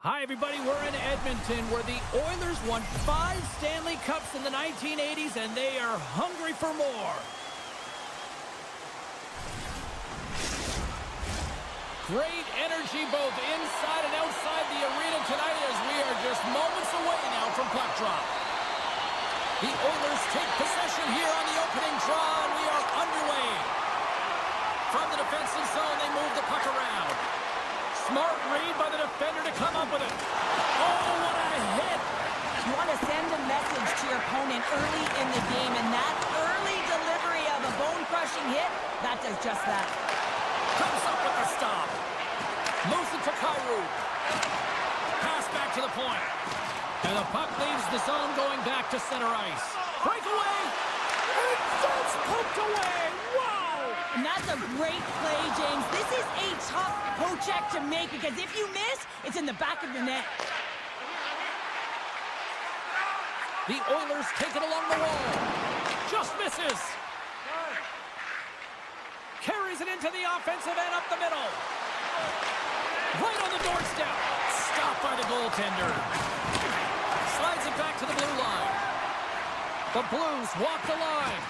Hi, everybody. We're in Edmonton, where the Oilers won 5 Stanley Cups in the 1980s, and they are hungry for more. Great energy both inside and outside the arena tonight, as we are just moments away now from puck drop. The Oilers take possession here on the opening draw, and we are underway. From the defensive zone, they move the puck around. Smart read by the defender to come up with it. Oh, what a hit! You want to send a message to your opponent early in the game, and that early delivery of a bone-crushing hit, that does just that. Comes up with the stop. Moves it to Kyrou. Pass back to the point. And the puck leaves the zone going back to center ice. Breakaway! And that's poked away! Wow! And that's a great play, James. This is a tough poke check to make, because if you miss, it's in the back of your net. The Oilers take it along the wall. Just misses. Carries it into the offensive end up the middle. Right on the doorstep. Stopped by the goaltender. Slides it back to the blue line. The Blues walk the line.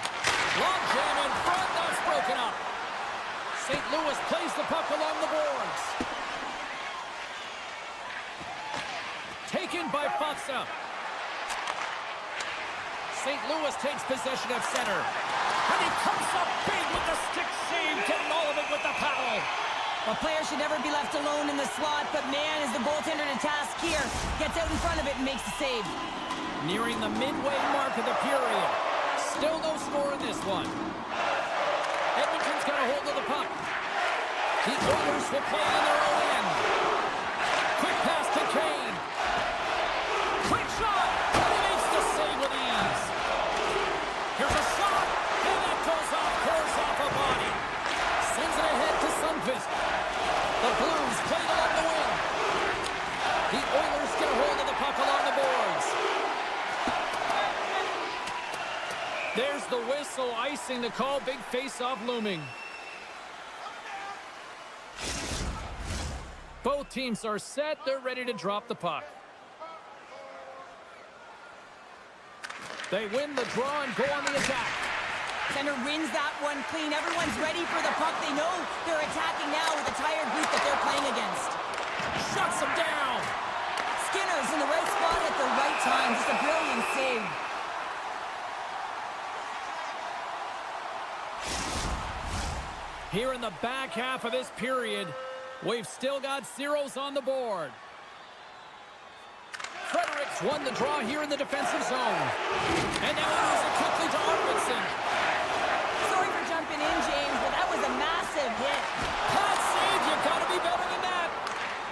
Long jam in front. That's broken up. St. Louis plays the puck along the boards. Taken by Foxa. St. Louis takes possession of center. And he comes up big with the stick save, getting all of it with the paddle. Well, players should never be left alone in the slot, but man, is the goaltender to task here. Gets out in front of it and makes the save. Nearing the midway mark of the period. Still no score in this one. Edmonton's got a hold of the puck. The Oilers will play in their own end. Quick pass to Kane. Quick shot. And he makes the save with ease. Here's a shot. And that goes off course off a body. Sends it ahead to Sundqvist. The Blues played along the wing. The Oilers get a hold of the puck along the boards. There's the whistle, icing the call. Big face-off looming. Both teams are set. They're ready to drop the puck. They win the draw and go on the attack. Center wins that one clean. Everyone's ready for the puck. They know they're attacking now with a tired group that they're playing against. Shuts them down. Skinner's in the right spot at the right time. Just a brilliant save. Here in the back half of this period, we've still got zeros on the board. Fredericks won the draw here in the defensive zone. And now he moves it quickly to Arvidsson. Sorry for jumping in, James, but that was a massive hit. Hot save, you've got to be better than that.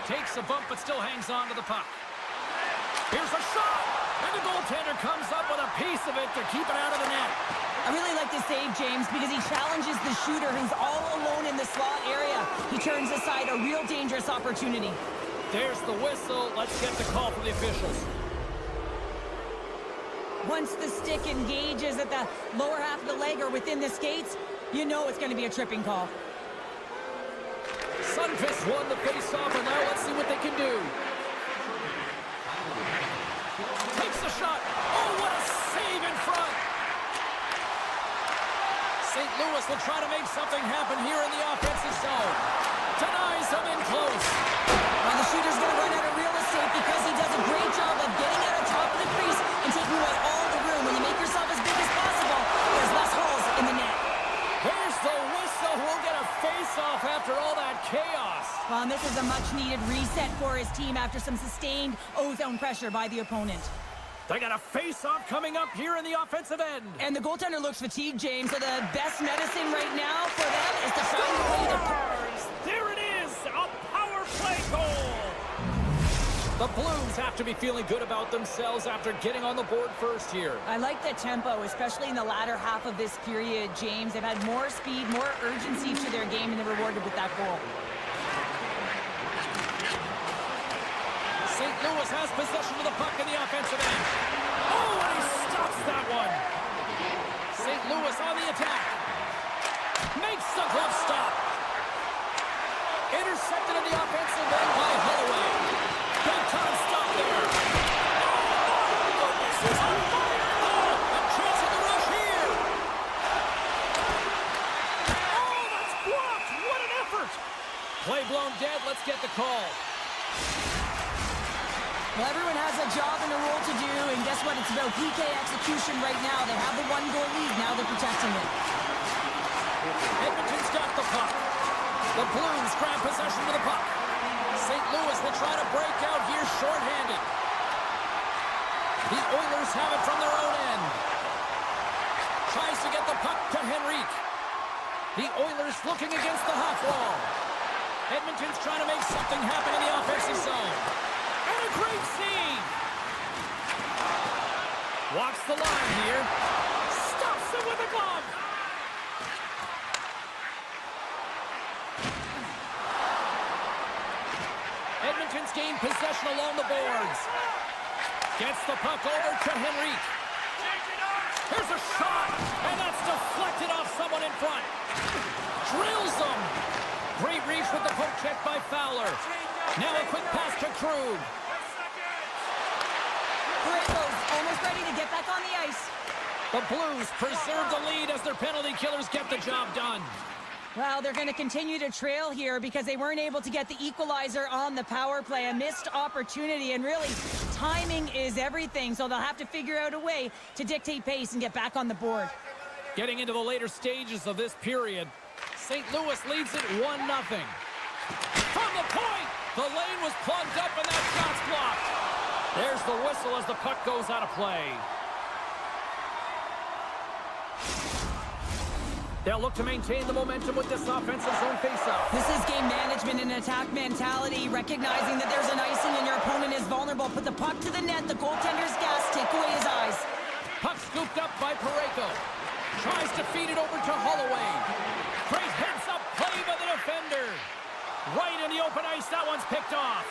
Takes a bump, but still hangs on to the puck. Here's a shot, and the goaltender comes up with a piece of it to keep it out of the net. I really like this save, James, because he challenges the shooter who's all alone in the slot area. He turns aside a real dangerous opportunity. There's the whistle. Let's get the call from the officials. Once the stick engages at the lower half of the leg or within the skates, you know it's going to be a tripping call. Sundqvist won the face-off, and now let's see what they can do. Takes the shot. Oh, what a save in front. St. Louis will try to make something happen here in the offensive zone. Denies him in close. Well, the shooter's going to run out of real estate because he does a great job of getting out of top of the crease and taking away all the room. When you make yourself as big as possible, there's less holes in the net. There's the whistle. We'll get a face-off after all that chaos. Well, and this is a much-needed reset for his team after some sustained O-zone pressure by the opponent. They got a face-off coming up here in the offensive end. And the goaltender looks fatigued, James, so the best medicine right now for them is to find a way to... There it is! A power play goal! The Blues have to be feeling good about themselves after getting on the board first here. I like the tempo, especially in the latter half of this period, James. They've had more speed, more urgency to their game, and they're rewarded with that goal. St. Louis has possession of the puck in the offensive end. Oh, and he stops that one. St. Louis on the attack. Makes the glove stop. Intercepted in the offensive end by Holloway. Big time is on fire! Oh, a chance of the rush here! Oh, that's blocked! What an effort! Play blown dead. Let's get the call. Well, everyone has a job and a role to do, and guess what? It's about PK execution right now. They have the one-goal lead. Now they're protecting it. Edmonton's got the puck. The Blues grab possession of the puck. St. Louis will try to break out here shorthanded. The Oilers have it from their own end. Tries to get the puck to Henrique. The Oilers looking against the half wall. Edmonton's trying to make something happen in the offensive zone. And a great save. Walks the line here. Stops it with a glove. Edmonton's gained possession along the boards. Gets the puck over to Henrique. Here's a shot, and that's deflected off someone in front. Drills them. Great reach with the poke check by Fowler. Now a quick pass to Krug. Parayko's almost ready to get back on the ice. The Blues preserve the lead as their penalty killers get the job done. Well, they're going to continue to trail here because they weren't able to get the equalizer on the power play. A missed opportunity, and really, timing is everything, so they'll have to figure out a way to dictate pace and get back on the board. Getting into the later stages of this period, St. Louis leads it 1-0. From the point, the lane was plugged up and that shot's blocked. There's the whistle as the puck goes out of play. They'll look to maintain the momentum with this offensive zone faceoff. This is game management and attack mentality, recognizing that there's an icing and your opponent is vulnerable. Put the puck to the net, the goaltender's gas, take away his eyes. Puck scooped up by Parayko. Tries to feed it over to Holloway. Great heads-up play by the defender. Right in the open ice, that one's picked off.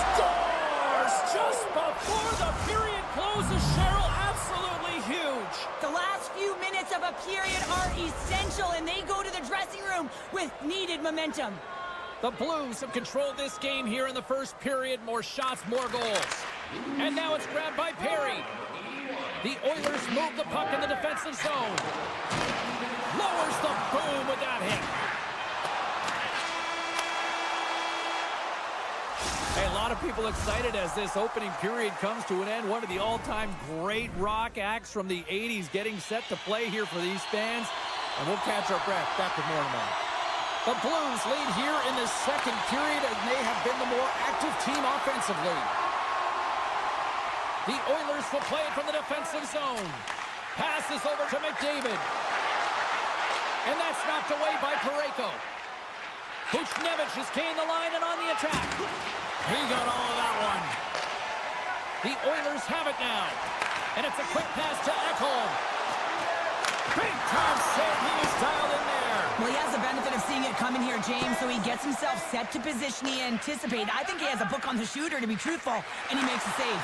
Scores just before the period closes, Cheryl. Absolutely huge. The last few minutes of a period are essential, and they go to the dressing room with needed momentum. The Blues have controlled this game here in the first period. More shots, more goals. And now it's grabbed by Perry. The Oilers move the puck in the defensive zone. Lowers the boom with that hit. Hey, a lot of people excited as this opening period comes to an end. One of the all-time great rock acts from the 80s getting set to play here for these fans. And we'll catch our breath. Back with more in a moment. The Blues lead here in the second period, and they have been the more active team offensively. The Oilers will play it from the defensive zone. Passes over to McDavid. And that's knocked away by Parayko. Buchnevich has gained the line and on the attack. He got all of that one. The Oilers have it now. And it's a quick pass to Ekholm. Big time save. He was dialed in there. Well, he has the benefit of seeing it coming here, James, so he gets himself set to position he anticipated. I think he has a book on the shooter, to be truthful, and he makes a save.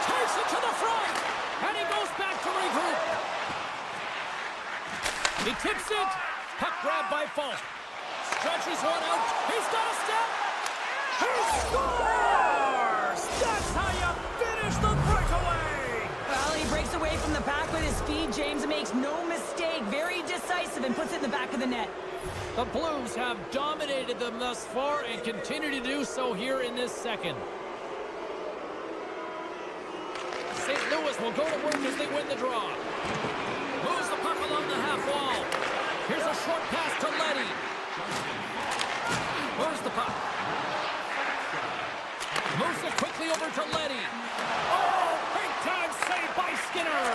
Takes it to the front, and he goes back to regroup. He tips it. Puck grabbed by Falk. Stretches one out. He's got a step. He scores! That's how you finish the breakaway. Well, he breaks away from the pack with his speed, James, and makes no mistake. Very decisive and puts it in the back of the net. The Blues have dominated them thus far and continue to do so here in this second. St. Louis will go to work as they win the draw. Moves the puck along the half wall. Here's a short pass to Leddy. Moves the puck. Moves it quickly over to Leddy. Oh, big time save by Skinner.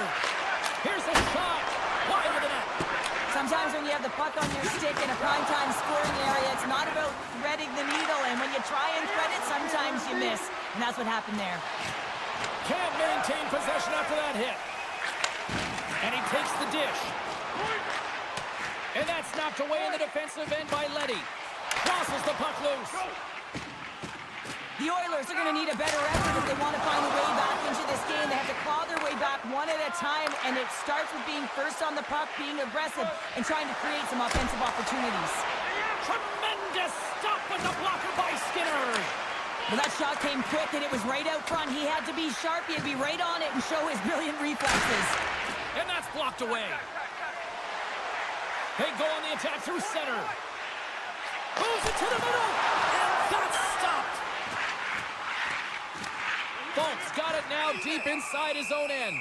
Here's a shot. Wide of the net. Sometimes when you have the puck on your stick in a primetime scoring area, it's not about threading the needle, and when you try and thread it, sometimes you miss. And that's what happened there. Can't maintain possession after that hit. And he takes the dish. And that's knocked away in the defensive end by Leddy. Crosses the puck loose. The Oilers are going to need a better effort if they want to find a way back into this game. They have to claw their way back one at a time, and it starts with being first on the puck, being aggressive, and trying to create some offensive opportunities. Tremendous stop with the blocker by Skinner. Well, that shot came quick, and it was right out front. He had to be sharp. He had to be right on it and show his brilliant reflexes. And that's blocked away. They go on the attack through center. Moves it to the middle. And that's stopped. Folks got it now deep inside his own end.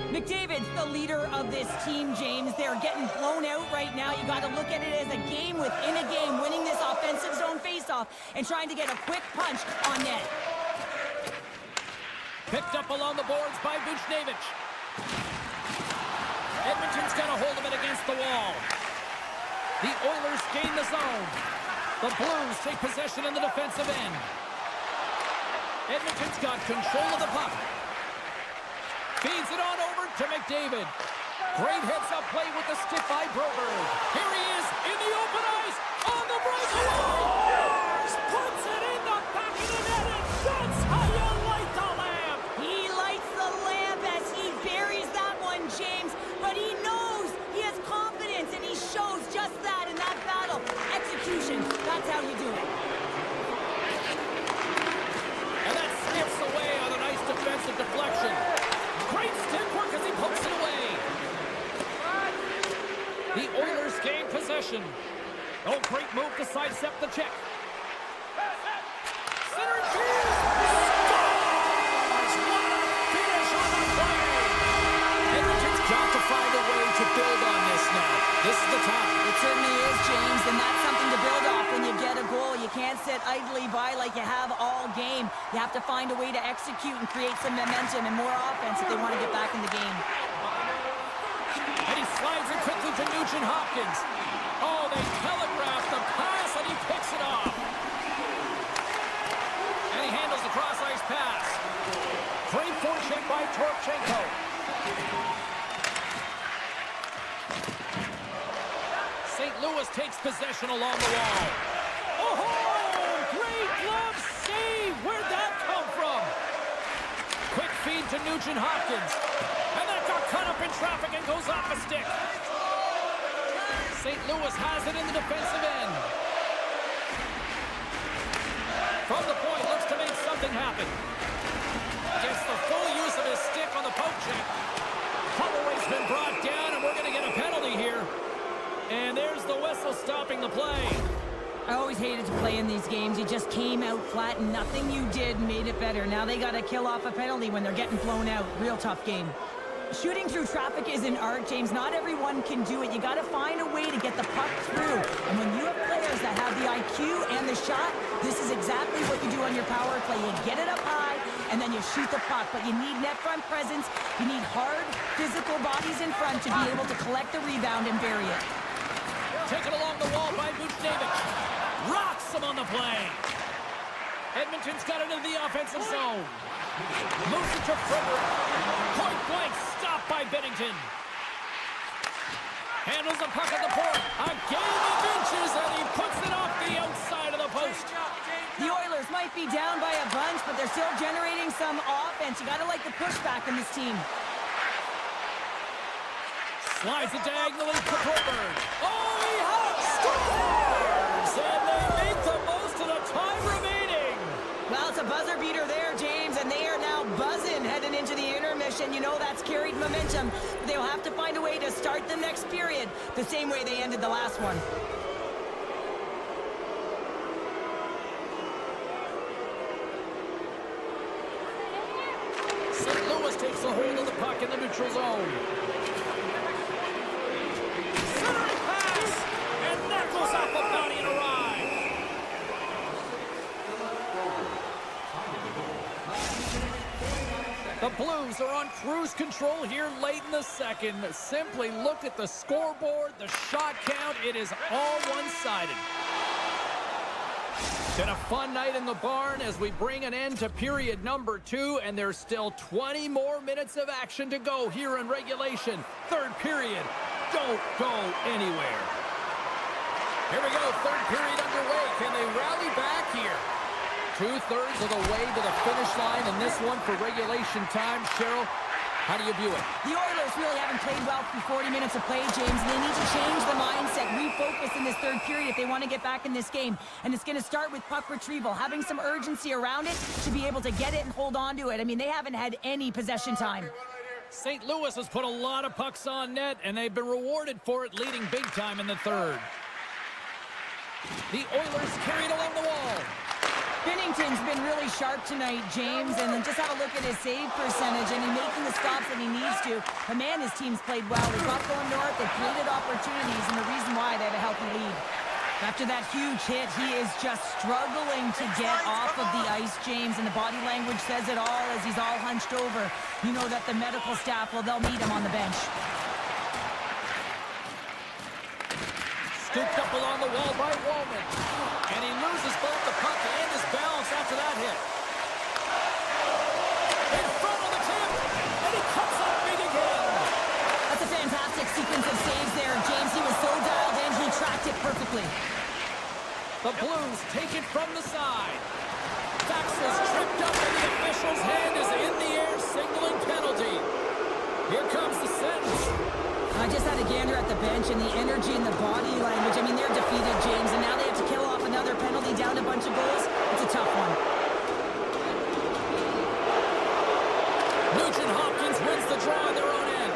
McDavid's the leader of this team, James. They're getting blown out right now. You got to look at it as a game within a game, winning this offensive zone faceoff and trying to get a quick punch on net. Picked up along the boards by Buchnevich. Edmonton's got a hold of it against the wall. The Oilers gain the zone. The Blues take possession in the defensive end. Edmonton's got control of the puck. Feeds it on over to McDavid. Great heads-up play with the stick by Broberg. Here he is in the open ice on the breakaway. Puts it in the back of the net, and that's how you light the lamp. He lights the lamp as he buries that one, James. But he knows he has confidence, and he shows just that in that battle. Execution, that's how you do it. And that skips away on a nice defensive deflection. Great stick work as he pokes it away. The Oilers gain possession. Oh, great move to sidestep the check. Center field. Scores! What a finish on the play. Edmonton's got to find a way to build on this now. This is the time. It certainly is, James, and that's something to build off when you get a goal. You can't sit idly by like you have all game. You have to find a way to execute and create some momentum and more offense if they want to get back in the game. And he slides it quickly to Nugent-Hopkins. Oh, they telegraph the pass, and he picks it off. And he handles the cross-ice pass. Great forecheck by Torchenko. St. Louis takes possession along the wall. Oh, great glove save. Where'd that come from? Quick feed to Nugent-Hopkins. And that got cut up in traffic and goes off a stick. St. Louis has it in the defensive end. From the point, looks to make something happen. Gets the full use of his stick on the poke check. Holloway's been brought down, and we're going to get a penalty here. And there's the whistle stopping the play. I always hated to play in these games. You just came out flat, and nothing you did made it better. Now they got to kill off a penalty when they're getting blown out. Real tough game. Shooting through traffic is an art, James. Not everyone can do it. You got to find a way to get the puck through. And when you have players that have the IQ and the shot, this is exactly what you do on your power play. You get it up high, and then you shoot the puck. But you need net front presence. You need hard, physical bodies in front to be able to collect the rebound and bury it. Taken along the wall by Buchnevich. Rocks him on the play. Edmonton's got it into the offensive zone. Moves it to Frederick. Point blank stopped by Binnington. Handles the puck at the point. A game of inches, and he puts it off the outside of the post. The Oilers might be down by a bunch, but they're still generating some offense. You got to like the pushback in this team. Slides it diagonally to Broberg. Oh, he scores! And they make the most of the time remaining. Well, it's a buzzer beater there, James, and they are now buzzing heading into the intermission. You know that's carried momentum. They'll have to find a way to start the next period the same way they ended the last one. St. Louis takes a hold of the puck in the neutral zone. Centering pass! And that goes off the body and a ride. The Blues are on cruise control here late in the second. Simply look at the scoreboard, the shot count. It is all one-sided. Been a fun night in the barn as we bring an end to period number 2, and there's still 20 more minutes of action to go here in regulation. Third period. Don't go anywhere. Here we go, third period underway. Can they rally back here? 2/3 of the way to the finish line in this one for regulation time. Cheryl, How do you view it? The Oilers really haven't played well through 40 minutes of play, James, and they need to change the mindset, refocus in this third period if they want to get back in this game. And it's going to start with puck retrieval, having some urgency around it to be able to get it and hold on to it. I mean, they haven't had any possession time. St. Louis has put a lot of pucks on net, and they've been rewarded for it, leading big time in the third. The Oilers carried along the wall. Binnington's been really sharp tonight, James, and then just have a look at his save percentage, and he's making the stops that he needs to. But man, his team's played well. They got going north, they created opportunities, and the reason why they have a healthy lead. After that huge hit, he is just struggling to get off of the ice, James, and the body language says it all as he's all hunched over. You know that the medical staff, well, they'll meet him on the bench. Scooped up along the wall by Wallman. And he loses both the puck and his balance after that hit. In front of the tip, and he cuts up big again. That's a fantastic sequence of saves there, James. He was so dialed in, he tracked it perfectly. The Blues take it from the side. Fax is tripped up, and the official's hand is in the air, signaling penalty. Here comes the sentence. I just had a gander at the bench, and the energy and the body language. I mean, they're defeated, James, and now they have to kill off another penalty down a bunch of goals. It's a tough one. Nugent Hopkins wins the draw on their own end.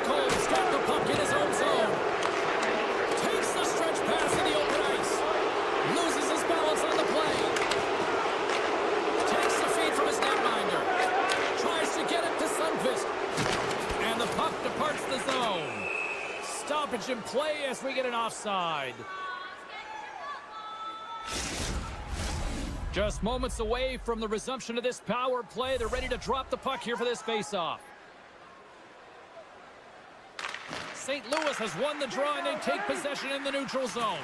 Ekholm's got the puck in his own zone. Takes the stretch pass in the open ice. Loses his balance on the play. Takes the feed from his netminder. Tries to get it to Sundqvist. And the puck departs the zone. Stoppage in play as we get an offside. Just moments away from the resumption of this power play. They're ready to drop the puck here for this face-off. St. Louis has won the draw, and they take possession in the neutral zone.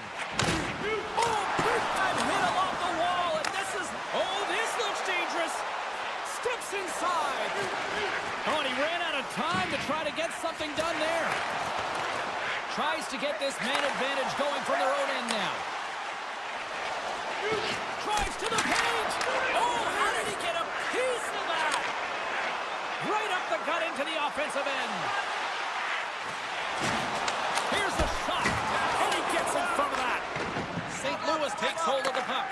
Oh, big time hit along the wall, and this looks dangerous. Steps inside. Oh, and he ran out of time to try to get something done there. Tries to get this man advantage going from their own end now. Drives to the paint. Oh, how did he get a piece of that? Right up the gut into the offensive end. Here's the shot, and he gets in front of that. St. Louis takes hold of the puck.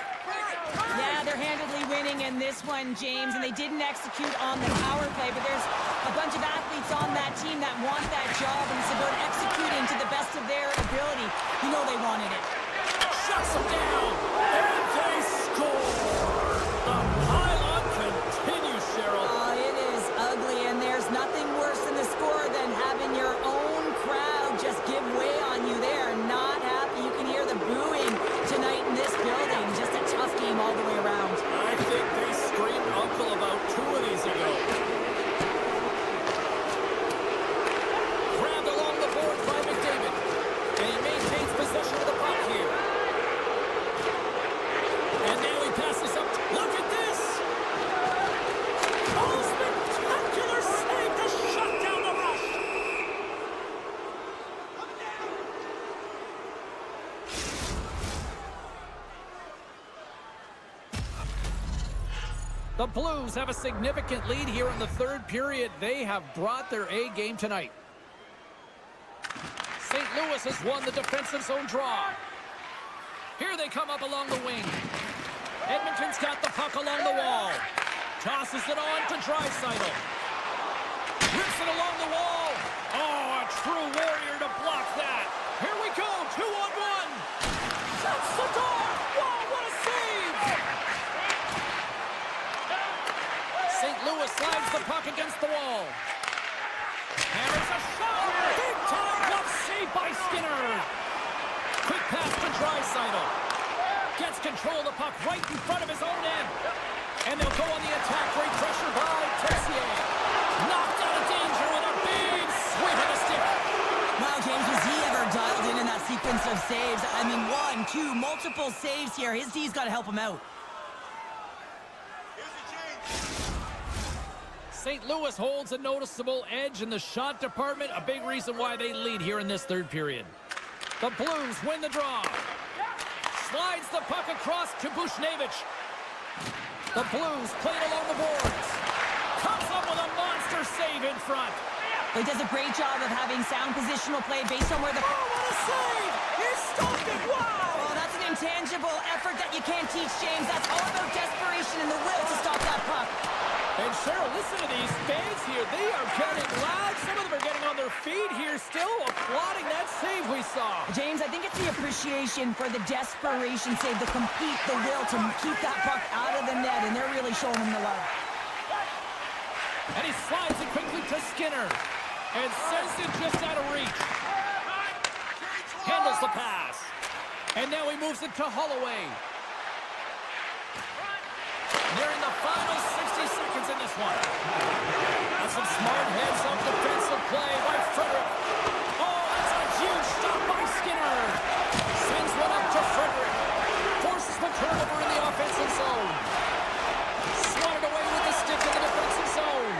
Yeah, they're handily winning in this one, James, and they didn't execute on the power play, but there's a bunch of athletes on that team that want that job, and it's about executing to the best of their ability. You know they wanted it. Shuts him down, and they score. The pile-on continues, Cheryl. Oh, it is ugly, and there's nothing worse in the score than having your own crowd just give way on you. They are not happy. You can hear the booing tonight in this building. Just a tough game all the way around. I think they screamed uncle about 2 of these ago. Grabbed along the board by McDavid, and he maintains possession of the puck here. And now he passes up. Look at this! Oh, spectacular save to shut down the rush! The Blues have a significant lead here in the third period. They have brought their A game tonight. St. Louis has won the defensive zone draw. Here they come up along the wing. Edmonton's got the puck along the wall. Tosses it on to Draisaitl. Rips it along the wall. Oh, a true warrior to block that. Here we go, 2-on-1. Shuts the door. Wow, what a save! St. Louis slides the puck against the wall. Hammers a shot. Big time glove save by Skinner. Quick pass to Draisaitl. Gets control of the puck right in front of his own end. And they'll go on the attack. Great pressure by Tessier. Knocked out of danger with a big sweep of the stick. Wow, James, was he ever dialed in that sequence of saves? I mean, 1, 2, multiple saves here. His D's got to help him out. St. Louis holds a noticeable edge in the shot department. A big reason why they lead here in this third period. The Blues win the draw. Slides the puck across to Bushnevich. The Blues played along the boards. Comes up with a monster save in front. He does a great job of having sound positional play based on where the... Oh, what a save! He stopped it! Wow! Oh, that's an intangible effort that you can't teach, James. That's all about desperation and the will to stop that puck. And Cheryl, listen to these fans here. They are getting loud. Some of them are getting on their feet here, still applauding that save we saw. James, I think it's the appreciation for the desperation save, the compete, the will to keep that puck out of the net, and they're really showing him the love. And he slides it quickly to Skinner. And sends it just out of reach. Handles the pass. And now he moves it to Holloway. Nearing the final 60 seconds in this one. That's some smart heads-up defensive play by Frederick. Oh, that's a huge stop by Skinner. Sends one up to Frederick. Forces the turnover in the offensive zone. Swatted away with the stick in the defensive zone.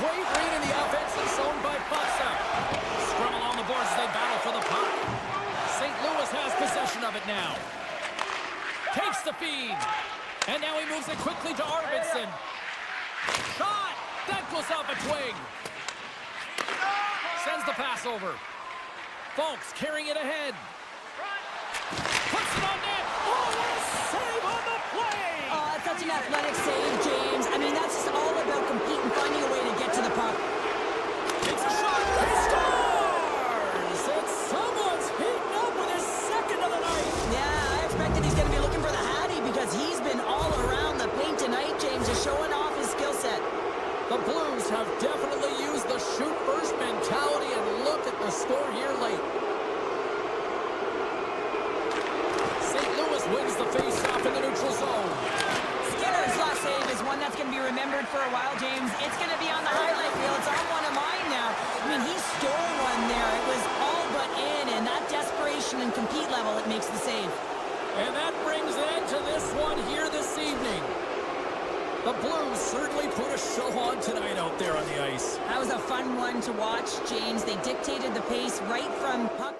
Great read in the offensive zone by Foxa. Scrum along the boards as they battle for the puck. St. Louis has possession of it now. Takes the feed. And now he moves it quickly to Arvidsson. Shot! That goes off a twig. Sends the pass over. Folks carrying it ahead. Puts it on net. Oh, what a save on the play! Oh, that's such an athletic save, James. I mean, that's just all about competing, finding a way to get to the puck. Takes a shot. He scores! And someone's heating up with his second of the night. Yeah, I expected he's going to be looking for the Hattie because he's been all around the paint tonight, James, just showing off his skill set. The Blues have definitely used the shoot-first mentality, and look at the score here late. St. Louis wins the face-off in the neutral zone. Skinner's last save is one that's going to be remembered for a while, James. It's going to be on the highlight reel. It's on one of mine now. I mean, he stole one there. It was all but in, and that desperation and compete level, it makes the save. And that brings an end to this one here this evening. The Blues certainly put a show on tonight out there on the ice. That was a fun one to watch, James. They dictated the pace right from puck.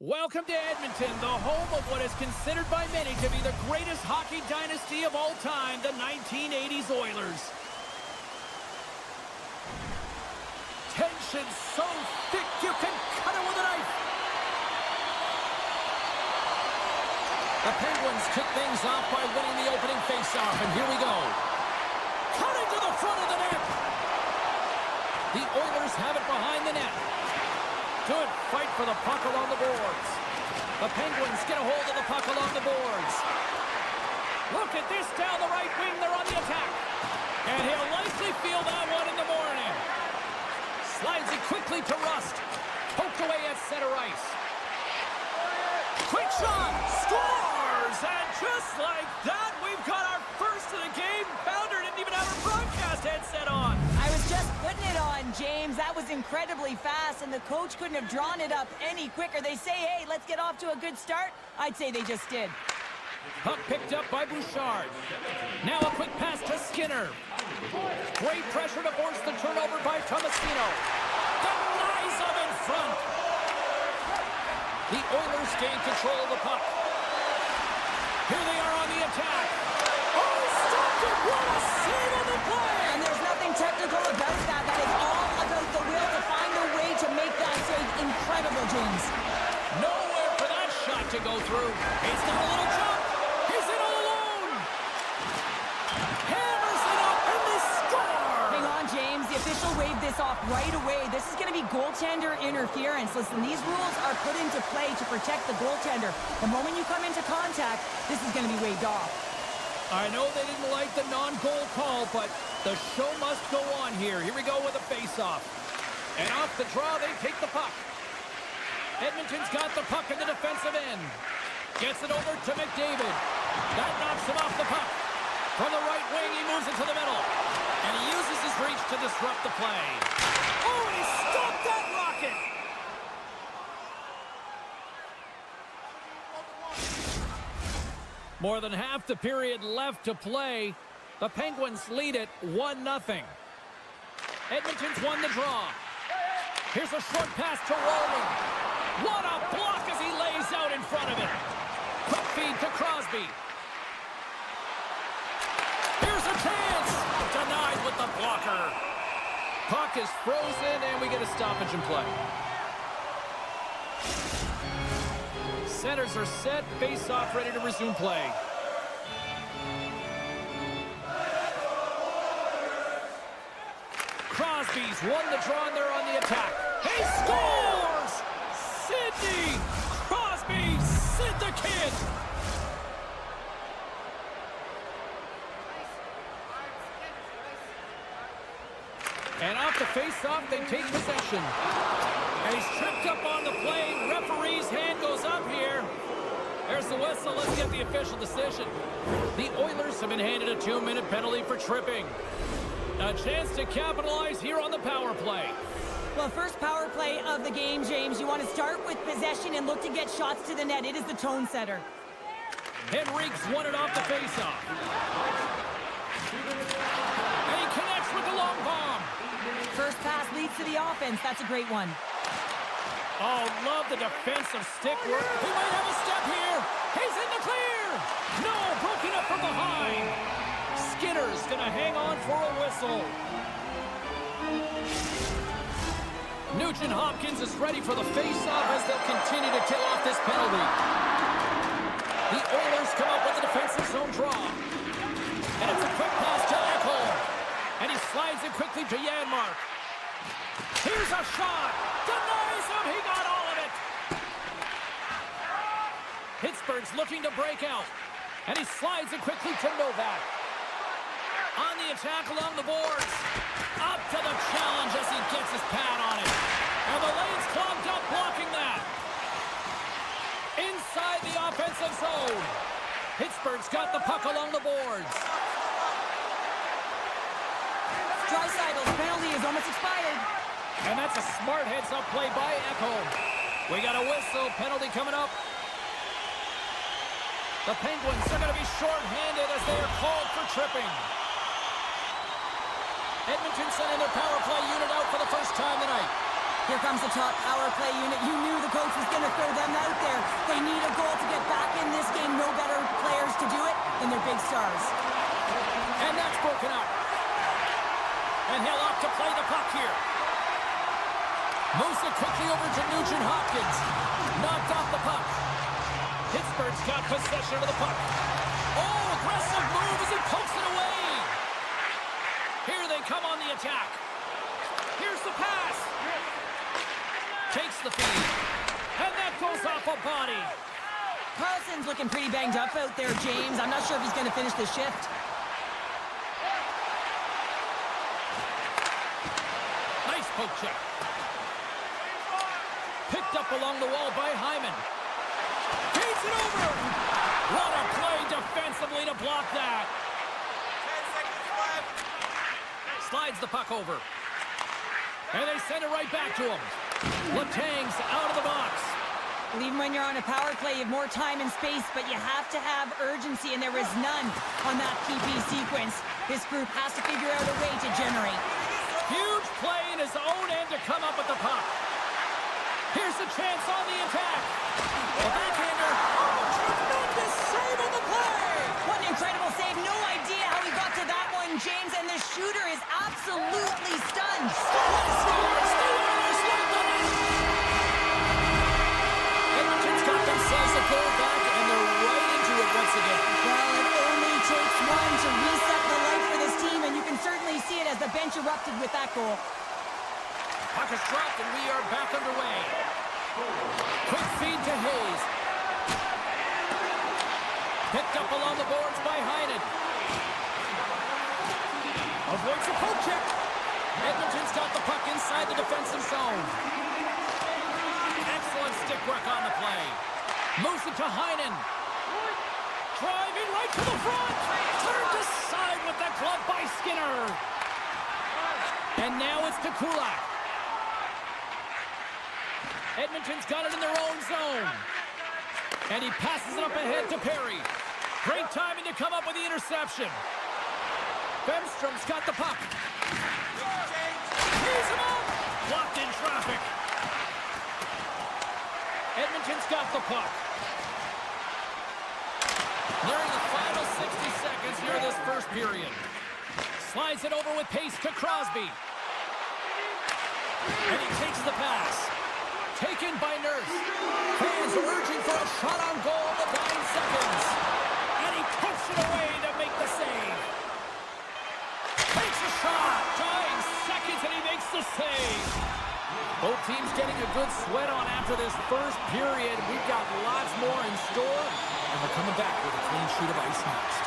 Welcome to Edmonton, the home of what is considered by many to be the greatest hockey dynasty of all time, the 1980s Oilers. Tension so thick you can cut it with a knife. The Penguins kick things off by winning the opening faceoff, and here we go. Cutting to the front of the net. The Oilers have it behind the net. Good fight for the puck along the boards. The Penguins get a hold of the puck along the boards. Look at this down the right wing. They're on the attack. And he'll likely feel that one in the morning. Slides it quickly to Rust. Poked away at center ice. Quick shot. Scores! And just like that, we've got our first of the game. Pounder didn't even have her broadcast headset on. I was just putting it on, James. That was incredibly fast, and the coach couldn't have drawn it up any quicker. They say, hey, let's get off to a good start. I'd say they just did. Puck picked up by Bouchard. Now a quick pass to Skinner. Great pressure to force the turnover by Tomasino. Denies him in front. The Oilers gain control of the puck. Here they are on the attack. Oh, stopped it! What a save on the play! And there's nothing technical about that. That is all about the will to find a way to make that save. Incredible, James. Nowhere for that shot to go through. He's got a little jump. He's in all alone. Hammers it up, and they score! Hang on, James. The official waved this off right away. This is going to be goaltender interference. Listen, these rules are put into play to protect the goaltender. The moment you come into contact, this is going to be waved off. I know they didn't like the non-goal call, but the show must go on here. Here we go with a face-off. And off the draw, they take the puck. Edmonton's got the puck in the defensive end. Gets it over to McDavid. That knocks him off the puck. From the right wing, he moves it to the middle. And he uses his reach to disrupt the play. Oh, and he stopped that rocket! More than half the period left to play. The Penguins lead it 1-0. Edmonton's won the draw. Here's a short pass to Rowland. What a block as he lays out in front of it. Quick feed to Crosby. Here's a chance. Denied with the blocker. Puck is frozen, and we get a stoppage in play. Centers are set. Face-off ready to resume play. Crosby's won the draw, and they're on the attack. He scores! Sidney Crosby, Sid the Kid! And off the face-off, they take possession. And he's tripped up on the play. Referee's hand goes up here. There's the whistle. Let's get the official decision. The Oilers have been handed a 2-minute penalty for tripping. A chance to capitalize here on the power play. Well, first power play of the game, James. You want to start with possession and look to get shots to the net. It is the tone setter. Henrique's won it off the face-off. And he connects with the long bomb. First pass leads to the offense. That's a great one. Oh, love the defensive stick work. He might have a step here. He's in the clear. No, broken up from behind. Skinner's going to hang on for a whistle. Nugent-Hopkins is ready for the face-off as they'll continue to kill off this penalty. The Oilers come up with a defensive zone draw. And it's a quick pass to Ekholm. And he slides it quickly to Janmark. Here's a shot. Denies him. He got all of it. Pittsburgh's looking to break out. And he slides it quickly to Novak. On the attack along the boards. Up to the challenge as he gets his pad on it. And the lane's clogged up blocking that. Inside the offensive zone. Pittsburgh's got the puck along the boards. Dreisaitl's penalty is almost expired. And that's a smart heads-up play by Ekholm. We got a whistle. Penalty coming up. The Penguins are going to be short-handed as they are called for tripping. Edmonton sending their power play unit out for the first time tonight. Here comes the top power play unit. You knew the coach was going to throw them out there. They need a goal to get back in this game. No better players to do it than their big stars. And that's broken up. And he'll opt to play the puck here. Moves it quickly over to Nugent-Hopkins. Knocked off the puck. Pittsburgh's got possession of the puck. Oh, aggressive move as he pokes it away. Here they come on the attack. Here's the pass. Takes the feed. And that goes off a body. Carlson's looking pretty banged up out there, James. I'm not sure if he's going to finish the shift. Nice poke check. Picked up along the wall by Hyman. Feeds it over. What a play defensively to block that. 10 seconds left. Slides the puck over. And they send it right back to him. Letang's out of the box. Even when you're on a power play, you have more time and space, but you have to have urgency, and there was none on that PP sequence. This group has to figure out a way to generate. Huge play in his own end to come up with the puck. Here's a chance on the attack. The backhander. Tremendous save on the play. What an incredible save. No idea how he got to that one, James, and the shooter is absolutely stunned. Edmonton's got themselves a goal back, and they're right into it once again. Well, it only takes one to reset the life for this team, and you can certainly see it as the bench erupted with that goal. Puck is dropped, and we are back underway. Quick feed to Hayes. Picked up along the boards by Heinen. Avoids a poke check. Edmonton's got the puck inside the defensive zone. Excellent stick work on the play. Moves it to Heinen. Driving right to the front. Turned aside with the glove by Skinner. And now it's to Kulak. Edmonton's got it in their own zone. And he passes it up ahead to Perry. Great timing to come up with the interception. Bemstrom's got the puck. He's him up. Blocked in traffic. Edmonton's got the puck. Nearing the final 60 seconds here this first period. Slides it over with pace to Crosby. And he takes the pass. Taken by Nurse. Fans urging for a shot on goal with 9 seconds. And he puts it away to make the save. Takes a shot. 9 seconds and he makes the save. Both teams getting a good sweat on after this first period. We've got lots more in store. And we're coming back with a clean sheet of ice next.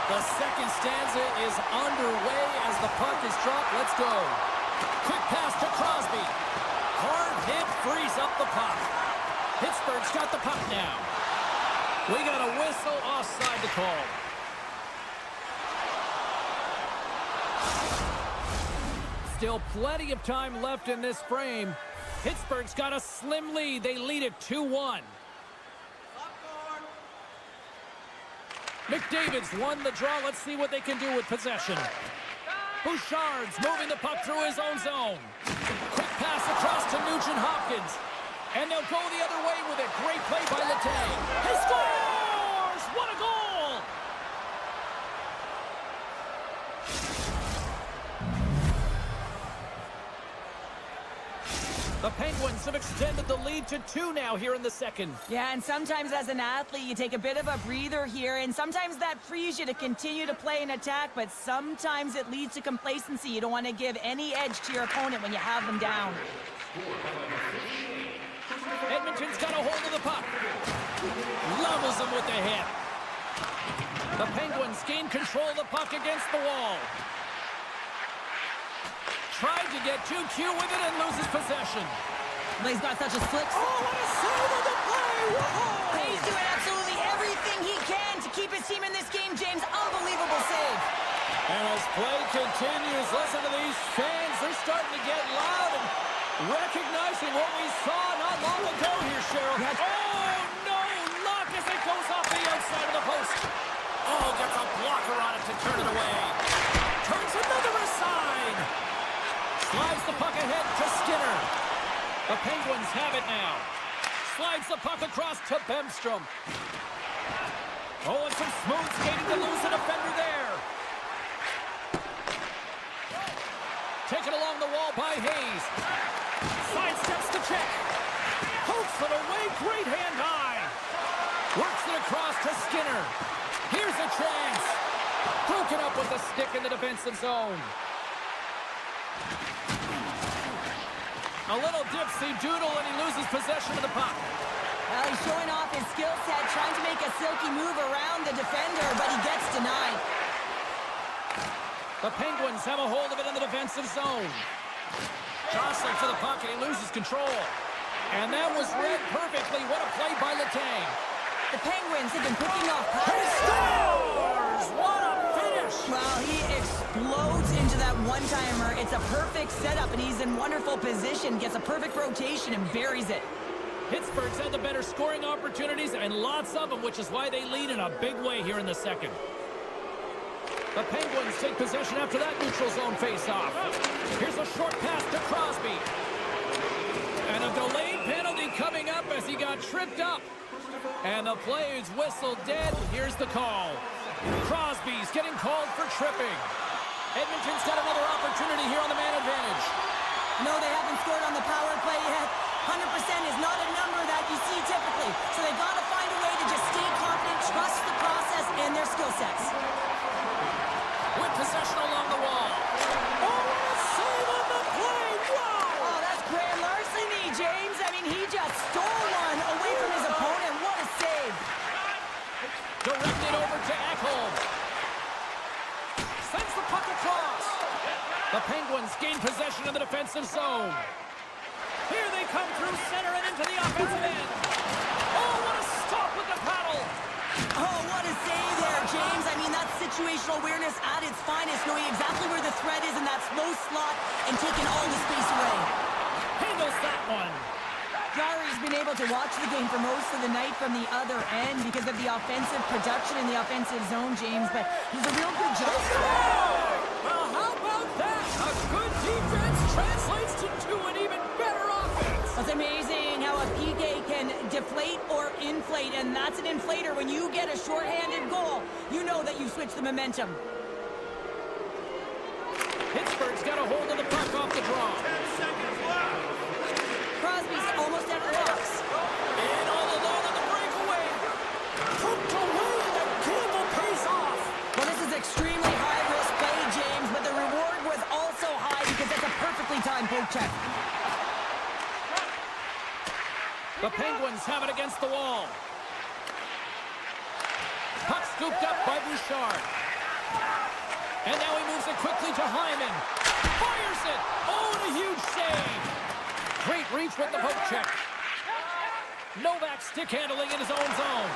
The second stanza is underway as the puck is dropped. Let's go. Quick pass to Crosby. Hard hit frees up the puck. Pittsburgh's got the puck now. We got a whistle offside to call. Still plenty of time left in this frame. Pittsburgh's got a slim lead. They lead it 2-1. McDavid's won the draw. Let's see what they can do with possession. Bouchard's moving the puck through his own zone. Quick pass across to Nugent-Hopkins. And they'll go the other way with it. Great play by Letang. He scores! What a goal! The Penguins have extended the lead to 2 now here in the second. Yeah, and sometimes as an athlete, you take a bit of a breather here, and sometimes that frees you to continue to play and attack, but sometimes it leads to complacency. You don't want to give any edge to your opponent when you have them down. Edmonton's got a hold of the puck. Levels him with the hit. The Penguins gain control of the puck against the wall. Tried to get too cute with it and loses possession. Well, he's got such a slick... Oh, what a save on the play! Whoa! He's doing absolutely everything he can to keep his team in this game, James. Unbelievable save. And as play continues, listen to these fans. They're starting to get loud and recognizing what we saw not long ago here, Cheryl. Oh, no! Luck as it goes off the outside of the post. Oh, gets a blocker on it to turn it away. Turns another aside. Slides the puck ahead to Skinner. The Penguins have it now. Slides the puck across to Bemstrom. Oh, and some smooth skating to lose a defender there. Taken along the wall by Hayes. Sidesteps the check. Pokes it away, great hand high. Works it across to Skinner. Here's a chance. Broken up with the stick in the defensive zone. A little dipsy doodle, and he loses possession of the puck. Well, he's showing off his skill set, trying to make a silky move around the defender, but he gets denied. The Penguins have a hold of it in the defensive zone. Jostling for the puck, and he loses control. And that was read perfectly. What a play by Letang. The Penguins have been picking off He pucks. scores! What a finish! Well, he explodes into that one-timer. It's a perfect setup, and he's in wonderful position. Gets a perfect rotation and buries it. Pittsburgh's had the better scoring opportunities, and lots of them, which is why they lead in a big way here in the second. The Penguins take possession after that neutral zone face-off. Here's a short pass to Crosby. And a delayed penalty coming up as he got tripped up. And the play is whistled dead. Here's the call. Crosby's getting called for tripping. Edmonton's got another opportunity here on the man advantage. No, they haven't scored on the power play yet. 100% is not a number that you see typically. So they got to find a way to just stay confident, trust the process and their skill sets. With possession along the wall. Oh, save on the play! Wow! Oh, that's grand larceny, James. I mean, he just stole one away from his opponent. What a save. Directed over to Ekholm. Sends the puck across. The Penguins gain possession in the defensive zone. Here they come through center and into the offensive end. Oh, what a stop with the paddle. Oh, what a save there, James. I mean, that's situational awareness at its finest, knowing exactly where the threat is in that slow slot and taking all the space away. Handles that one. Jari's been able to watch the game for most of the night from the other end because of the offensive production in the offensive zone, James, but he's a real good job. Well, how about that? A good defense translates to an even better offense. It's amazing how a PK can deflate or inflate, and that's an inflator. When you get a shorthanded goal, you know that you switch the momentum. Pittsburgh's got a hold of the puck off the draw. 10 seconds left. Crosby's almost at the box. And all alone on the breakaway. Hooked away, and the gamble pays off. Well, this is extremely high-risk play, James, but the reward was also high because that's a perfectly timed poke check. The Penguins have it against the wall. Puck scooped up by Bouchard. And now he moves it quickly to Hyman. Fires it. Oh, and a huge save. Great reach with the poke check. Novak stick handling in his own zone.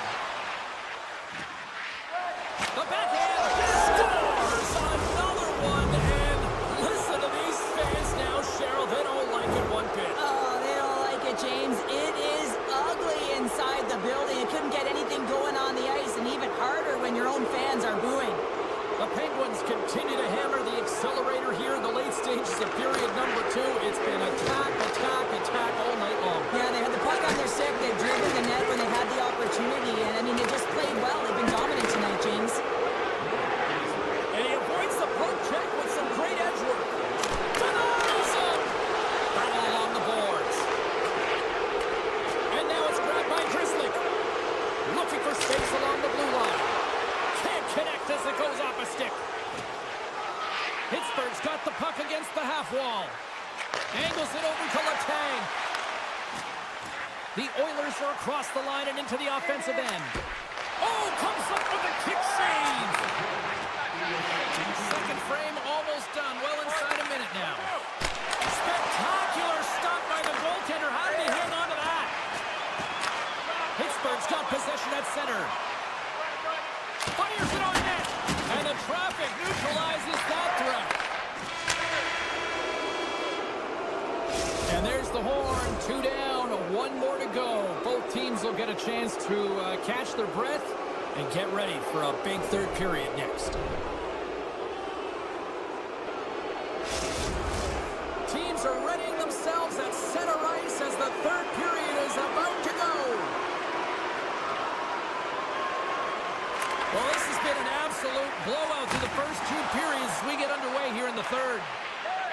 The backhand scores another one. And listen to these fans now, Cheryl. They don't like it one bit. Oh, they don't like it, James. It is ugly inside the building. It couldn't get anything going on the ice, and even harder when your own fans are booing. The Penguins continue to hammer the accelerator here in the late stages of period number 2. It's been attack, attack, attack all night long. Yeah, they had the puck on their stick. They've driven the net when they've had the opportunity, and I mean, they just played well. They've been dominant tonight, James. And he avoids the poke check with some great edge work. Denies him! Battle along the boards. And now it's grabbed by Grizzly. Looking for space along the blue line. Can't connect as it goes off a stick. Pittsburgh's got the puck against the half wall. Angles it over to Letang. The Oilers are across the line and into the offensive end. Oh, comes up with a kick save. Second frame almost done. Well inside a minute now. Spectacular stop by the goaltender. How did he hang on to that? Pittsburgh's got possession at center. Fires it on net. And the traffic neutralizes that threat. And there's the horn. 2 down, 1 more to go. Both teams will get a chance to catch their breath and get ready for a big third period next. Teams are readying themselves at center ice as the third period is about to go. Well, this has been an absolute blowout through the first 2 periods as we get underway here in the third.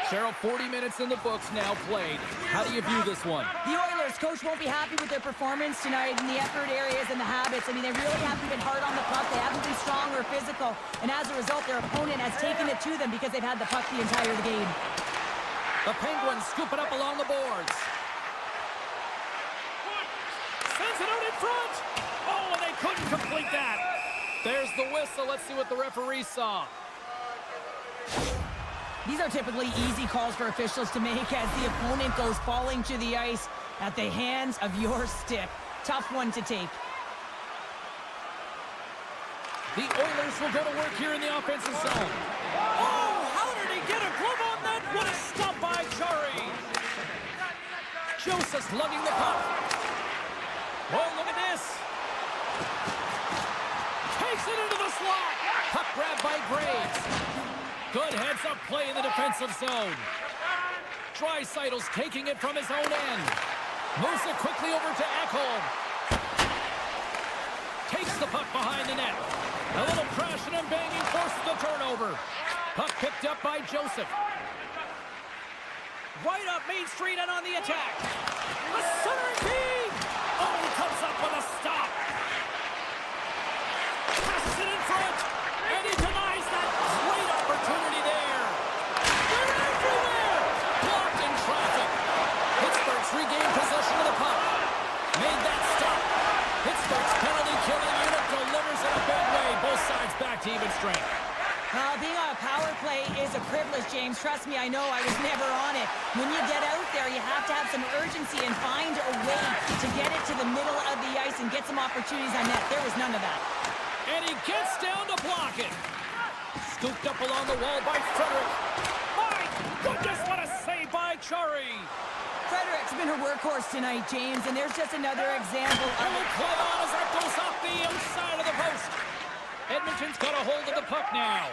Cheryl, 40 minutes in the books now played. How do you view this one? The Oilers coach won't be happy with their performance tonight in the effort areas and the habits. I mean, they really haven't been hard on the puck. They haven't been strong or physical. And as a result, their opponent has taken it to them because they've had the puck the entire game. The Penguins scoop it up along the boards. Sends it out in front. Oh, and they couldn't complete that. There's the whistle. Let's see what the referee saw. These are typically easy calls for officials to make as the opponent goes falling to the ice at the hands of your stick. Tough one to take. The Oilers will go to work here in the offensive zone. Oh, how did he get a glove on that? What a stop by Chari. Joseph's lugging the puck. Oh, look at this. Takes it into the slot. Puck grabbed by Graves. Good heads-up play in the defensive zone. Draisaitl's taking it from his own end. Moves it quickly over to Ekholm. Takes the puck behind the net. A little crashing and banging forces the turnover. Puck picked up by Joseph. Right up Main Street and on the attack. A centering feed. Oh, he comes up with a stop. Passes it in front. And he denies that great opportunity there. They're everywhere. Blocked in traffic. Pittsburgh's regained possession of the puck. Made that stop. Pittsburgh's penalty killing unit delivers in a big way. Both sides back to even strength. Being on a power play is a privilege, James. Trust me, I know I was never on it. When you get out there, you have to have some urgency and find a way to get it to the middle of the ice and get some opportunities on net. There was none of that. And he gets down to block it. Scooped up along the wall by Frederick. My goodness, what a save by Chari. Frederick's been a workhorse tonight, James, and there's just another example of Oh, play on as that goes off the outside of the post. Edmonton's got a hold of the puck now.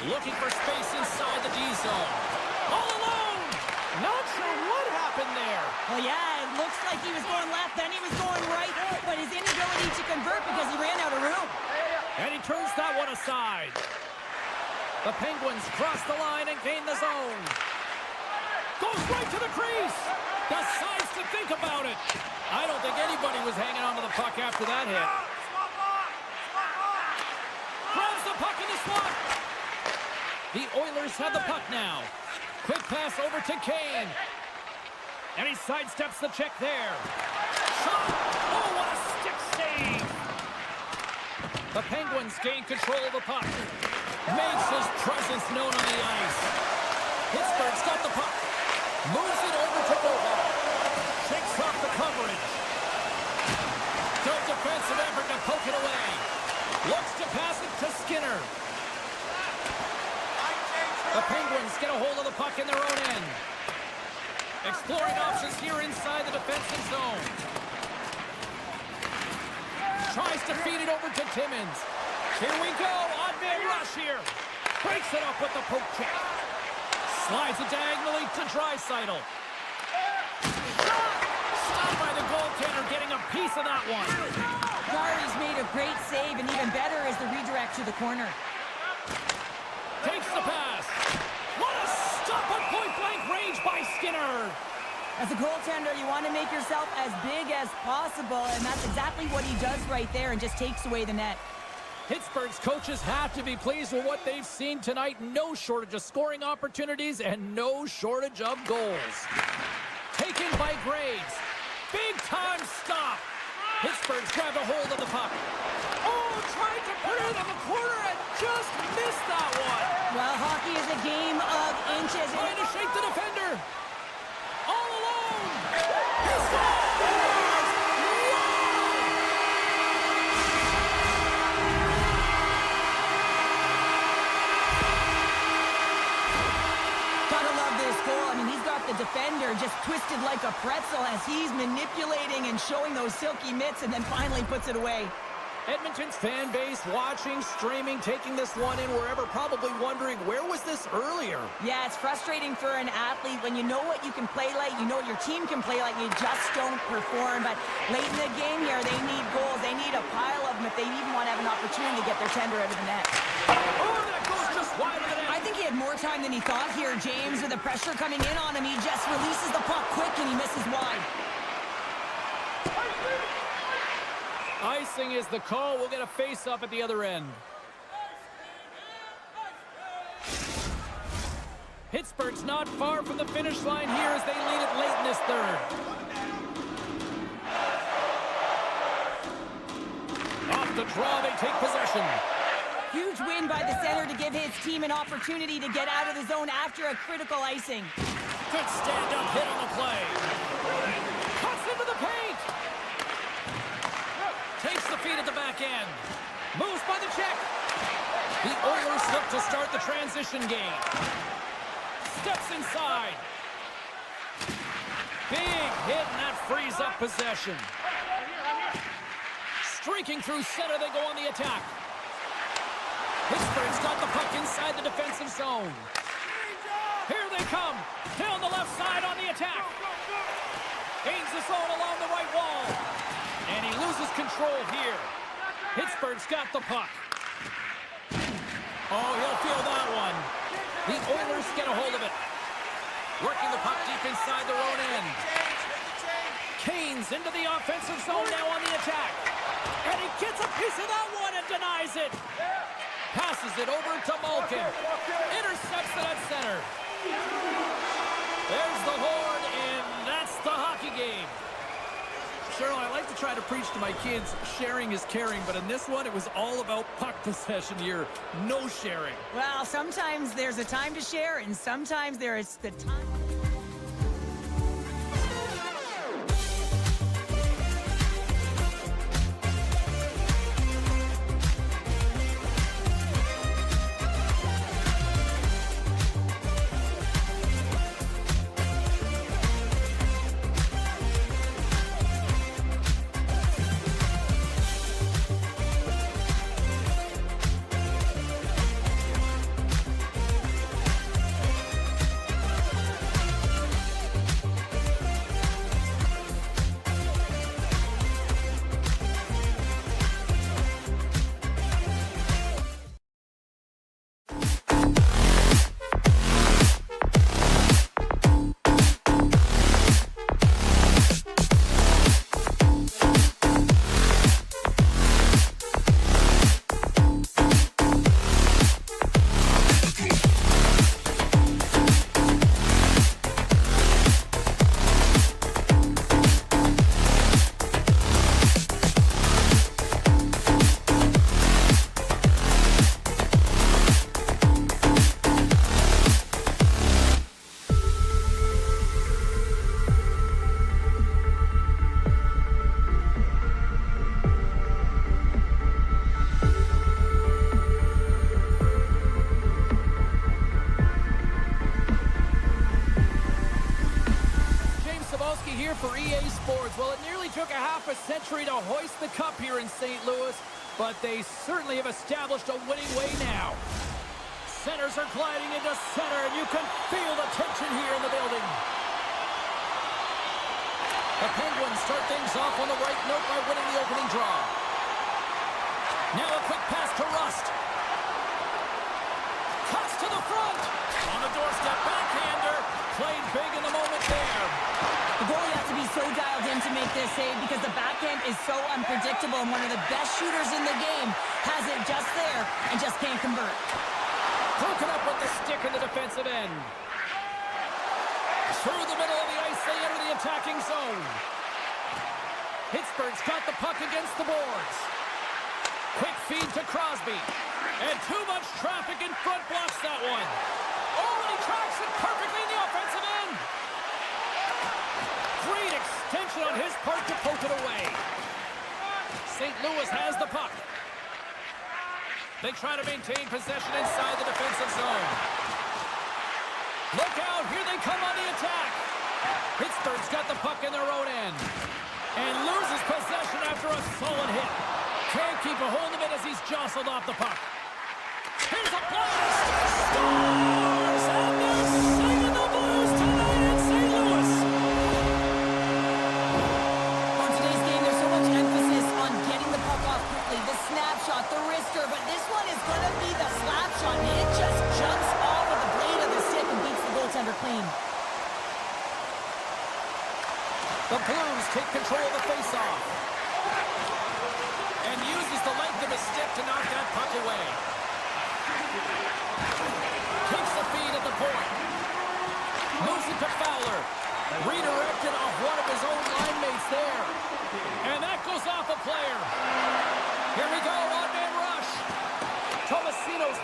Looking for space inside the D zone. All alone. Not sure what happened there. Well, yeah, it looks like he was going left, then he was going right, but his inability to convert because he ran out of room. And he turns that one aside. The Penguins cross the line and gain the zone. Goes right to the crease. Decides to think about it. I don't think anybody was hanging on to the puck after that hit. Grabs the puck in the slot. The Oilers have the puck now. Quick pass over to Kane. And he sidesteps the check there. Shot. Oh, what a stick save. The Penguins gain control of the puck. Makes his presence known on the ice. Pittsburgh's got the puck. Moves it over to Bohol. Shakes off the coverage. Good defensive effort to poke it away. Looks to pass it to Skinner. The Penguins get a hold of the puck in their own end. Exploring options here inside the defensive zone. Tries to feed it over to Timmins. Here we go. Odd man rush here. Breaks it up with the poke check. Slides it diagonally to Draisaitl. Stopped by the goaltender, getting a piece of that one. Chari's made a great save, and even better is the redirect to the corner. Takes the pass. What a stop at point-blank range by Skinner. As a goaltender, you want to make yourself as big as possible, and that's exactly what he does right there and just takes away the net. Pittsburgh's coaches have to be pleased with what they've seen tonight. No shortage of scoring opportunities and no shortage of goals. Taken by Graves. Big-time stop. Pittsburgh's grabbed a hold of the puck. Oh, tried to put it in the corner and just missed that one. Well, hockey is a game of inches. Trying to shake the defender. All alone. He scores! The defender just twisted like a pretzel as he's manipulating and showing those silky mitts and then finally puts it away. Edmonton's fan base watching, streaming, taking this one in wherever, probably wondering, where was this earlier? Yeah, it's frustrating for an athlete when you know what you can play like, you know what your team can play like, you just don't perform. But late in the game here, they need goals. They need a pile of them if they even want to have an opportunity to get their tender out of the net. Oh, that goes just wide of the net. I think he had more time than he thought here, James. With the pressure coming in on him, he just releases the puck quick and he misses wide. Icing is the call. We'll get a face-up at the other end. Pittsburgh Pittsburgh's not far from the finish line here as they lead it late in this third. Off the draw, they take possession. Huge win by the center to give his team an opportunity to get out of the zone after a critical icing. Good stand-up hit on the play. Cuts into the paint. Takes the feed at the back end. Moves by the check. The Oilers look to start the transition game. Steps inside. Big hit, and that frees up possession. Streaking through center, they go on the attack. Pittsburgh's got the puck inside the defensive zone. Here they come. Down the left side on the attack. Gains the zone along the right wall. And he loses control here. Pittsburgh's got the puck. Oh, he'll feel that one. The Oilers get a hold of it. Working the puck deep inside their own end. Canes into the offensive zone now on the attack. And he gets a piece of that one and denies it. Passes it over to Malkin. Intercepts it at center. There's the horn, and that's the hockey game. Cheryl, I like to try to preach to my kids, sharing is caring, but in this one, it was all about puck possession here. No sharing. Well, sometimes there's a time to share, and sometimes there is the time. Here for EA Sports. Well, it nearly took a half a century to hoist the cup here in St. Louis, but they certainly have established a winning way now. Centers are gliding into center, and you can feel the tension here in the building. The Penguins start things off on the right note by winning the opening draw. Now a quick pass to Rust. Cuts to the front. On the doorstep, backhander. Played big in the moment there. The goalie has to be so dialed in to make this save because the backhand is so unpredictable, and one of the best shooters in the game has it just there and just can't convert. Broken up with the stick in the defensive end. Through the middle of the ice, they enter the attacking zone. Pittsburgh's got the puck against the boards. Quick feed to Crosby. And too much traffic in front blocks that one. Oh, and he tracks it perfectly in the offensive end. Great extension on his part to poke it away. St. Louis has the puck. They try to maintain possession inside the defensive zone. Look out, here they come on the attack. Pittsburgh's got the puck in their own end. And loses possession after a solid hit. Can't keep a hold of it as he's jostled off the puck. Here's a blast! Stars! And they're singing the blues tonight in St. Louis. On today's game, there's so much emphasis on getting the puck off quickly, the snapshot, the wrister, but this one is going to be the slap shot. It just jumps off of the blade of the stick and beats the goaltender clean. The Blues take control of the faceoff. And uses the length of his stick to knock that puck away. Takes the feed at the point.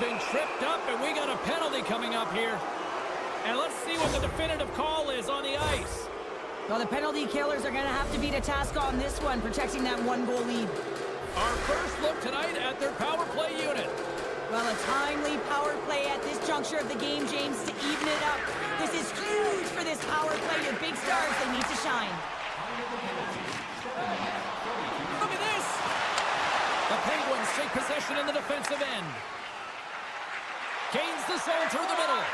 been tripped up, and we got a penalty coming up here. And let's see what the definitive call is on the ice. Well, the penalty killers are going to have to beat a task on this one, protecting that one-goal lead. Our first look tonight at their power play unit. Well, a timely power play at this juncture of the game, James, to even it up. This is huge for this power play. Your big stars, they need to shine. Look at this! The Penguins take possession in the defensive end. Gains the zone through the middle.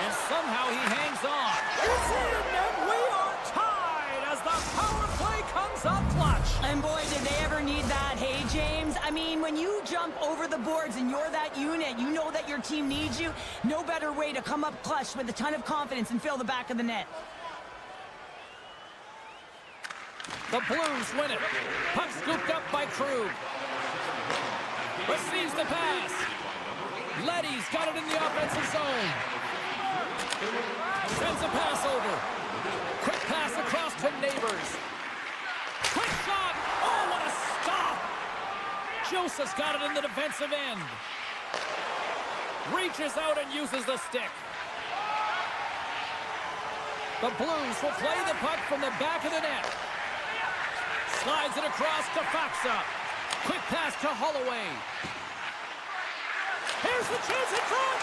And somehow he hangs on. It's in, and we are tied as the power play comes up clutch. And boy, did they ever need that, hey, James? I mean, when you jump over the boards and you're that unit, you know that your team needs you. No better way to come up clutch with a ton of confidence and fill the back of the net. The Blues win it. Puck scooped up by Krug. Receives the pass. Leddy's got it in the offensive zone. Sends a pass over. Quick pass across to Neighbors. Quick shot. Oh, what a stop. Jeza's got it in the defensive end. Reaches out and uses the stick. The Blues will play the puck from the back of the net. Slides it across to Faksa. Quick pass to Holloway. Here's the chance in front.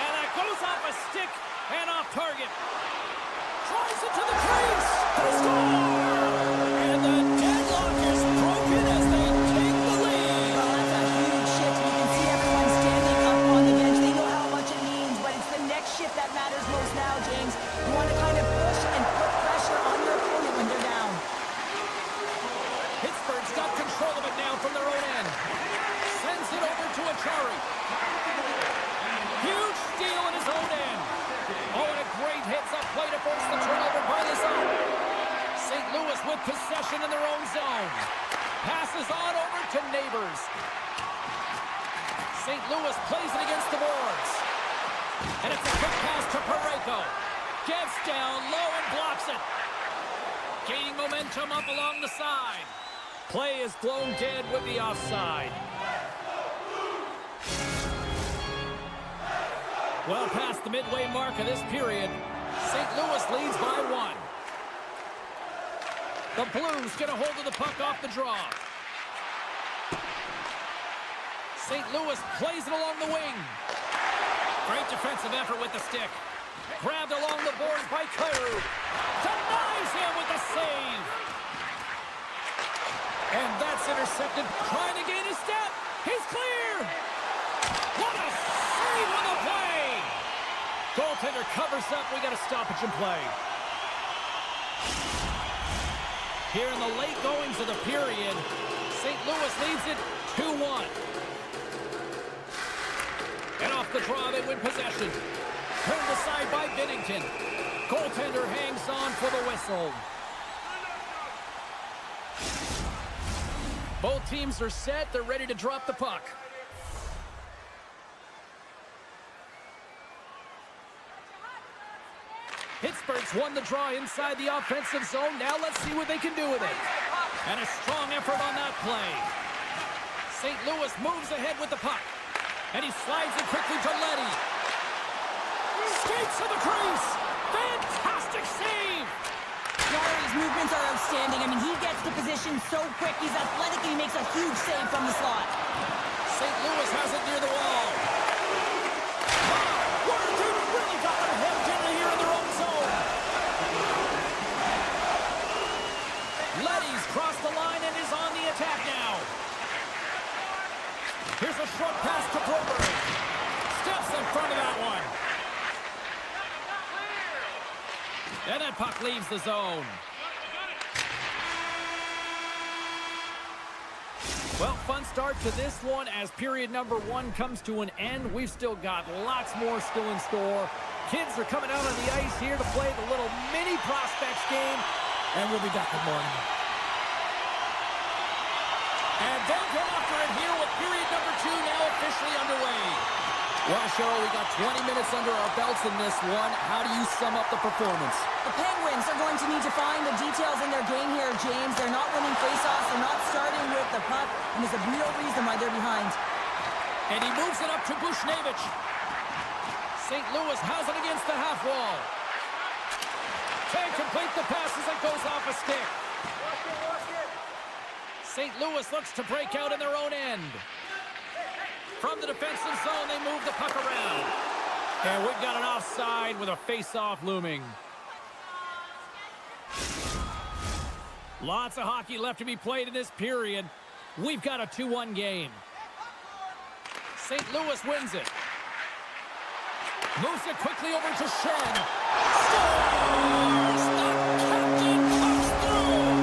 And that goes off a stick and off target. Tries it to the crease. They score! And the deadlock is broken as they take the lead. Well, that's a huge shift. You can see everyone standing up on the bench. They know how much it means, but it's the next shift that matters most now, James. You want to kind of push and put pressure on your opponent when they're down. Pittsburgh's got control of it now from their own end. Sends it over to Achari. Huge steal in his own end. Oh, and a great heads-up play to force the turnover by the zone. St. Louis with possession in their own zone. Passes on over to Neighbors. St. Louis plays it against the boards. And it's a quick pass to Parayko. Gets down low and blocks it. Gaining momentum up along the side. Play is blown dead with the offside. Well past the midway mark of this period, St. Louis leads by 1. The Blues get a hold of the puck off the draw. St. Louis plays it along the wing. Great defensive effort with the stick. Grabbed along the boards by Kljestic. Denies him with the save. And that's intercepted. Trying to gain a step. He's clear. What a save on the play. Goaltender covers up. We got a stoppage in play. Here in the late goings of the period, St. Louis leads it 2-1. And off the draw, they win possession. Turned aside by Binnington. Goaltender hangs on for the whistle. Both teams are set. They're ready to drop the puck. Pittsburgh's won the draw inside the offensive zone. Now let's see what they can do with it. And a strong effort on that play. St. Louis moves ahead with the puck. And he slides it quickly to Leddy. Skates to the crease. Fantastic save. His movements are outstanding. I mean, he gets to position so quick. He's athletic and he makes a huge save from the slot. St. Louis has it near the wall. Wow, what a team really got their head down here in their own zone. Leddy's crossed the line and is on the attack now. Here's a short pass to Broberg. Steps in front of that one. And that puck leaves the zone. Well, fun start to this one as period number 1 comes to an end. We've still got lots more still in store. Kids are coming out on the ice here to play the little mini prospects game. And we'll be back in the morning. And they'll get after it here with period number 2 now officially underway. Well, Cheryl, we got 20 minutes under our belts in this one. How do you sum up the performance? The Penguins are going to need to find the details in their game here, James. They're not winning faceoffs. They're not starting with the puck, and there's a real reason why they're behind. And he moves it up to Bushnevich. St. Louis has it against the half wall. Can't complete the pass as it goes off a stick. St. Louis looks to break out in their own end. From the defensive zone, they move the puck around. And we've got an offside with a face-off looming. Lots of hockey left to be played in this period. We've got a 2-1 game. St. Louis wins it. Moves it quickly over to Shen. Scores! The captain comes through!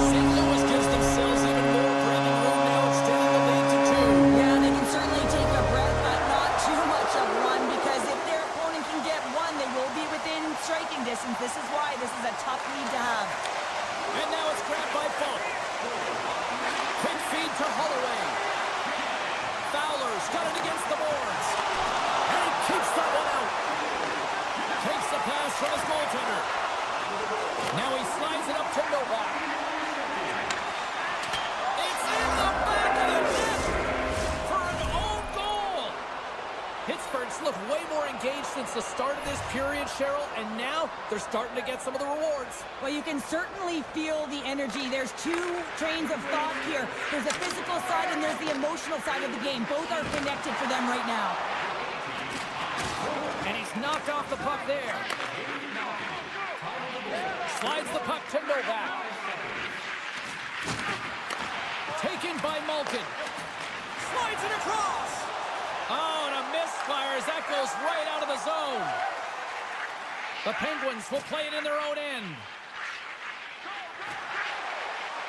St. Louis gives themselves even more breathing room now, extending the lead to 2. Yeah, they can certainly take a breath, but not too much of one, because if their opponent can get one, they will be within striking distance. This is why this is a tough lead to have. And now it's grabbed by Falk. Quick feed to Holloway. Fowler's got it against the boards. And he keeps that one out. Takes the pass from his goaltender. Now he slides it up to Novak. It's in the back of the net for an own goal. Pittsburgh's looked way more engaged since the start of this period, Cheryl, and now they're starting to get some of the rewards. Well, you can certainly feel the energy. There's two trains of thought here. There's the physical side and there's the emotional side of the game. Both are connected for them right now. And he's knocked off the puck there. Slides the puck to Novak. Taken by Malkin. Slides it across. Oh, and a misfire as that goes right out of the zone. The Penguins will play it in their own end.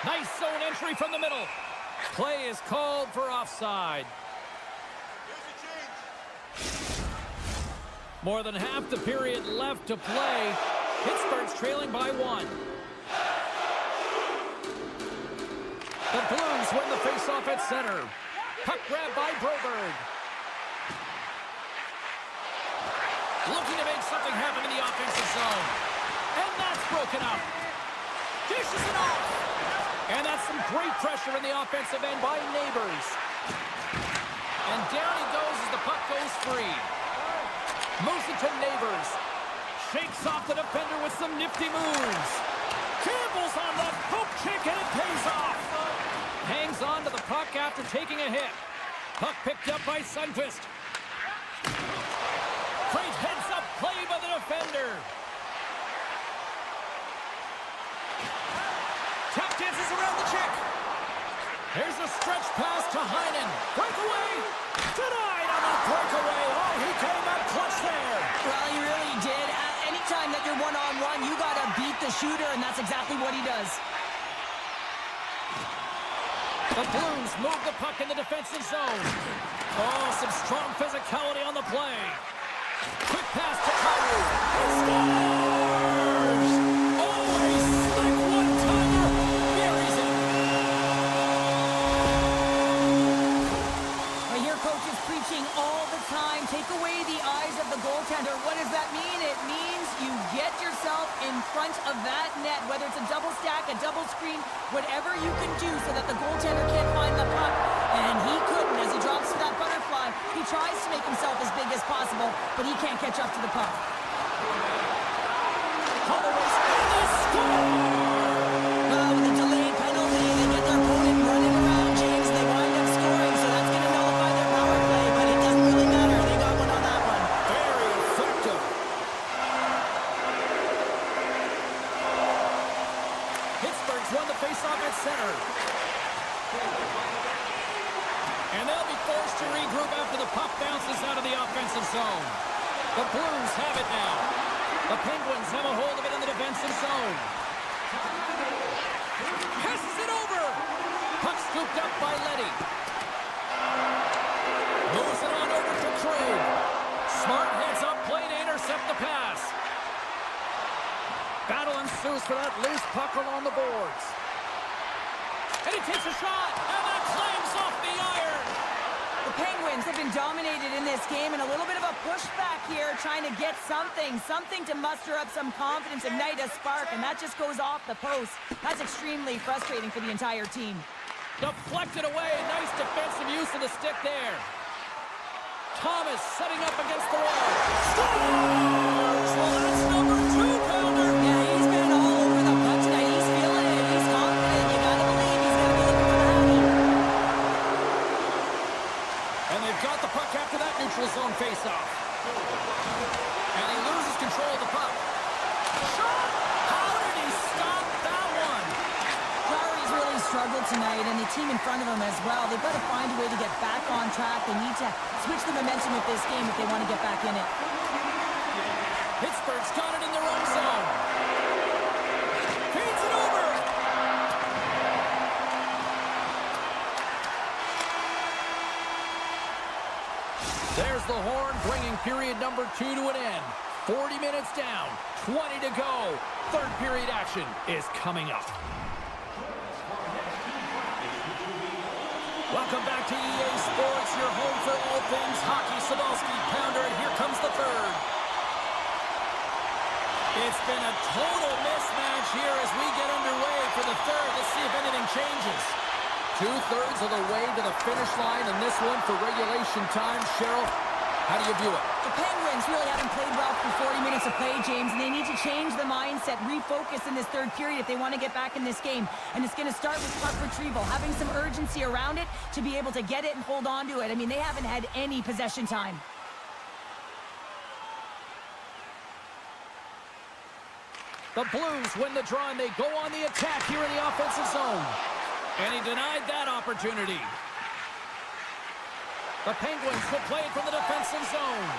Nice zone entry from the middle. Play is called for offside. More than half the period left to play. Pittsburgh's trailing by 1. The Blues win the faceoff at center. Puck grab by Broberg. Looking to make something happen in the offensive zone. And that's broken up. Dishes it off. And that's some great pressure in the offensive end by Neighbors. And down he goes as the puck goes free. Moves it to Neighbors. Shakes off the defender with some nifty moves. Campbell's on the poke check and it pays off. Hangs on to the puck after taking a hit. Puck picked up by Sundqvist. Great heads-up play by the defender. Tap dances around the check. Here's a stretch pass to Heinen. Breakaway. Denied on that breakaway. Oh, he came up clutch there. Well, he really did. Anytime that you're one-on-one, you got to beat the shooter, and that's exactly what he does. The Blues move the puck in the defensive zone. Oh, some strong physicality on the play. Quick pass to Kyrou. He scores! Oh, a slick one-timer. Buries it. I hear coaches preaching all the time, take away the eyes of the goaltender. What does that mean? It means you get yourself in front of that net, whether it's a double stack, a double screen, whatever you can do so that the goaltender can't find the puck. And he couldn't as he drops to that butterfly. He tries to make himself as big as possible, but he can't catch up to the puck. Holloway's in the score! Well, with a delayed penalty, they get their opponent running around, James. They wind up scoring, so that's going to nullify their power play, but it doesn't really matter. They got one on that one. Very effective. Pittsburgh's won the faceoff at center. And they'll be forced to regroup after the puck bounces out of the offensive zone. The Blues have it now. The Penguins have a hold of it in the defensive zone. Passes it over. Puck scooped up by Leddy. Moves it on over to Krug. Smart heads up play to intercept the pass. Battle ensues for that loose puck along the boards. And he takes a shot. And that clams off the iron. The Penguins have been dominated in this game, and a little bit of a pushback here, trying to get something to muster up some confidence, ignite a spark, and that just goes off the post. That's extremely frustrating for the entire team. Deflected away. Nice defensive use of the stick there. Thomas setting up against the wall. Scores! Well, that's number 2-pounder. Yeah, he's been all over the puck tonight. He's feeling it. He's confident. You gotta believe he's gonna be looking for the hockey. And they've got the puck after that neutral zone faceoff. And he loses control of the puck. Shot! How did he stop that one? Lowry's really struggled tonight, and the team in front of him as well. They've got to find a way to get back on track. They need to switch the momentum of this game if they want to get back in it. Pittsburgh's got it in their own zone. Feeds it over. There's the horn, bringing period number 2 to an end. 40 minutes down, 20 to go. Third period action is coming up. Welcome back to EA Sports, your home for all things hockey. Sabalski, pounder, and here comes the third. It's been a total mismatch here as we get underway for the third. Let's see if anything changes. 2/3 of the way to the finish line in this one for regulation time. Cheryl, how do you view it? The Penguins really haven't played well for 40 minutes of play, James, and they need to change the mindset, refocus in this third period if they want to get back in this game. And it's going to start with puck retrieval, having some urgency around it to be able to get it and hold on to it. I mean, they haven't had any possession time. The Blues win the draw, and they go on the attack here in the offensive zone. And he denied that opportunity. The Penguins will play it from the defensive zone.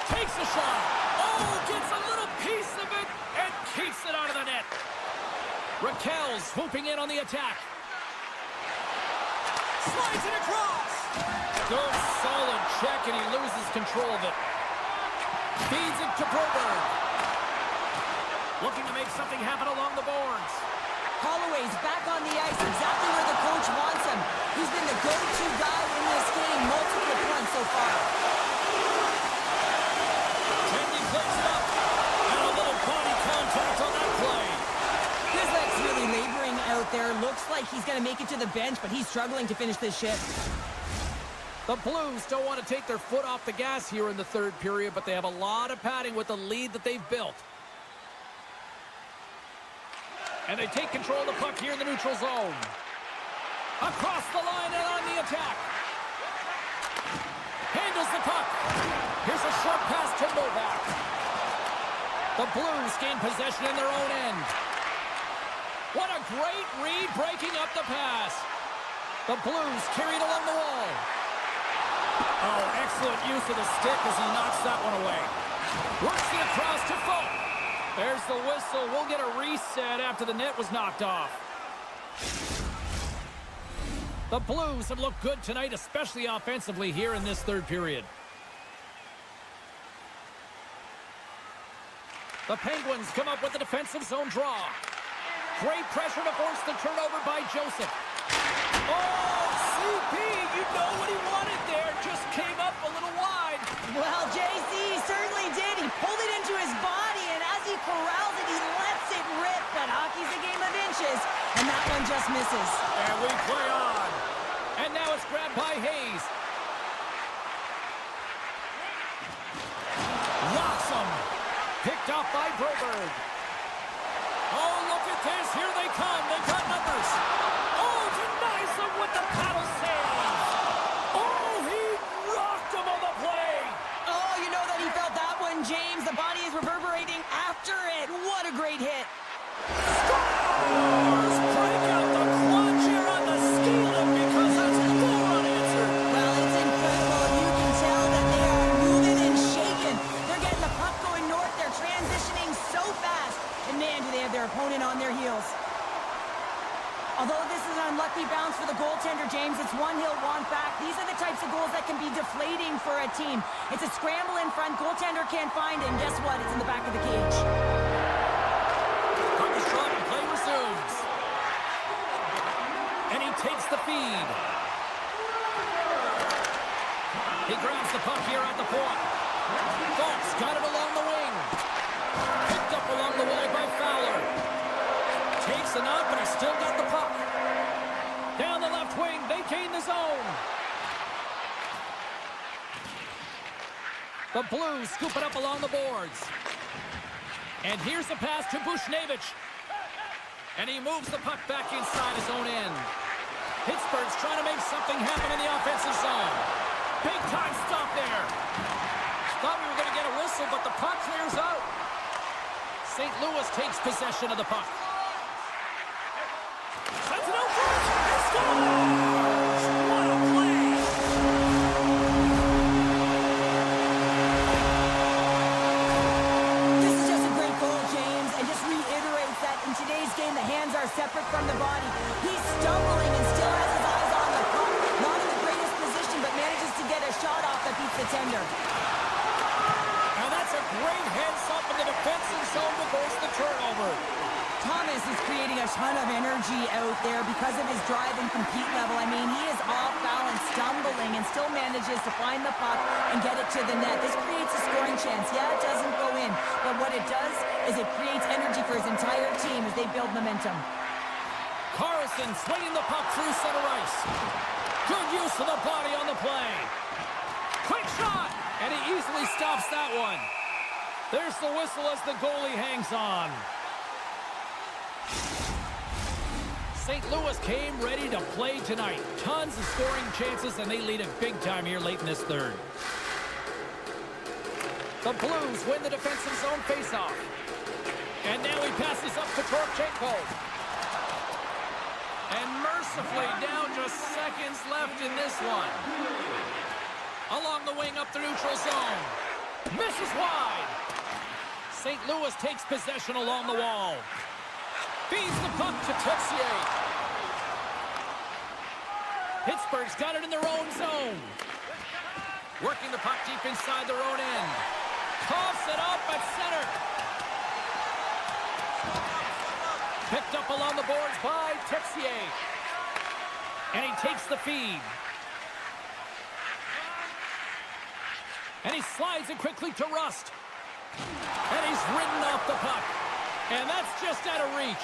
Takes a shot. Oh, gets a little piece of it and keeps it out of the net. Raquel swooping in on the attack. Slides it across. Good solid check, and he loses control of it. Feeds it to Broberg. Looking to make something happen along the boards. Holloway's back on the ice, exactly where the coach wants him. He's been the go-to guy in this game, multiple points so far. Tandy plays it up, and a little body contact on that play. Kyslik's really laboring out there. Looks like he's going to make it to the bench, but he's struggling to finish this shift. The Blues don't want to take their foot off the gas here in the third period, but they have a lot of padding with the lead that they've built. And they take control of the puck here in the neutral zone. Across the line and on the attack. Handles the puck. Here's a short pass to Novak. The Blues gain possession in their own end. What a great read, breaking up the pass. The Blues carried along the wall. Oh, excellent use of the stick as he knocks that one away. Works it across to Folk. There's the whistle. We'll get a reset after the net was knocked off. The Blues have looked good tonight, especially offensively here in this third period. The Penguins come up with a defensive zone draw. Great pressure to force the turnover by Joseph. Oh, CP, you know what he wanted there. Just came up a little wide. Well, JC certainly did. He pulled it into his body, and as he corrals it, he lets it rip. But hockey's a game of inches, and that one just misses. And we play on. And now it's grabbed by Hayes. Rocks him. Picked off by Broberg. Oh, look at this. Here they come. They've got numbers. Oh, denies them with the paddle save. Oh, he rocked him on the play. Oh, you know that he felt that one, James. The body is reverberating after it. What a great hit. Scores! Break out the clutch here on the ski lift because that's more unanswered. Well, it's incredible. You can tell that they are moving and shaking. They're getting the puck going north. They're transitioning so fast. And man, do they have their opponent on their heels. Although this is an unlucky bounce for the goaltender, James, it's one he'll want back. These are the types of goals that can be deflating for a team. It's a scramble in front. Goaltender can't find it. And guess what? It's in the back of the cage. Puck is dropped and play resumes. And he takes the feed. He grabs the puck here at the point. Fox got it along the wing. Picked up along the wall by Fowler. Takes a knock, but he's still got the puck. Down the left wing, they gain the zone. The Blues scoop it up along the boards. And here's the pass to Bushnevich. And he moves the puck back inside his own end. Pittsburgh's trying to make something happen in the offensive zone. Big time stop there. Thought we were going to get a whistle, but the puck clears out. St. Louis takes possession of the puck. Sends it over. And scores! What a play! This is just a great goal, James, and just reiterates that in today's game, the hands are separate from the body. He's stumbling and still has his eyes on the puck. Not in the greatest position, but manages to get a shot off that beats the tender. And that's a great heads-up in the defensive zone to force the turnover. Thomas is creating a ton of energy out there because of his drive and compete level. I mean, he is off balance, stumbling, and still manages to find the puck and get it to the net. This creates a scoring chance. Yeah, it doesn't go in, but what it does is it creates energy for his entire team as they build momentum. Carlson swinging the puck through center ice. Good use of the body on the play. Quick shot, and he easily stops that one. There's the whistle as the goalie hangs on. St. Louis came ready to play tonight. Tons of scoring chances, and they lead it big time here late in this third. The Blues win the defensive zone faceoff. And now he passes up to Torchenko. And mercifully down just seconds left in this one. Along the wing up the neutral zone. Misses wide. St. Louis takes possession along the wall. Feeds the puck to Texier. Pittsburgh's got it in their own zone. Working the puck deep inside their own end. Coughs it up at center. Picked up along the boards by Texier. And he takes the feed. And he slides it quickly to Rust. And he's ridden off the puck. And that's just out of reach.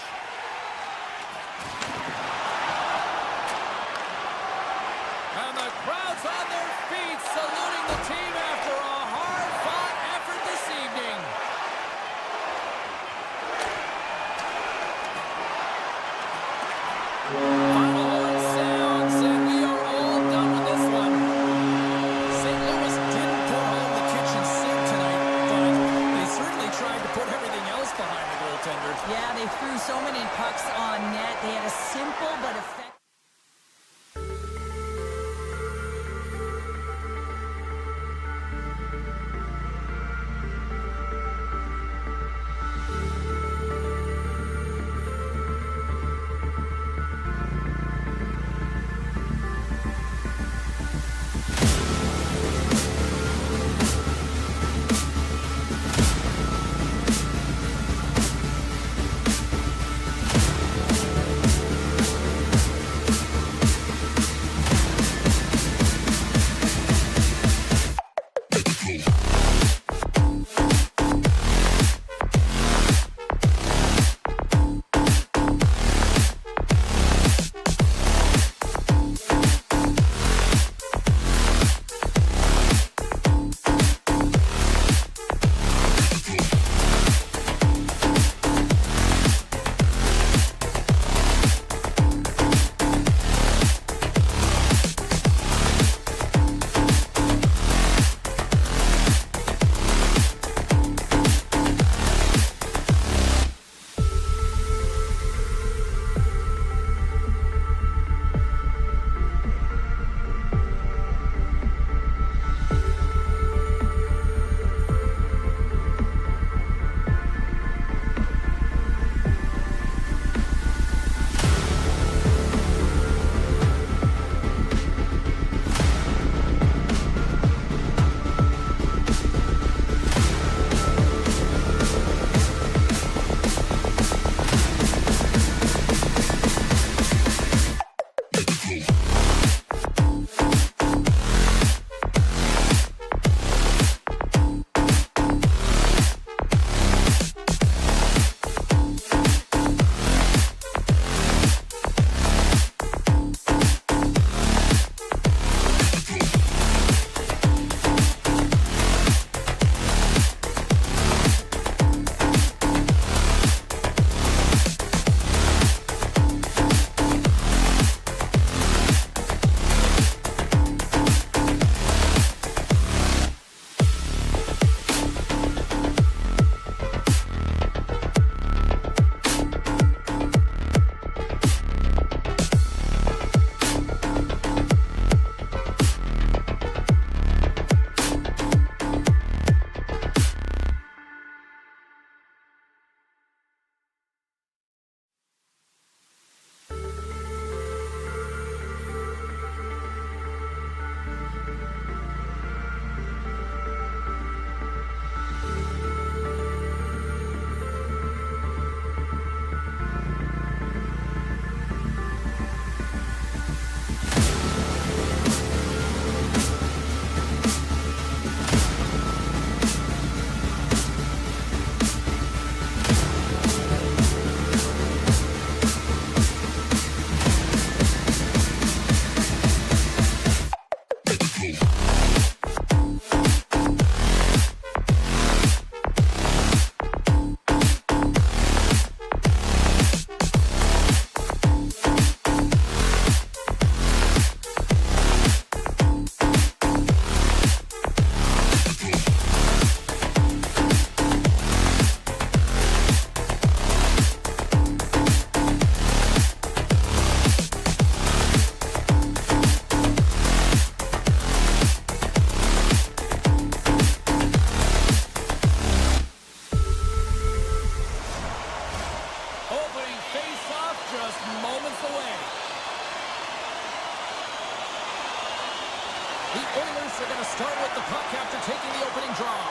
And the crowd's on their feet saluting the team after a hard-fought effort this evening. Final horn sounds, and we are all done with this one. St. Louis didn't pour home the kitchen sink tonight, but they certainly tried to put everything else behind the goaltender. Yeah, they threw so many Buffs are going to start with the puck after taking the opening draw.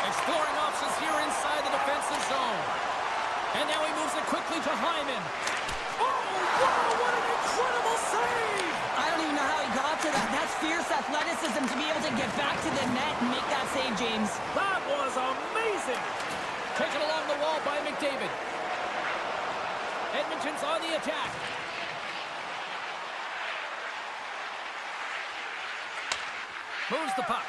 Exploring options here inside the defensive zone. And now he moves it quickly to Hyman. Oh, wow, what an incredible save! I don't even know how he got to that. That's fierce athleticism to be able to get back to the net and make that save, James. That was amazing! Taken along the wall by McDavid. Edmonton's on the attack. Moves the puck.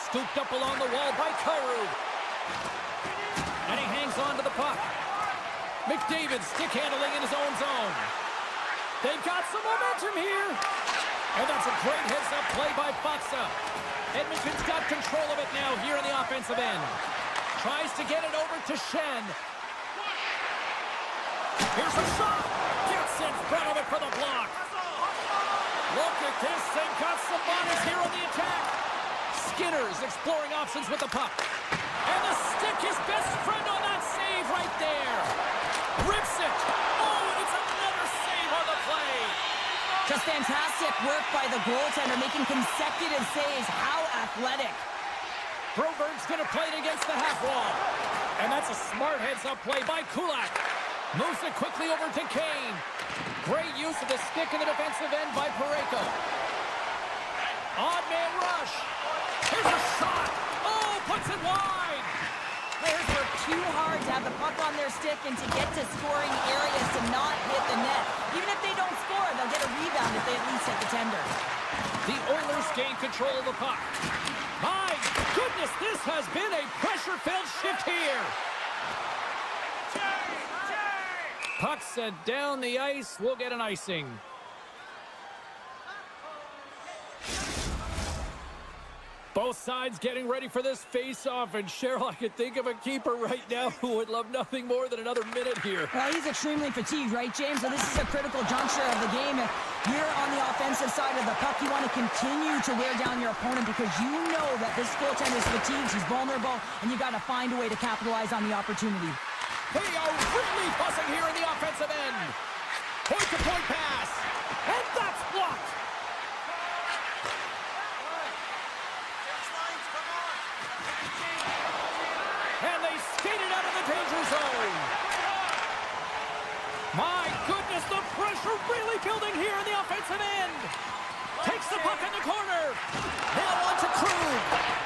Scooped up along the wall by Kyrou. And he hangs on to the puck. McDavid stick handling in his own zone. They've got some momentum here. And that's a great heads-up play by Faksa. Edmonton's got control of it now here in the offensive end. Tries to get it over to Shen. Here's a shot. Gets in front of it for the block. Look at this. They've got some bodies here on the attack. Skinner's exploring options with the puck. And the stick, his best friend on that save right there. Rips it. Oh, and it's another save on the play. Just fantastic work by the goaltender, making consecutive saves. How athletic. Broberg's going to play it against the half wall. And that's a smart heads-up play by Kulak. Moves it quickly over to Kane. Great use of the stick in the defensive end by Parayko. Odd man rush. Here's a shot. Oh, puts it wide. Players work too hard to have the puck on their stick and to get to scoring areas to not hit the net. Even if they don't score, they'll get a rebound if they at least hit the tender. The Oilers gain control of the puck. My goodness, this has been a pressure-filled shift here. Puck sent down the ice. We'll get an icing. Both sides getting ready for this face-off, and Cheryl, I could think of a keeper right now who would love nothing more than another minute here. Well, he's extremely fatigued, right, James? So this is a critical juncture of the game. If you're on the offensive side of the puck, you want to continue to wear down your opponent because you know that this goaltender is fatigued, he's vulnerable, and you got to find a way to capitalize on the opportunity. They are really buzzing here in the offensive end. Point-to-point pass, and that's blocked. And they skated out of the danger zone. My goodness, the pressure really building here in the offensive end. Takes the puck in the corner. Now on to Krug.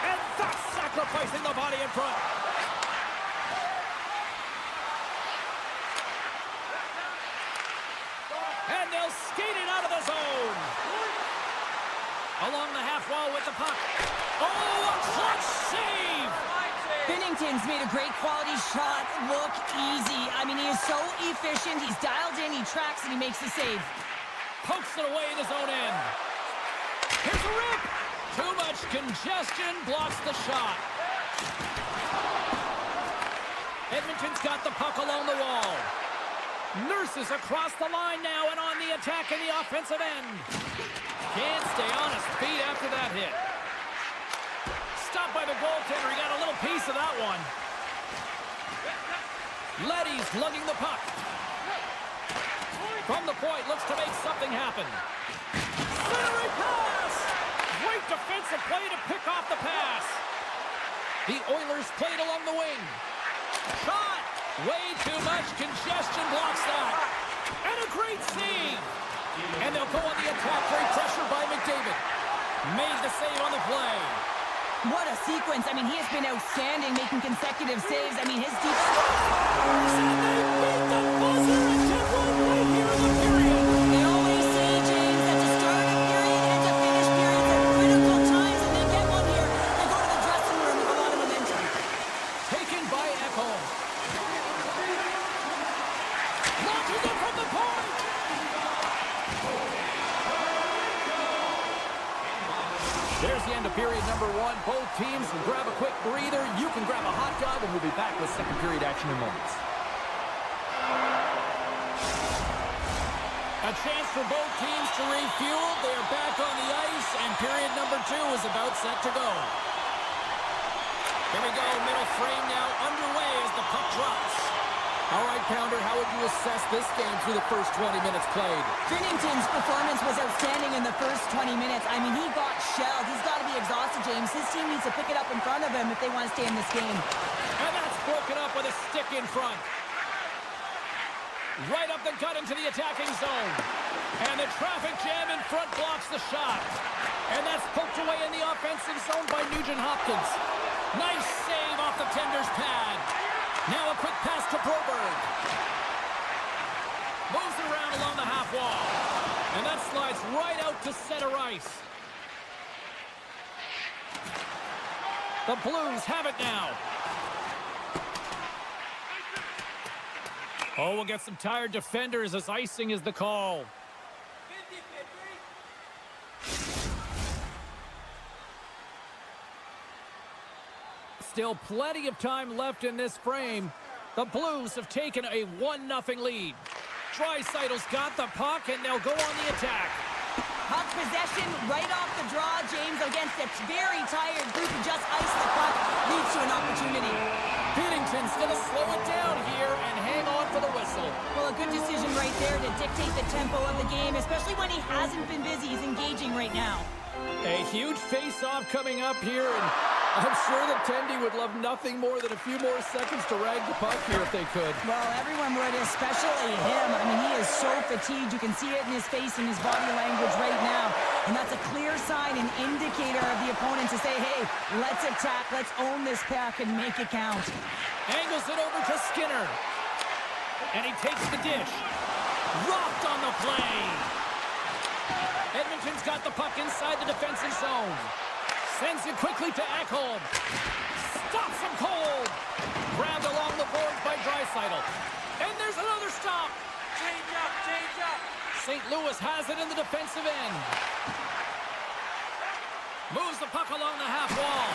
And that's sacrificing the body in front. And they'll skate it out of the zone. Along the half wall with the puck. Oh, a clutch save. Binnington's made a great quality shot look easy. I mean, he is so efficient. He's dialed in, he tracks, and he makes the save. Pokes it away in his own end. Here's a rip. Too much congestion blocks the shot. Edmonton's got the puck along the wall. Nurses across the line now and on the attack in the offensive end. Can't stay on his feet after that hit. Stopped by the goaltender. He got a little piece of that one. Leddy's lugging the puck. From the point, looks to make something happen. Centering pass! Great defensive play to pick off the pass. The Oilers played along the wing. Shot! Way too much congestion blocks that. And a great save. And they'll go on the attack. Great pressure by McDavid. Made the save on the play. What a sequence. I mean, he has been outstanding, making consecutive saves. I mean, his deep... They always say, James, that to start a period and to finish periods at critical times, and they get one here. They go to the dressing room with a lot of momentum. Taken by Ekholm. Launches it from the point. There's the end of period number one. Both teams can grab a quick breather. You can grab a hot dog, and we'll be back with second period action in moments. A chance for both teams to refuel. They are back on the ice, and period number two is about set to go. Here we go, middle frame now underway as the puck drops. All right, Pounder, how would you assess this game through the first 20 minutes played? Binnington's performance was outstanding in the first 20 minutes. I mean, he got shelled. He's got to be exhausted, James. His team needs to pick it up in front of him if they want to stay in this game. And that's broken up with a stick in front. Right up the gut into the attacking zone. And the traffic jam in front blocks the shot. And that's poked away in the offensive zone by Nugent-Hopkins. Nice save off the tender's pad. Now a quick pass to Broberg. Moves it around along the half wall. And that slides right out to center ice. The Blues have it now. Oh, we'll get some tired defenders as icing is the call. Still plenty of time left in this frame. The Blues have taken a 1-0 lead. Draisaitl's got the puck, and they'll go on the attack. Puck possession right off the draw, James, against a very tired group who just iced the puck, leads to an opportunity. Binnington's going to slow it down here and hang on for the whistle. Well, a good decision right there to dictate the tempo of the game, especially when he hasn't been busy. He's engaging right now. A huge face-off coming up here, and I'm sure that Tendy would love nothing more than a few more seconds to rag the puck here if they could. Well, everyone would, especially him. I mean, he is so fatigued. You can see it in his face and his body language right now. And that's a clear sign, an indicator of the opponent to say, hey, let's attack, let's own this puck and make it count. Angles it over to Skinner. And he takes the dish. Rocked on the play. Edmonton's got the puck inside the defensive zone. Sends it quickly to Ekholm. Stops him cold. Grabbed along the boards by Draisaitl. And there's another stop. Change up, change up. St. Louis has it in the defensive end. Moves the puck along the half wall.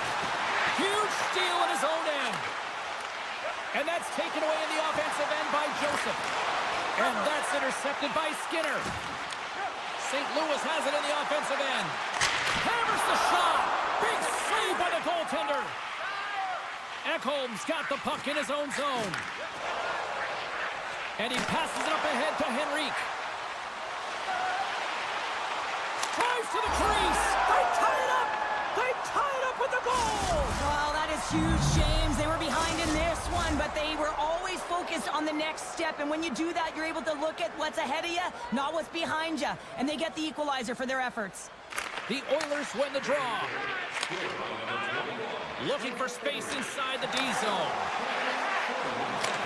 Huge steal at his own end. And that's taken away in the offensive end by Joseph. And that's intercepted by Skinner. St. Louis has it in the offensive end. Hammers the shot. Big save by the goaltender. Ekholm's got the puck in his own zone. And he passes it up ahead to Henrique. Drives to the crease. They tie it up. They tie it up with the goal. Well, that is huge, James. They were behind in this one, but they were always focused on the next step. And when you do that, you're able to look at what's ahead of you, not what's behind you. And they get the equalizer for their efforts. The Oilers win the draw. Looking for space inside the D zone.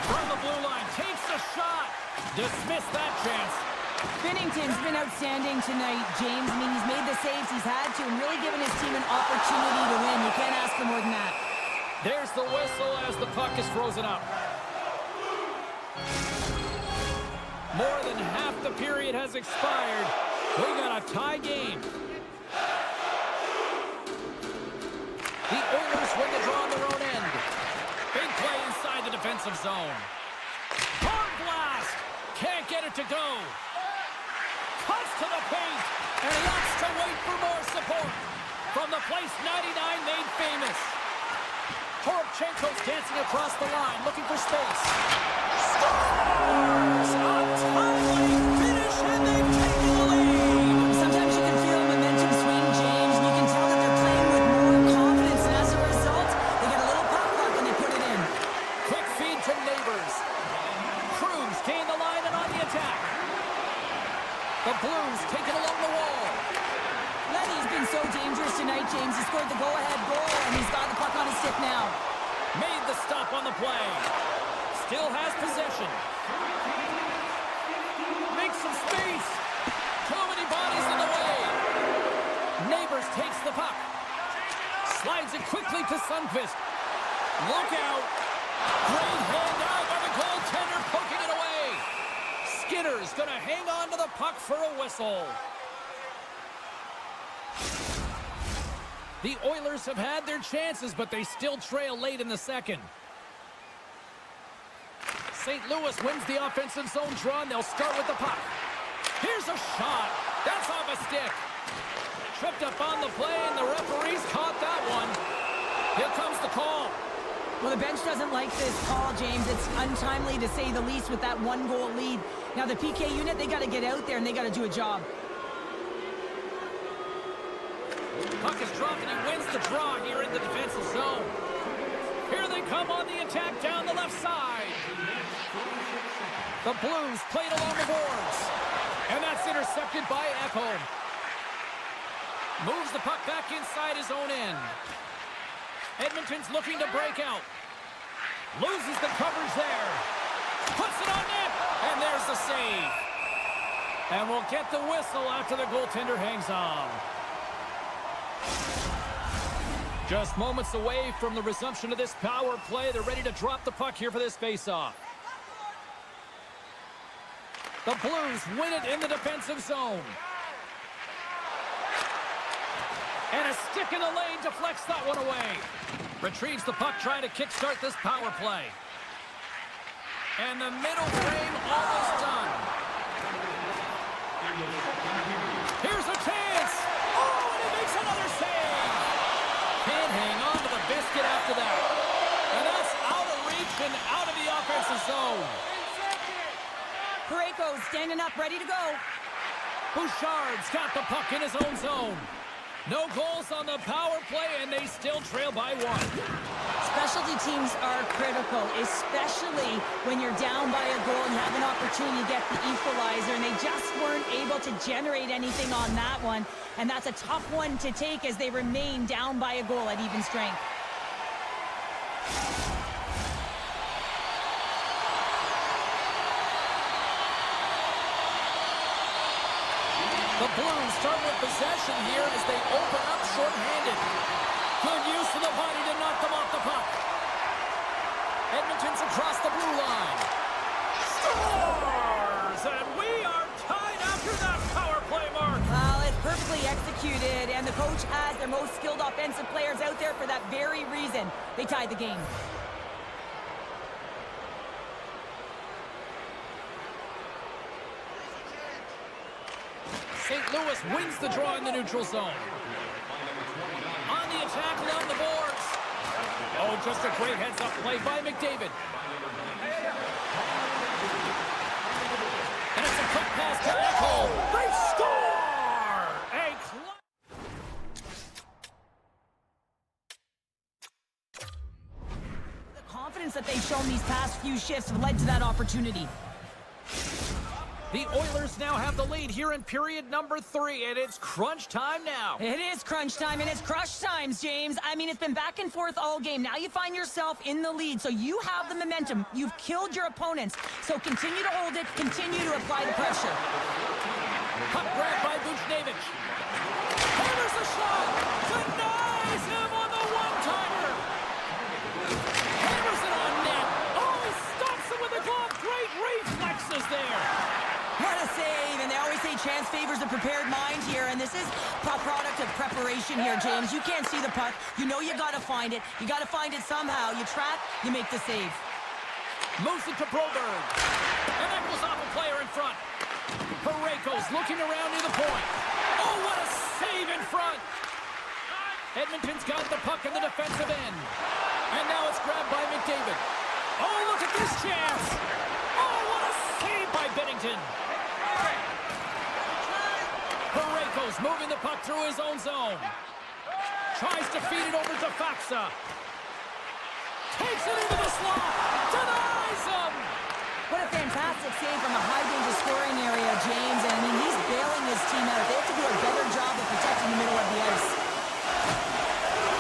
From the blue line, takes a shot. Dismiss that chance. Binnington's been outstanding tonight, James. I mean, he's made the saves he's had to and really given his team an opportunity to win. You can't ask for more than that. There's the whistle as the puck is frozen up. More than half the period has expired. We got a tie game. The Oilers win the draw on their own end. Big play inside the defensive zone. Hard blast. Can't get it to go. Cuts to the paint. And he opts to wait for more support. From the place 99 made famous. Toropchenko's dancing across the line, looking for space. Scores! A timely finish, and they've taken the lead. Sometimes you can feel momentum swing, James, and you can tell that they're playing with more confidence, and as a result, they get a little pop luck when they put it in. Quick feed to Neighbors. Cruz gain the line and on the attack. The Blues take it along the wall. Lenny's been so dangerous tonight, James. He scored the go-ahead goal, and he's got the puck on his stick now. Made the stop on the play. Still has possession. Makes some space. Too many bodies in the way. Neighbors takes the puck. Slides it quickly to Sundqvist. Look out. Great hand out by the goaltender, poking it away. Skinner's going to hang on to the puck for a whistle. The Oilers have had their chances, but they still trail late in the second. St. Louis wins the offensive zone draw, and they'll start with the puck. Here's a shot. That's off a stick. Tripped up on the play, and the referees caught that one. Here comes the call. Well, the bench doesn't like this call, James. It's untimely to say the least with that 1-goal lead. Now, the PK unit, they got to get out there and they got to do a job. Puck is dropped and he wins the draw here in the defensive zone. Here they come on the attack down the left side. The Blues played along the boards. And that's intercepted by Echo. Moves the puck back inside his own end. Edmonton's looking to break out. Loses the coverage there. Puts it on net. And there's the save. And we'll get the whistle after the goaltender hangs on. Just moments away from the resumption of this power play. They're ready to drop the puck here for this faceoff. The Blues win it in the defensive zone. And a stick in the lane deflects that one away. Retrieves the puck, trying to kickstart this power play. And the middle frame almost done. Here's a chance. Oh, and he makes another save. Can't hang on to the biscuit after that. And that's out of reach and out of the offensive zone. Parayko standing up, ready to go. Bouchard's got the puck in his own zone. No goals on the power play, and they still trail by 1. Specialty teams are critical, especially when you're down by a goal and have an opportunity to get the equalizer, and they just weren't able to generate anything on that one. And that's a tough one to take as they remain down by a goal at even strength. The Blues start with possession here as they open up short-handed. Good use of the body to knock them off the puck. Edmonton's across the blue line. Scores! And we are tied after that power play, Mark. Well, it's perfectly executed, and the coach has their most skilled offensive players out there for that very reason. They tied the game. St. Louis wins the draw in the neutral zone. On the attack along the boards. Oh, just a great heads-up play by McDavid. And it's a quick pass to Echo. They score! The confidence that they've shown these past few shifts have led to that opportunity. The Oilers now have the lead here in period number 3, and it's crunch time now. It is crunch time, and it's crush times, James. I mean, it's been back and forth all game. Now you find yourself in the lead, so you have the momentum. You've killed your opponents, so continue to hold it, continue to apply the pressure. Puck grab by Buchnevich. Hammers the shot. Denies him on the one-timer. Hammers it on net. Oh, he stops him with a glove. Great reflexes there. What a save, and they always say chance favors a prepared mind here, and this is a product of preparation here, James. You can't see the puck. You know you got to find it. You got to find it somehow. You trap, you make the save. Moves it to Broberg. And that goes off a player in front. Parayko's looking around near the point. Oh, what a save in front. Edmonton's got the puck in the defensive end. And now it's grabbed by McDavid. Oh, look at this chance. Oh, what a save by Binnington. Parayko's moving the puck through his own zone. Tries to feed it over to Faxa. Takes it into the slot. Denies him. What a fantastic save from a high-danger scoring area, James. And, I mean, he's bailing his team out. They have to do a better job of protecting the middle of the ice.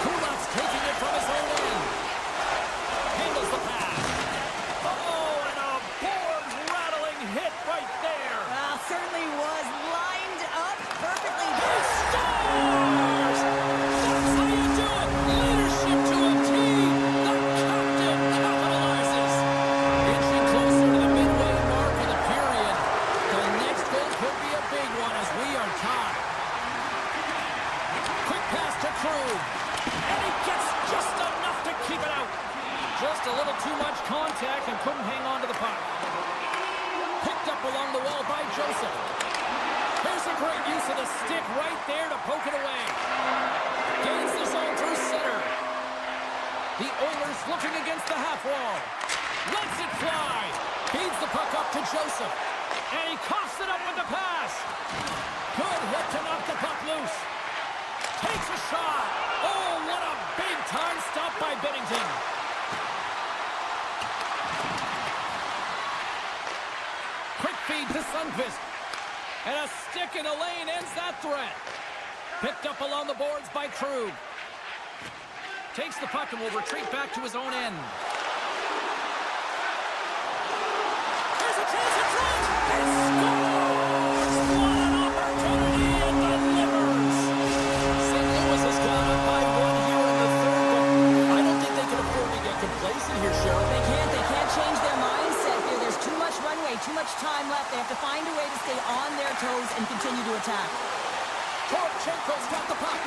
Kulak's taking it from his own end. Handles the pass. Oh, and a board-rattling hit right there. Well, certainly was lined up perfectly. He scores! That's how you do it. Leadership to a team. The captain capitalizes. Inching closer to the midway mark of the period. The next goal could be a big one as we are tied. Quick pass to Krug. And he gets just enough to keep it out. Just a little too much contact and couldn't hang on to the puck. Picked up along the wall by Joseph. There's a great use of the stick right there to poke it away. Gains the zone through center. The Oilers looking against the half wall. Lets it fly. Feeds the puck up to Joseph. And he coughs it up with the pass. Good hit to knock the puck loose. Takes a shot. Oh, what a big-time stop by Binnington. Quick feed to Sundqvist. And a stick in the lane ends that threat. Picked up along the boards by Krug. Takes the puck and will retreat back to his own end. There's a chance in front. He scores! What an opportunity and delivers. St. Louis has gone up by one here in the third, but I don't think they can afford to get complacent here, Cheryl. They can't change their mindset here. There's too much runway, too much time left. They have to find a way to stay on their toes and continue to attack. Torchenko's got the puck.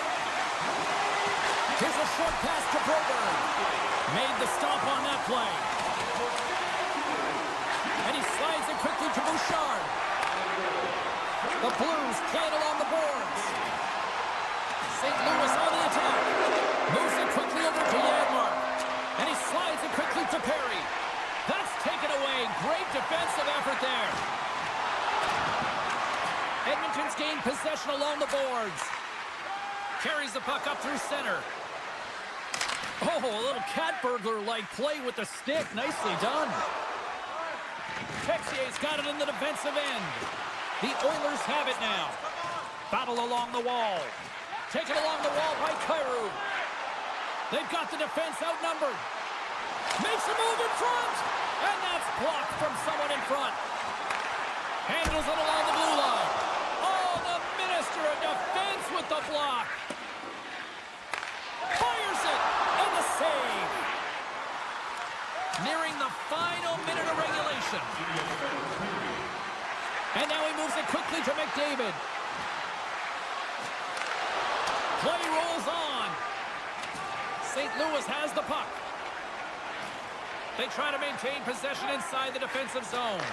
Here's a short pass to Broberg. Made the stop on that play. And he slides it quickly to Bouchard. The Blues play it along the boards. St. Louis on the attack. Moves it quickly over to Janmark. And he slides it quickly to Perry. That's taken away. Great defensive effort there. Edmonton's gained possession along the boards. Carries the puck up through center. Oh, a little cat burglar-like play with the stick. Nicely done. Texier's got it in the defensive end. The Oilers have it now. Battle along the wall. Taken along the wall by Kyrou. They've got the defense outnumbered. Makes a move in front. And that's blocked from someone in front. Handles it along the blue line. Oh, the Minister of Defense with the block. Fires it. And the save. Nearing the final minute of regulation. And now he moves it quickly to McDavid. Play rolls on. St. Louis has the puck. They try to maintain possession inside the defensive zone.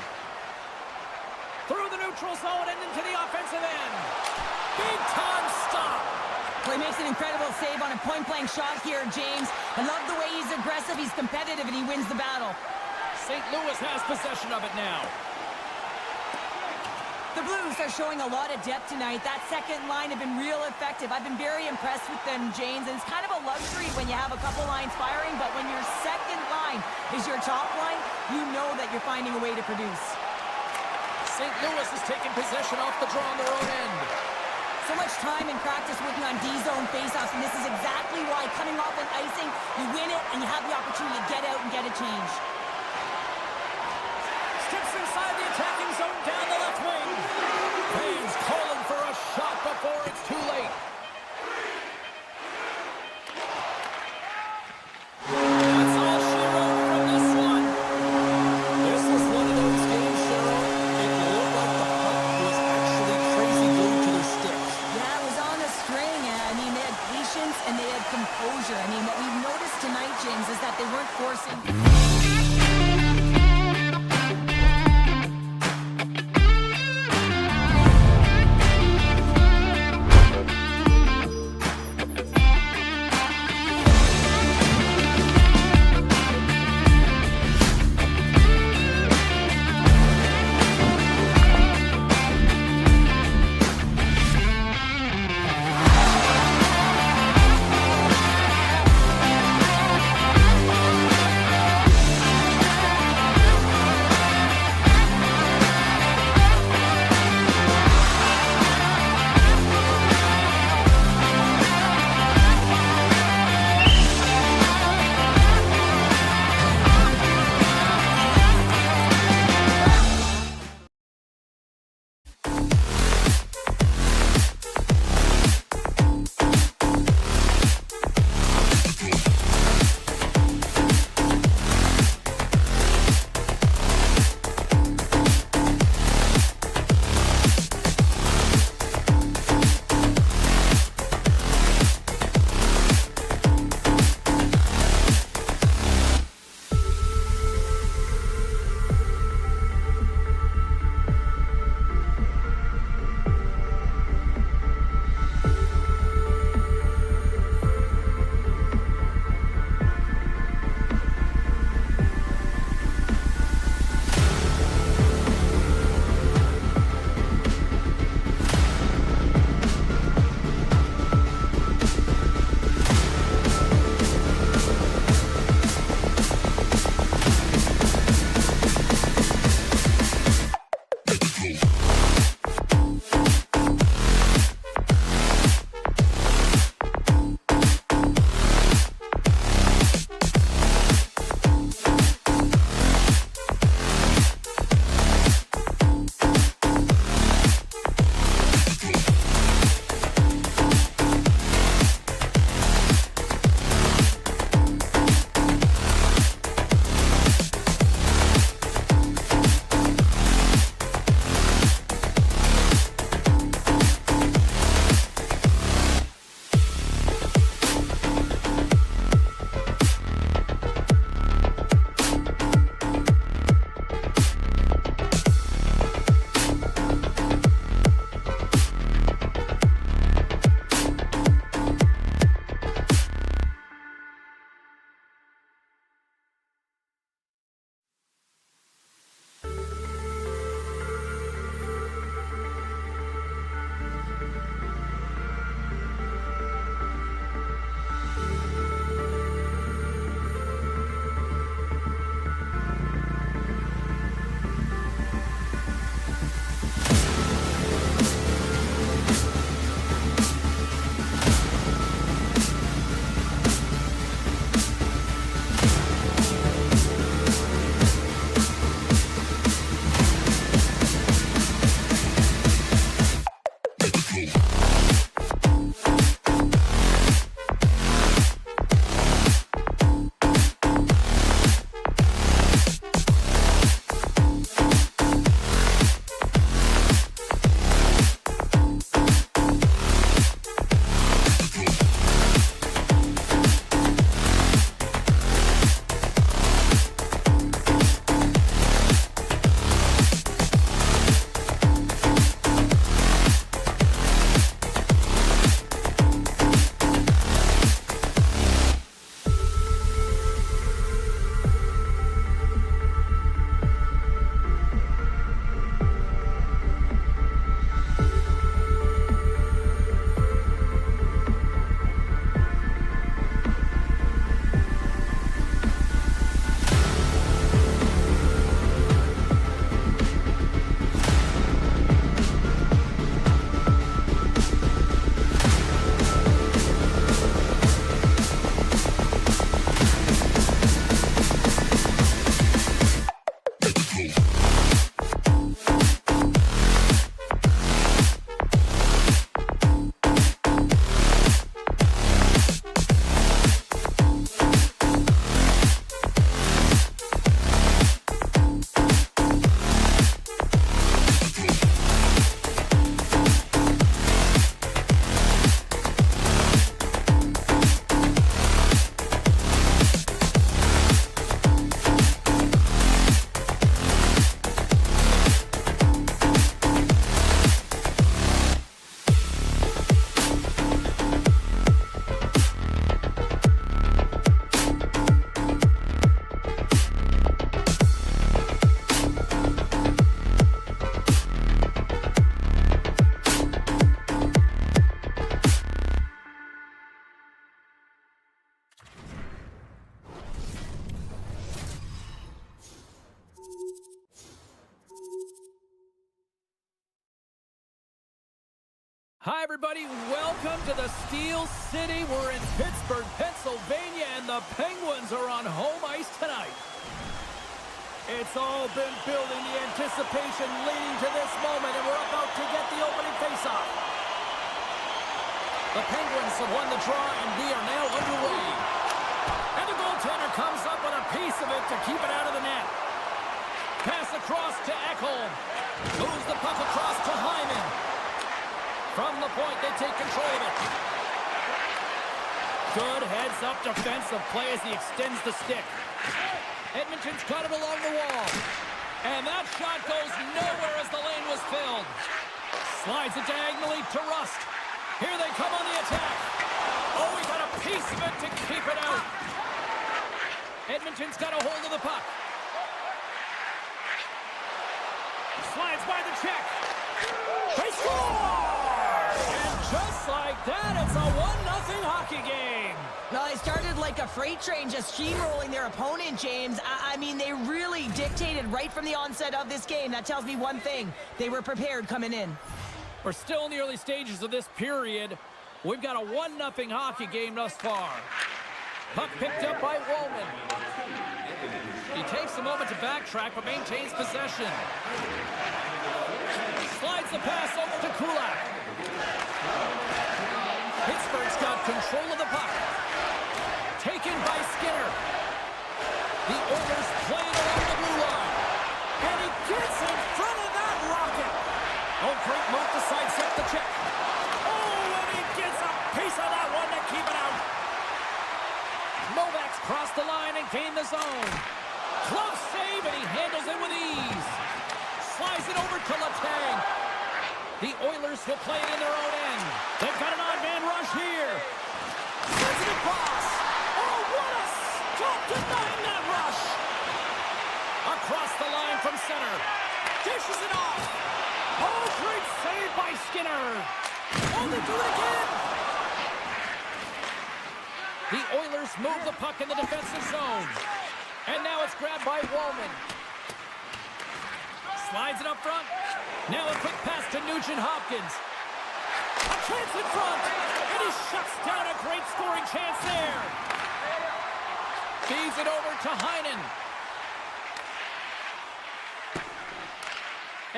Through the neutral zone and into the offensive end. Big time stop. Well, he makes an incredible save on a point-blank shot here, James. I love the way he's aggressive, he's competitive, and he wins the battle. St. Louis has possession of it now. The Blues are showing a lot of depth tonight. That second line have been real effective. I've been very impressed with them, James, and it's kind of a luxury when you have a couple lines firing, but when your second line is your top line, you know that you're finding a way to produce. St. Louis has taken possession off the draw on their own end. So much time in practice working on D-zone faceoffs, and this is exactly why coming off an icing, you win it, and you have the opportunity to get out and get a change. Steps inside the attacking zone down the left wing. Haynes calling for a shot before it's too late. That's all she wrote from this one. This was one of those games, Cheryl. It looked like the puck was actually crazy glued to their sticks. Yeah, it was on a string. I mean, they had patience and they had composure. I mean, what we've noticed tonight, James, is that they weren't forcing... Hi, everybody. Welcome to the Steel City. We're in Pittsburg, Pennsylvania, and the Penguins are on home ice tonight. It's all been building, the anticipation leading to this moment, and we're about to get the opening faceoff. The Penguins have won the draw, and we are now underway. And the goaltender comes up with a piece of it to keep it out of the net. Pass across to Ekholm. Moves the puck across to Hyman. From the point, they take control of it. Good heads-up defensive play as he extends the stick. Edmonton's got it along the wall. And that shot goes nowhere as the lane was filled. Slides it diagonally to Rust. Here they come on the attack. Oh, he got a piece of it to keep it out. Edmonton's got a hold of the puck. Slides by the check. They score! And just like that, it's a 1-0 hockey game. Well, they started like a freight train, just steamrolling their opponent, James. I mean, they really dictated right from the onset of this game. That tells me one thing. They were prepared coming in. We're still in the early stages of this period. We've got a 1-0 hockey game thus far. Puck picked up by Woolman. He takes a moment to backtrack, but maintains possession. Slides the pass over to Kulak. Pittsburgh's got control of the puck. Taken by Skinner. The Oilers play it along the blue line. And he gets in front of that rocket. Oh, great move to sidestep the check. Oh, and he gets a piece of that one to keep it out. Novak's crossed the line and gained the zone. Glove save, and he handles it with ease. Slides it over to Letang. The Oilers will play it in their own end. They've got an odd man rush here. Sends it across. Oh, what a stop denying that rush. Across the line from center. Dishes it off. Oh, great save by Skinner. Oh, they do it again. The Oilers move the puck in the defensive zone. And now it's grabbed by Woolman. Slides it up front. Now a quick pass to Nugent-Hopkins. A chance in front. And he shuts down a great scoring chance there. Feeds it over to Heinen.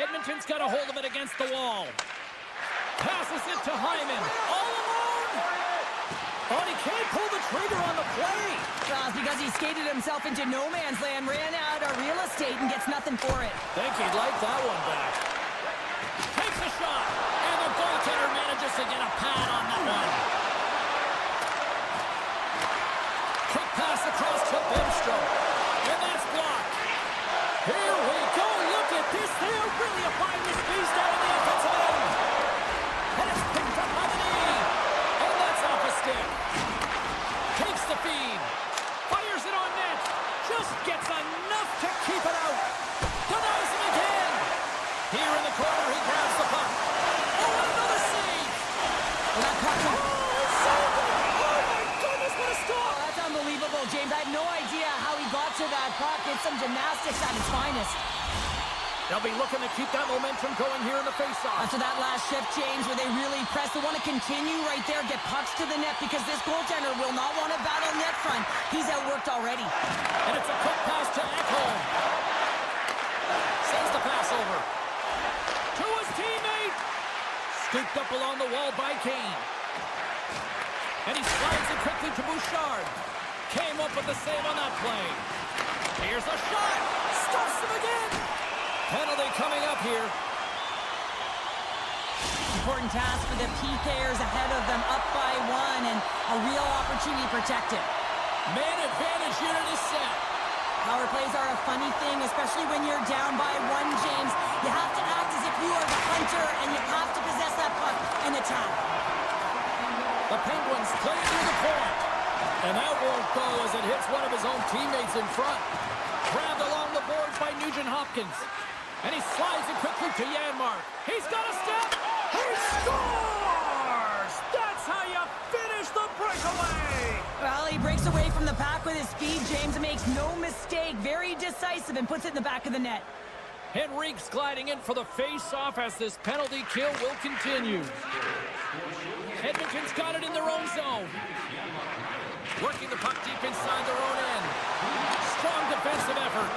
Edmonton's got a hold of it against the wall. Passes it to Hyman. All alone. Oh, he can't pull the trigger on the play. Well, it's because he skated himself into no man's land, ran out of real estate, and gets nothing for it. Think he'd like that one back. Takes a shot, and the goaltender manages to get a pad on that one. Quick pass across to Bemstrom, and that's blocked. Here we go. Look at this. They are really applying this beast down in the offensive end. And it's picked up by the knee, and that's off a stick. Takes the feed. Fires it on net. Just gets enough to keep it out. Denies him again. Here in the corner, he grabs the puck. Oh, another save. Well, that puck. Saved it. Oh, my goodness, what a stop. That's unbelievable, James. I have no idea how he got to that puck. It's some gymnastics at its finest. They'll be looking to keep that momentum going here in the faceoff. After that last shift change where they really press, they want to continue right there, get pucks to the net, because this goaltender will not want to battle net front. He's outworked already. And it's a quick pass to Ekholm. Sends the pass over to his teammate. Scooped up along the wall by Kane. And he slides it quickly to Bouchard. Came up with the save on that play. Here's a shot. Stuffs him again. Penalty coming up here. Important task for the PKers ahead of them, up by one, and a real opportunity to protect it. Man advantage unit is set. Power plays are a funny thing, especially when you're down by one, James. You have to act as if you are the hunter, and you have to possess that puck and attack. The Penguins play it near the point. And that won't go as it hits one of his own teammates in front. Grabbed along the boards by Nugent-Hopkins. And he slides it quickly to Janmark. He's got a step. He scores! That's how you finish the breakaway. Well, he breaks away from the pack with his speed, James, and makes no mistake. Very decisive and puts it in the back of the net. Henrique's gliding in for the face-off as this penalty kill will continue. Edmonton's got it in their own zone. Working the puck deep inside their own end. Strong defensive effort.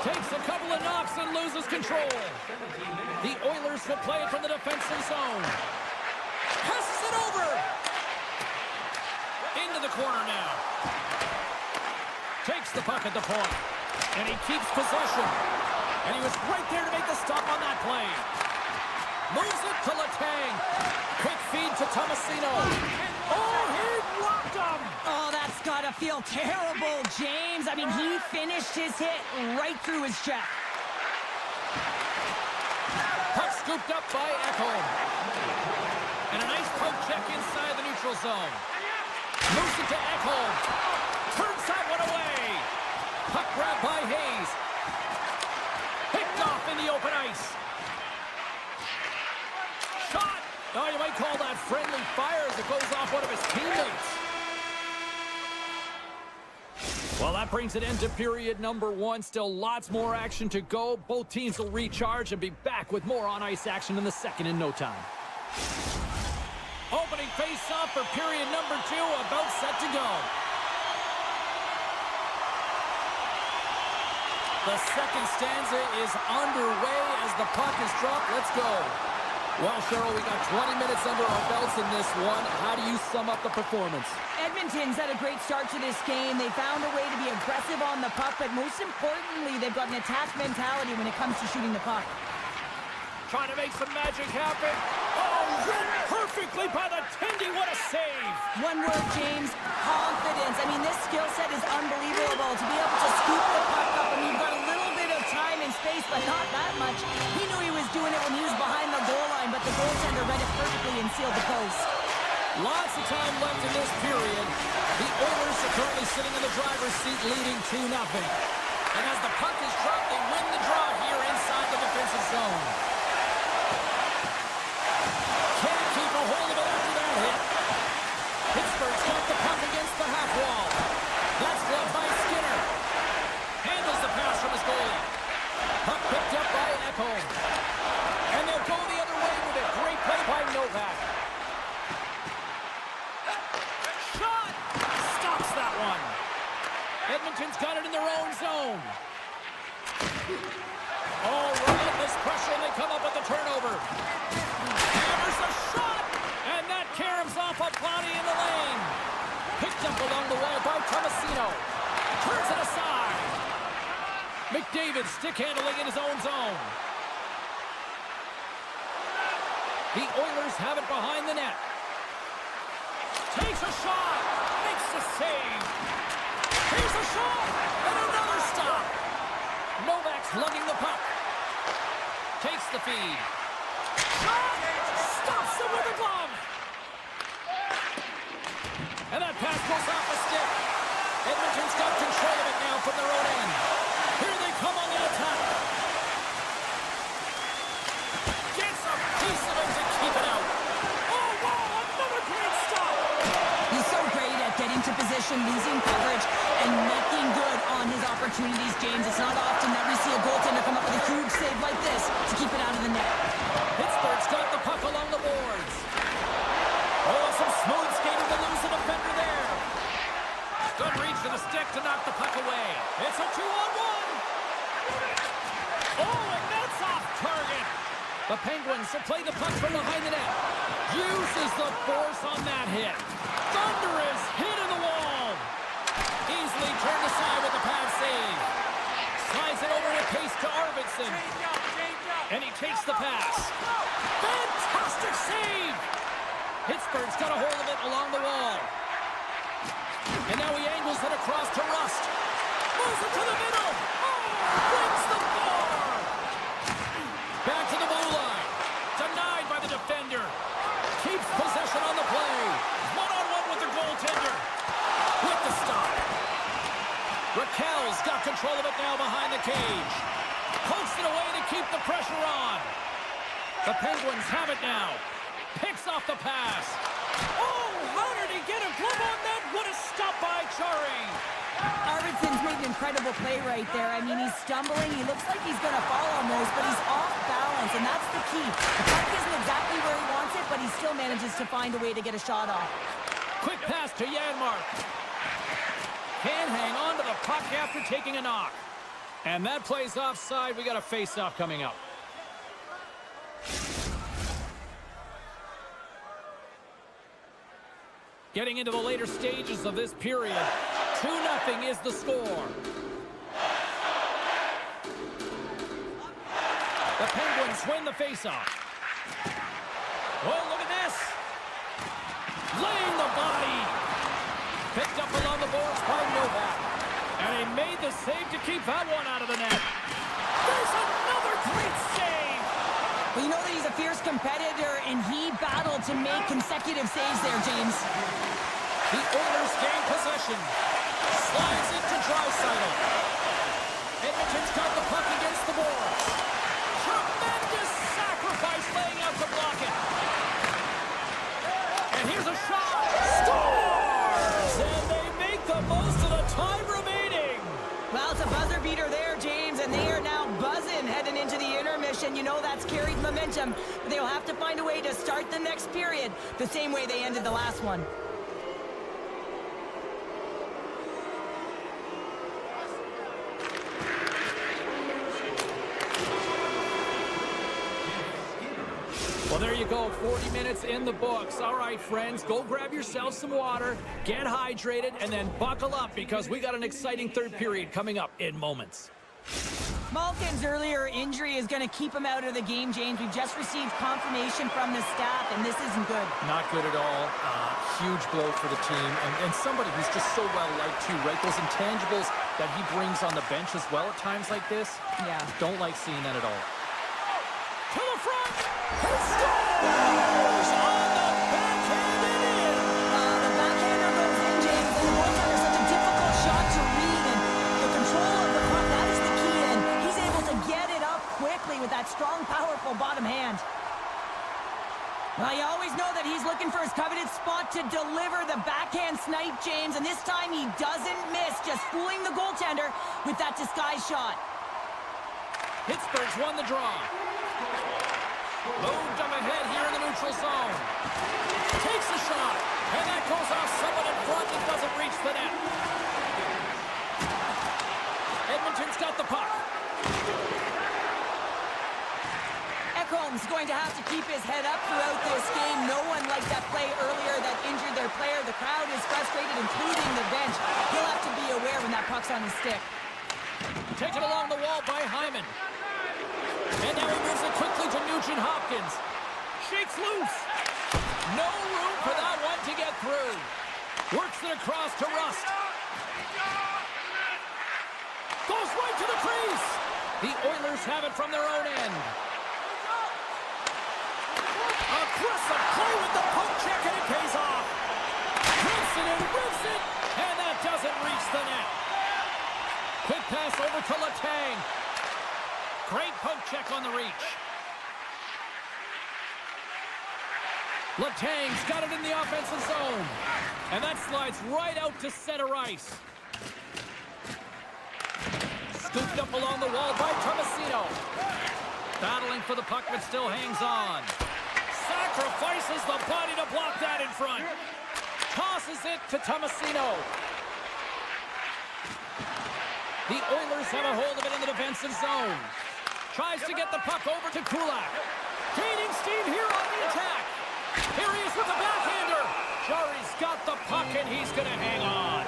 Takes a couple of knocks and loses control. The Oilers will play it from the defensive zone. Passes it over. Into the corner now. Takes the puck at the point. And he keeps possession. And he was right there to make the stop on that play. Moves it to Letang. Quick feed to Tomasino. Oh, he blocked him. Oh, that's got to feel terrible, James. I mean, he finished his hit right through his check. Puck scooped up by Ekholm. And a nice poke check inside the neutral zone. Moves it to Ekholm. Turns that one away. Puck grab by Hayes. Picked off in the open ice. Shot! Oh, you might call that friendly fire as it goes off one of his teammates. Well, that brings it into period number 1. Still lots more action to go. Both teams will recharge and be back with more on-ice action in the second in no time. Opening face-off for period number 2, about set to go. The second stanza is underway as the puck is dropped. Let's go. Well, Cheryl, we got 20 minutes under our belts in this one. How do you sum up the performance? Edmonton's had a great start to this game. They found a way to be aggressive on the puck, but most importantly, they've got an attack mentality when it comes to shooting the puck. Trying to make some magic happen. Oh, read perfectly by the Tendy. What a save. One word, James, confidence. I mean, this skill set is unbelievable. To be able to scoop the puck up, and you've got a little bit of time and space, but not that much. He knew he was doing it when he was behind the goal line, but the goaltender read it perfectly and sealed the post. Lots of time left in this period. The Oilers are currently sitting in the driver's seat, leading 2-0. And as the puck is dropped, they win the draw here inside the defensive zone. Can't keep a hold of it after that hit. Pittsburgh's got the puck against the half wall. That's gloved by Skinner. Handles the pass from his goalie. Puck picked up by Ekholm. And they'll go the other way with it. Great play by Novak. Shot! Stops that one. Edmonton's got it in their own zone. Oh, relentless pressure, and they come up with the turnover. Hammers a shot! And that caroms off a body in the lane. Picked up along the wall by Tomasino. Turns it aside. McDavid stick handling in his own zone. The Oilers have it behind the net. Takes a shot. Makes the save. Here's a shot. And another stop. Novak's lugging the puck. Takes the feed. Shot. Stops him with a glove. And that pass goes off the stick. Edmonton's got control of it now from their own end. Here they come on the attack. Gets a piece of him to keep it out. Oh, wow, another great stop. He's so great at getting to position, losing coverage, and making good on his opportunities, James. It's not often that we see a goaltender come up with a huge save like this to keep it out of the net. Pittsburgh's got the puck along the boards. Oh, some smooth skating to lose the defender there. Good reach to the stick to knock the puck away. It's a 2-on-1. Oh, and that's off target. The Penguins will play the puck from behind the net. Uses the force on that hit. Thunderous hit in the wall. Easily turned aside with the pad save. Slides it over to pace to Arvidsson. And he takes the pass. Fantastic save. Pittsburgh's got a hold of it along the wall. And now he angles it across to Rust. Moves it to the middle. Oh, brings the bar. Back to the blue line. Denied by the defender. Keeps possession on the play. One-on-one with the goaltender. With the stop. Raquel's got control of it now behind the cage. Pokes it away to keep the pressure on. The Penguins have it now. Picks off the pass. Oh, how did he get a glove on that? What a stop by Chari. Arvidsson's made an incredible play right there. I mean, he's stumbling. He looks like he's going to fall almost, but he's off balance, and that's the key. The puck isn't exactly where he wants it, but he still manages to find a way to get a shot off. Quick pass to Janmark. Can't hang on to the puck after taking a knock. And that plays offside. We got a face-off coming up. Getting into the later stages of this period. 2-0 is the score. The Penguins win the face-off. Oh, look at this. Laying the body. Picked up along the boards by Novak. And he made the save to keep that one out of the net. There's another great save. Well, you know that he's a fierce competitor, and he battled to make consecutive saves there, James. The Oilers gain possession. Slides it to Draisaitl. Edmonton's got the puck against the boards. Tremendous sacrifice laying out to block it. And here's a shot. Scores! And they make the most of the time remaining. Well, it's a buzzer beater there, James, and they are now buzzing heading into the intermission. You know that's carried momentum. But they'll have to find a way to start the next period the same way they ended the last one. Well, there you go. 40 minutes in the books. All right, friends, go grab yourself some water, get hydrated, and then buckle up because we got an exciting third period coming up in moments. Malkin's earlier injury is going to keep him out of the game, James. We've just received confirmation from the staff, and this isn't good. Not good at all. Huge blow for the team, and somebody who's just so well-liked, too, right? Those intangibles that he brings on the bench as well at times like this. Yeah. Don't like seeing that at all. To the front! He scores! On the backhand and in! The backhander goes in, James, and the Oilers are such a difficult shot to read, and the control of the puck, that is the key, and he's able to get it up quickly with that strong, powerful bottom hand. Well, you always know that he's looking for his coveted spot to deliver the backhand snipe, James, and this time he doesn't miss, just fooling the goaltender with that disguise shot. Pittsburgh's won the draw. Moved up ahead here in the neutral zone. Takes a shot, and that goes off someone in front that doesn't reach the net. Edmonton's got the puck. Ekholm's going to have to keep his head up throughout this game. No one liked that play earlier that injured their player. The crowd is frustrated, including the bench. He'll have to be aware when that puck's on his stick. Taken along the wall by Hyman. And now he moves it quickly to Nugent-Hopkins. Shakes loose. No room for that one to get through. Works it across to Rust. Goes right to the crease. The Oilers have it from their own end. Aggressive play with the poke check, and it pays off. Rips it and rips it, and that doesn't reach the net. Quick pass over to Letang. Great poke check on the reach. Letang's got it in the offensive zone. And that slides right out to center ice. Scooped up along the wall by Tomasino. Battling for the puck, but still hangs on. Sacrifices the body to block that in front. Tosses it to Tomasino. The Oilers have a hold of it in the defensive zone. Tries to get the puck over to Kulak. Gaining steam here on the attack. Here he is with the backhander. Jari's got the puck, and he's going to hang on.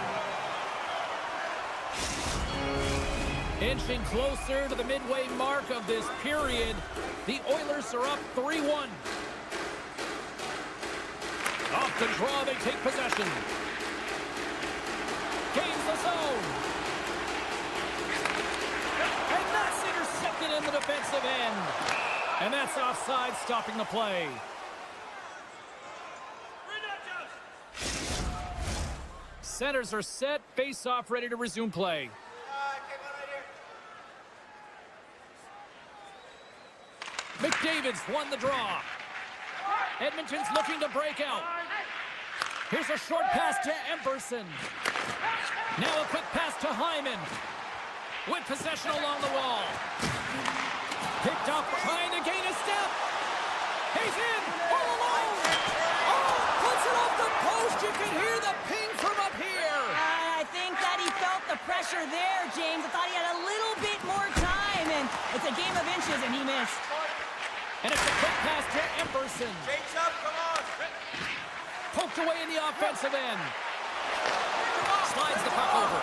Inching closer to the midway mark of this period. The Oilers are up 3-1. Off the draw, they take possession. Gains the zone. And that's intercepted in the defensive end. And that's offside, stopping the play. Centers are set, face-off ready to resume play. McDavid's won the draw. Edmonton's looking to break out. Here's a short pass to Emberson. Now a quick pass to Hyman. With possession along the wall. Picked up, trying to gain a step. He's in, all alone. Oh, puts it off the post. You can hear the ping from up here. I think that he felt the pressure there, James. I thought he had a little bit more time, and it's a game of inches, and he missed. And it's a quick pass to Emberson. Change up, come on. Poked away in the offensive end. Slides the puck over.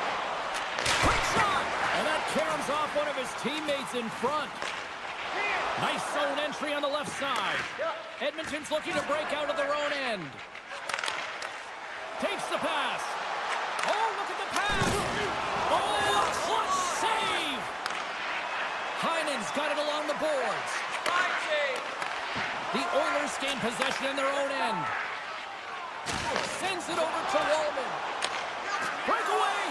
Quick shot! And that caroms off one of his teammates in front. Nice zone entry on the left side. Edmonton's looking to break out of their own end. Takes the pass. Oh, look at the pass. Oh, clutch save. Heinen's got it along the boards. The Oilers gain possession in their own end. Sends it over to Wallman. Breakaway.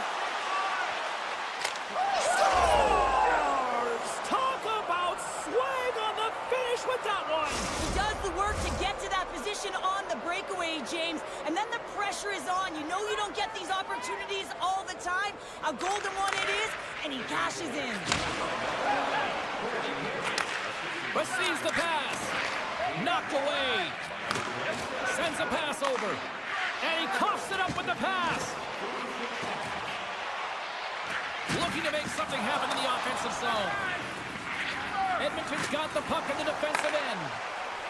Scores! Talk about swag on the finish with that one. He does the work to get to that position on the breakaway, James, and then the pressure is on. You know you don't get these opportunities all the time. A golden one it is, and he cashes in. Receives the pass. Knocked away. Sends a pass over. And he coughs it up with the pass. Looking to make something happen in the offensive zone. Edmonton's got the puck in the defensive end.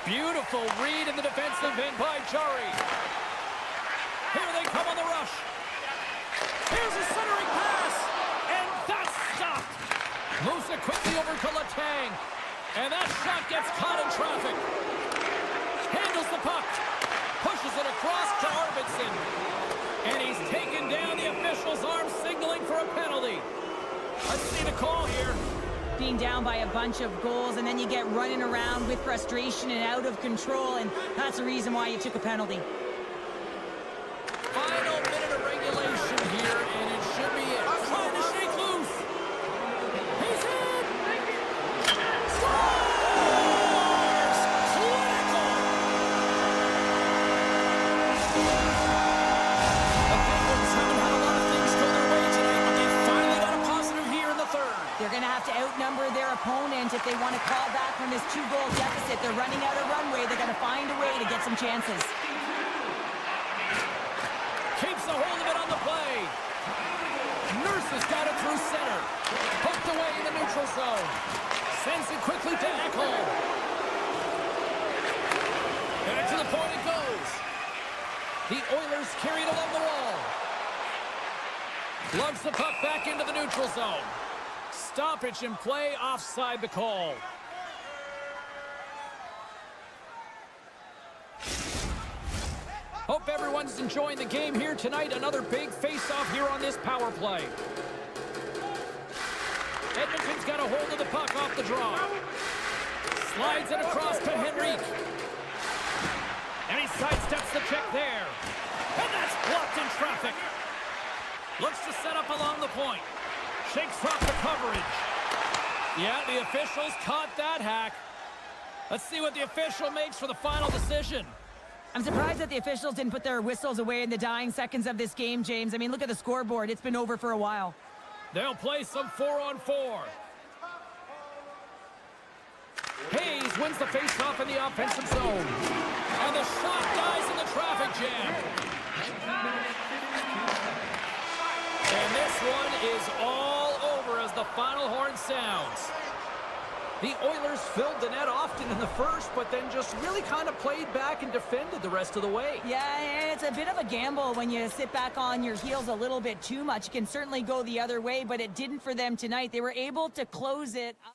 Beautiful read in the defensive end by Jari. Here they come on the rush. Here's a centering pass. And that's stopped. Moves it quickly over to Letang. And that shot gets caught in traffic. Handles the puck. Pushes it across to Arvidsson. And he's taken down. The official's arm signaling for a penalty. Let's see the call here. Being down by a bunch of goals, and then you get running around with frustration and out of control, and that's the reason why you took a penalty. Final minute of regulation here, and it should be it. Trying to shake loose. He's in. Scores! Clinical! The Penguins haven't had a lot of things go their way tonight, but they finally got a positive here in the third. They're going to have to outnumber their opponent if they want to call back from this 2-goal deficit. They're running out of runway. They're going to find a way to get some chances. Keeps a hold of it on the play. Nurse has got it through center. Poked away in the neutral zone. Sends it quickly to Ekholm. And to the point it goes. The Oilers carry it along the wall. Lugs the puck back into the neutral zone. Stoppage in play, offside the call. Hope everyone's enjoying the game here tonight. Another big face-off here on this power play. Edmonton's got a hold of the puck off the draw. Slides it across to Henrique. And he sidesteps the check there. And that's blocked in traffic. Looks to set up along the point. Shakes off the coverage. Yeah, the officials caught that hack. Let's see what the official makes for the final decision. I'm surprised that the officials didn't put their whistles away in the dying seconds of this game, James. I mean, look at the scoreboard. It's been over for a while. They'll play some 4-on-4. Hayes wins the face-off in the offensive zone. And the shot dies in the traffic jam. And this one is all over as the final horn sounds. The Oilers filled the net often in the first, but then just really kind of played back and defended the rest of the way. Yeah, it's a bit of a gamble when you sit back on your heels a little bit too much. It can certainly go the other way, but it didn't for them tonight. They were able to close it up.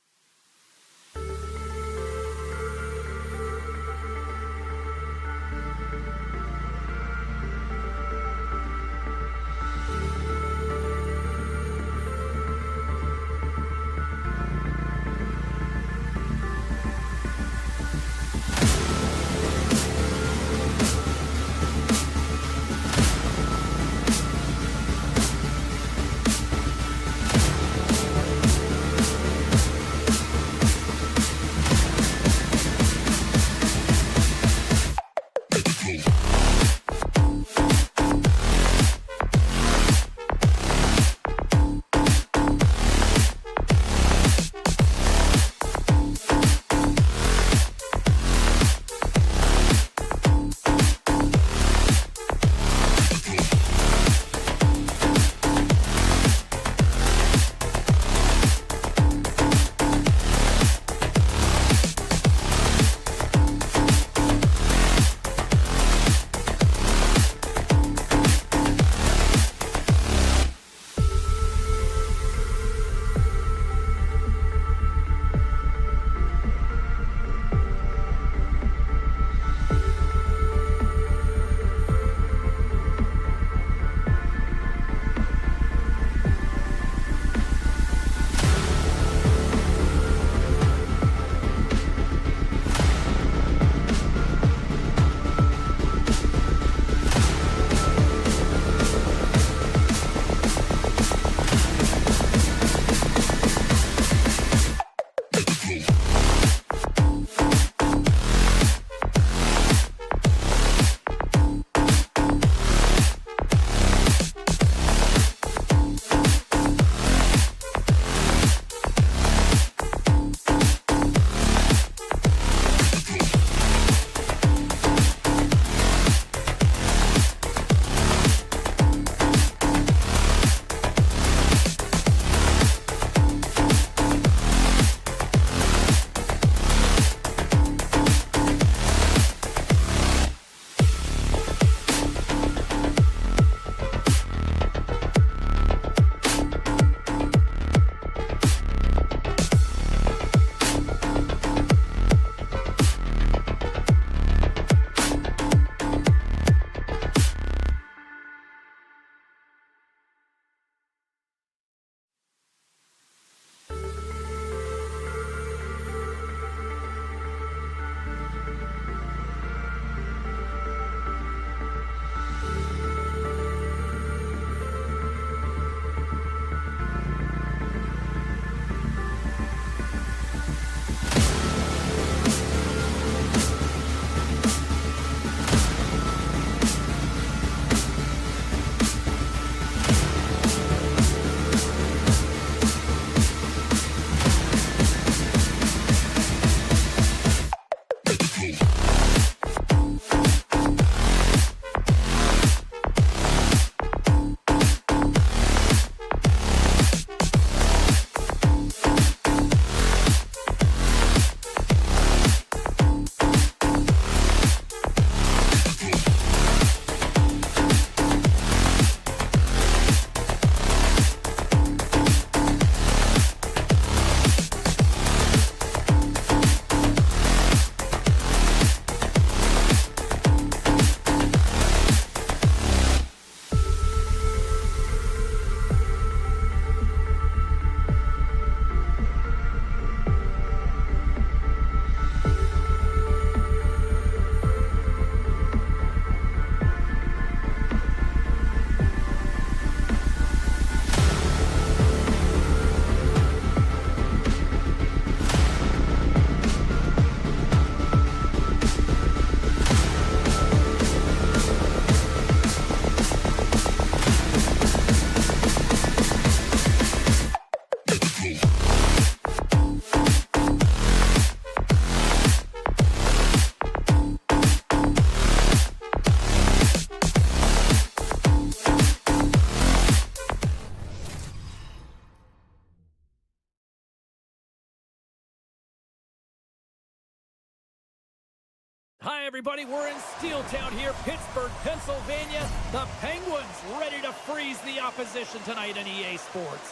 everybody, we're in Steeltown here, Pittsburg, Pennsylvania. The Penguins ready to freeze the opposition tonight in EA Sports.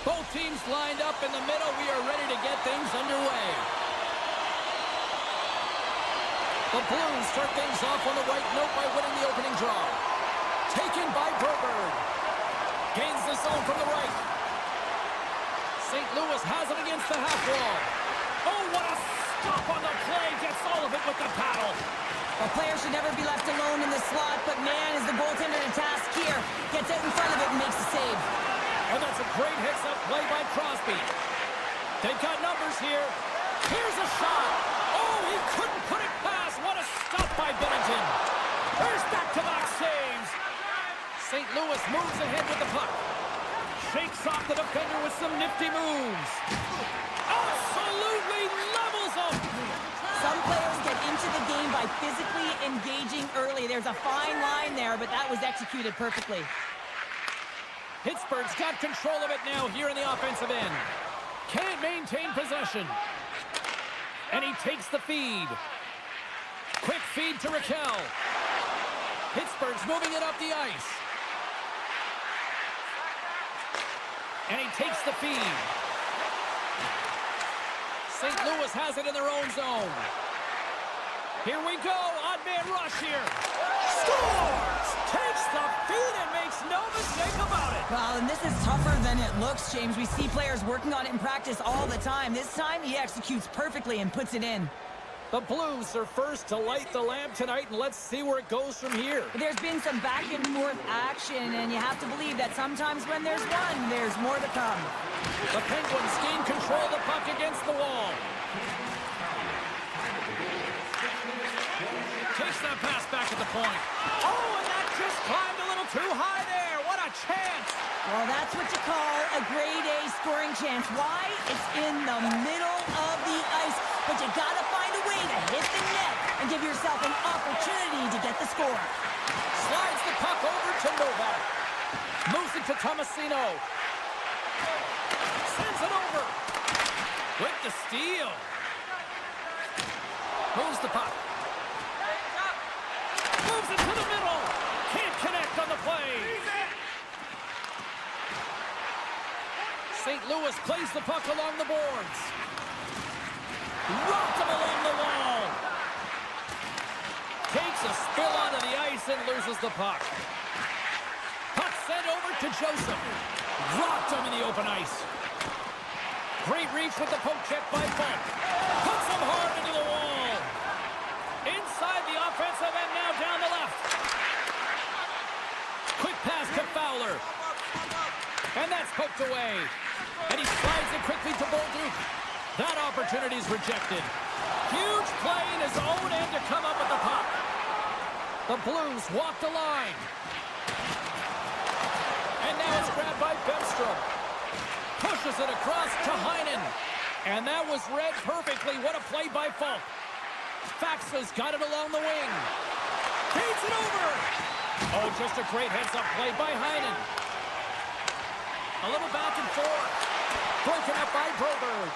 Both teams lined up in the middle. We are ready to get things underway. The Blues start things off on the right note by winning the opening draw. Taken by Broberg. Gains the zone from the right. St. Louis has it against the half wall. Oh, what a stop on the play. Gets all of it with the paddle. A player should never be left alone in the slot, but man, is the goaltender to task here. Gets out in front of it and makes the save. And that's a great heads-up play by Crosby. They've got numbers here. Here's a shot. Oh, he couldn't put it past. What a stop by Binnington. There's back-to-back saves. St. Louis moves ahead with the puck. Shakes off the defender with some nifty moves. Absolutely levels him. Some players get into the game by physically engaging early. There's a fine line there, but that was executed perfectly. Pittsburgh's got control of it now here in the offensive end. Can't maintain possession. And he takes the feed. Quick feed to Raquel. Pittsburgh's moving it up the ice. And he takes the feed. St. Louis has it in their own zone. Here we go. Odd man rush here. Scores! Takes the feed and makes no mistake about it. Well, and this is tougher than it looks, James. We see players working on it in practice all the time. This time, he executes perfectly and puts it in. The Blues are first to light the lamp tonight, and let's see where it goes from here. There's been some back-and-forth action, and you have to believe that sometimes when there's one, there's more to come. The Penguins gain control of the puck against the wall. Takes that pass back at the point. Oh, and that just climbed a little too high there. What a chance. Well, that's what you call a grade A scoring chance. Why? It's in the middle of the ice, but you gotta find a way to hit the net and give yourself an opportunity to get the score. Slides the puck over to Novak. Moves it to Tomasino. Sends it over. With the steal. Moves the puck. Moves it to the middle. Can't connect on the play. St. Louis plays the puck along the boards. Rocked him along the wall. Takes a spill onto the ice and loses the puck. Puck sent over to Joseph. Rocked him in the open ice. Great reach with the poke check by Funk. Puts him hard into the wall. Inside the offensive end now down the left. Quick pass to Fowler. And that's poked away. And he slides it quickly to Bolduc. That opportunity's rejected. Huge play in his own end to come up with the puck. The Blues walk the line. And now it's grabbed by Bemstrom. Pushes it across to Heinen. And that was read perfectly. What a play by Falk. Faxa's got it along the wing. Feeds it over. Oh, just a great heads-up play by Heinen. A little back and forth. Broken up by Broberg.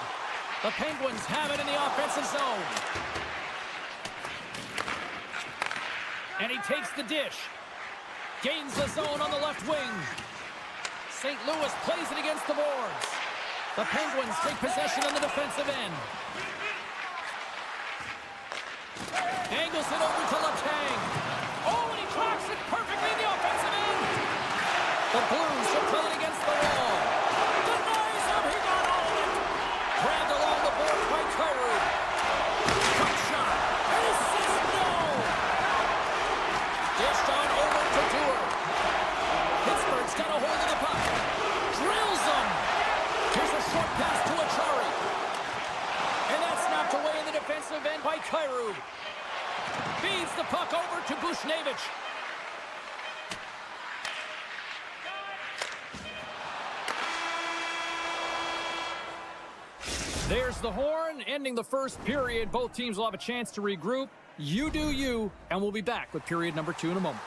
The Penguins have it in the offensive zone. And he takes the dish. Gains the zone on the left wing. St. Louis plays it against the boards. The Penguins take possession on the defensive end. Angles it over to Letang. Oh, and he tracks it perfectly in the offensive end. The Blues are playing against the wall. Denies him. He got all of it. Grabbed along the boards by Kyrou. Cut shot. And he says no. Dished on over to Tour. Pittsburgh's got a hold of the puck. Drills him. Here's a short pass to Achari. And that's knocked away in the defensive end by Kyrou. Feeds the puck over to Bushnevich. There's the horn, ending the first period. Both teams will have a chance to regroup. You do you, and we'll be back with period number 2 in a moment.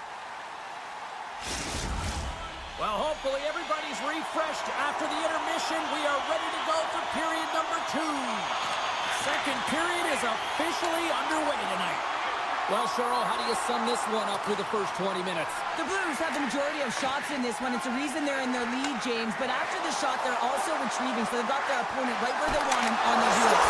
Well, hopefully everybody's refreshed after the intermission. We are ready to go for period number 2. second period is officially underway tonight. Well, Cheryl, how do you sum this one up through the first 20 minutes? The Blues have the majority of shots in this one. It's a reason they're in their lead, James. But after the shot, they're also retrieving, so they've got their opponent right where they want him on their heels.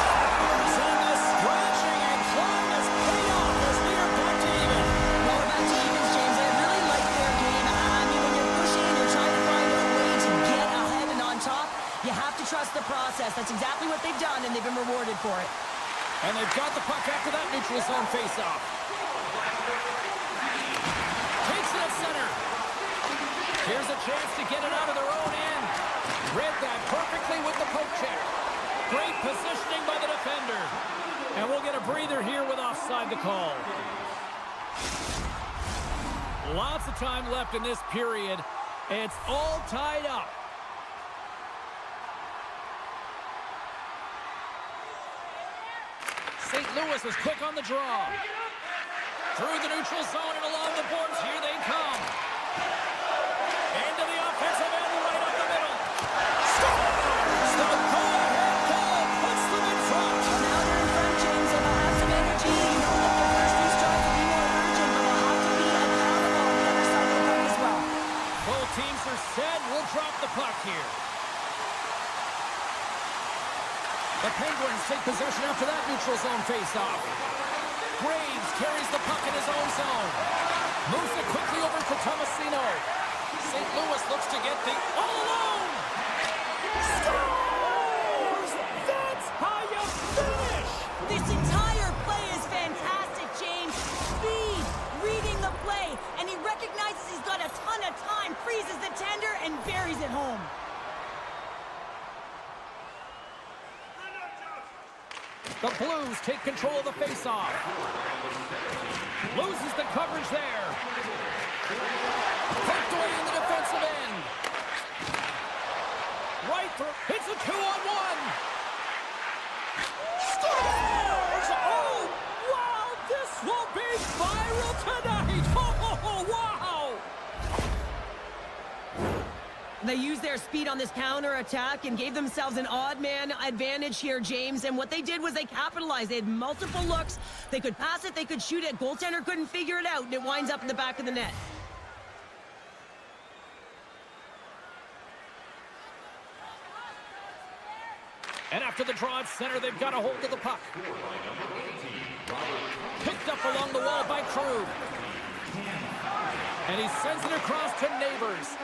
And the stretching and clawing has paid off as we are back to even. Well, we're back to evens, James. I really like their game. I mean, when you're pushing and you're trying to find a way to get ahead and on top, you have to trust the process. That's exactly what they've done, and they've been rewarded for it. And they've got the puck after that neutral zone faceoff. Takes it at center. Here's a chance to get it out of their own end. Read that perfectly with the poke check. Great positioning by the defender. And we'll get a breather here with offside the call. Lots of time left in this period. It's all tied up. St. Louis was quick on the draw. Through the neutral zone and along the boards. Here they come. Into the offensive end right up the middle. Scores! The go-ahead goal puts them in front. Well, now they're in front, James, and they'll have some energy. You know that their first two strikes will be more urgent, but they'll have to be accountable on the other side of the puck as well. Both teams are set. We'll drop the puck here. The Penguins take possession after that neutral zone faceoff. Graves carries the puck in his own zone. Moves it quickly over to Tomasino. St. Louis looks to get the all alone. Scores! That's how you finish! This entire play is fantastic, James. Speed, reading the play, and he recognizes he's got a ton of time, freezes the tender, and buries it home. The Blues take control of the faceoff. Loses the coverage there. Poked away in the defensive end. Right through. Hits a 2-on-1. Scores! Oh, wow! This will be viral tonight. Oh, wow! They used their speed on this counter-attack and gave themselves an odd-man advantage here, James. And what they did was they capitalized. They had multiple looks. They could pass it, they could shoot it. Goaltender couldn't figure it out, and it winds up in the back of the net. And after the draw at center, they've got a hold of the puck. Picked up along the wall by Krug. And he sends it across to Neighbors.